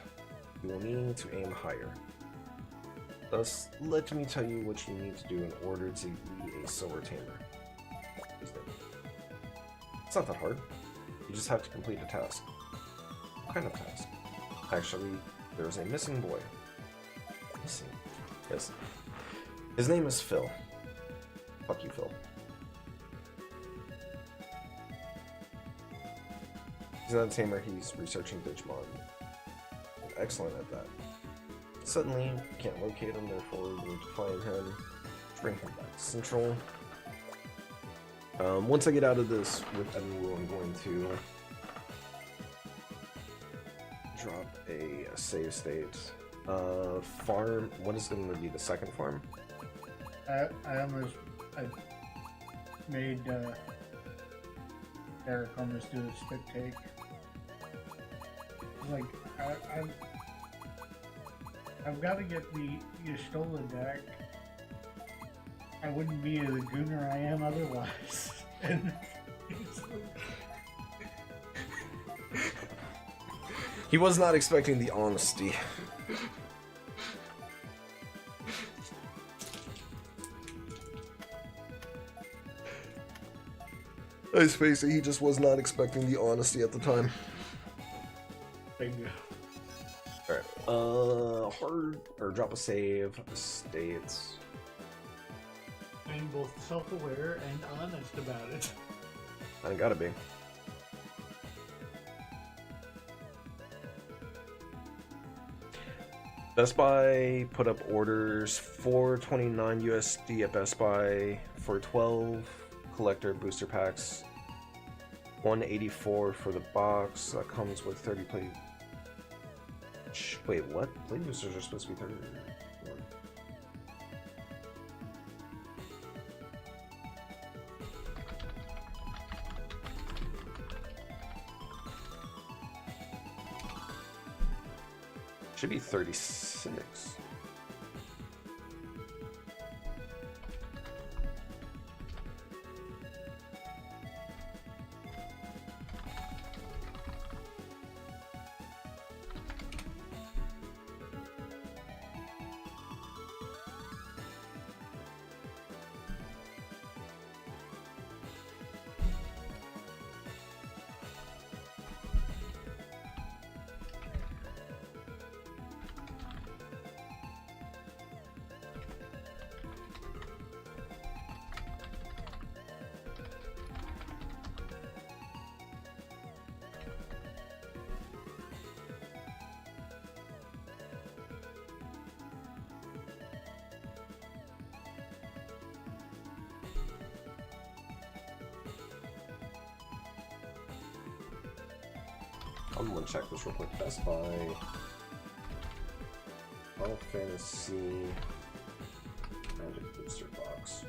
You will need to aim higher. Thus, let me tell you what you need to do in order to be a Silver Tamer. It's not that hard. You just have to complete a task. What kind of task? Actually, there's a missing boy. Missing? Yes. His name is Phil. Fuck you, Phil. He's not a tamer, he's researching Digimon. Excellent at that. Suddenly, you can't locate him, therefore you need to find him. Bring him back to Central. Once I get out of this with Emerald, I'm going to drop a save state. Farm, what is going to be the second farm? I made Eric almost do a spit take. Like, I've got to get the Y'shtola deck. I wouldn't be the gooner I am otherwise. And he was not expecting the honesty. Let's face it, he just was not expecting the honesty at the time. bingo. Alright, hard, or drop a save, states. I'm both self-aware and honest about it. I gotta be. Best Buy put up orders for $4.29 USD at Best Buy for 12 collector booster packs. $184 for the box. That comes with 30 play. Wait, what? Play boosters are supposed to be 30. Should be 36. I'm gonna check this real quick. Best Buy, Final Fantasy, Magic Booster Box.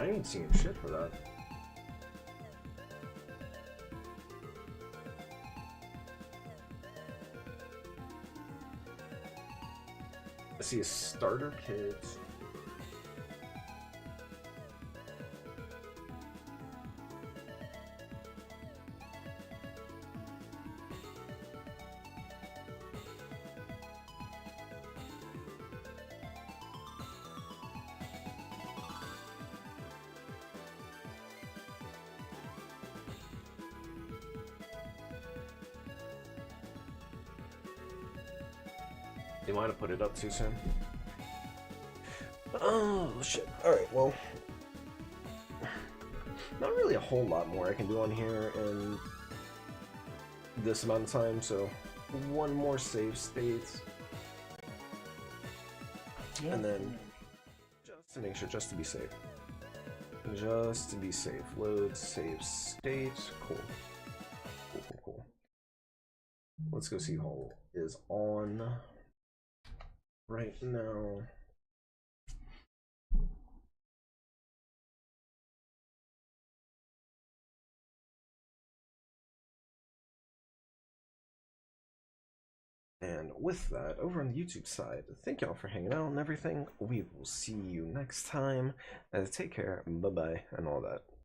I ain't seeing shit for that. I see a starter kit. They might have put it up too soon. Oh shit. Alright, well. Not really a whole lot more I can do on here in this amount of time, so one more save state. Yeah. And then just to make sure, just to be safe. Just to be safe. Load, save state. Cool. Cool, cool, cool. Let's go see Hall is on right now. And with that, over on the YouTube side, thank y'all for hanging out and everything. We will see you next time. Take care, bye-bye, and all that.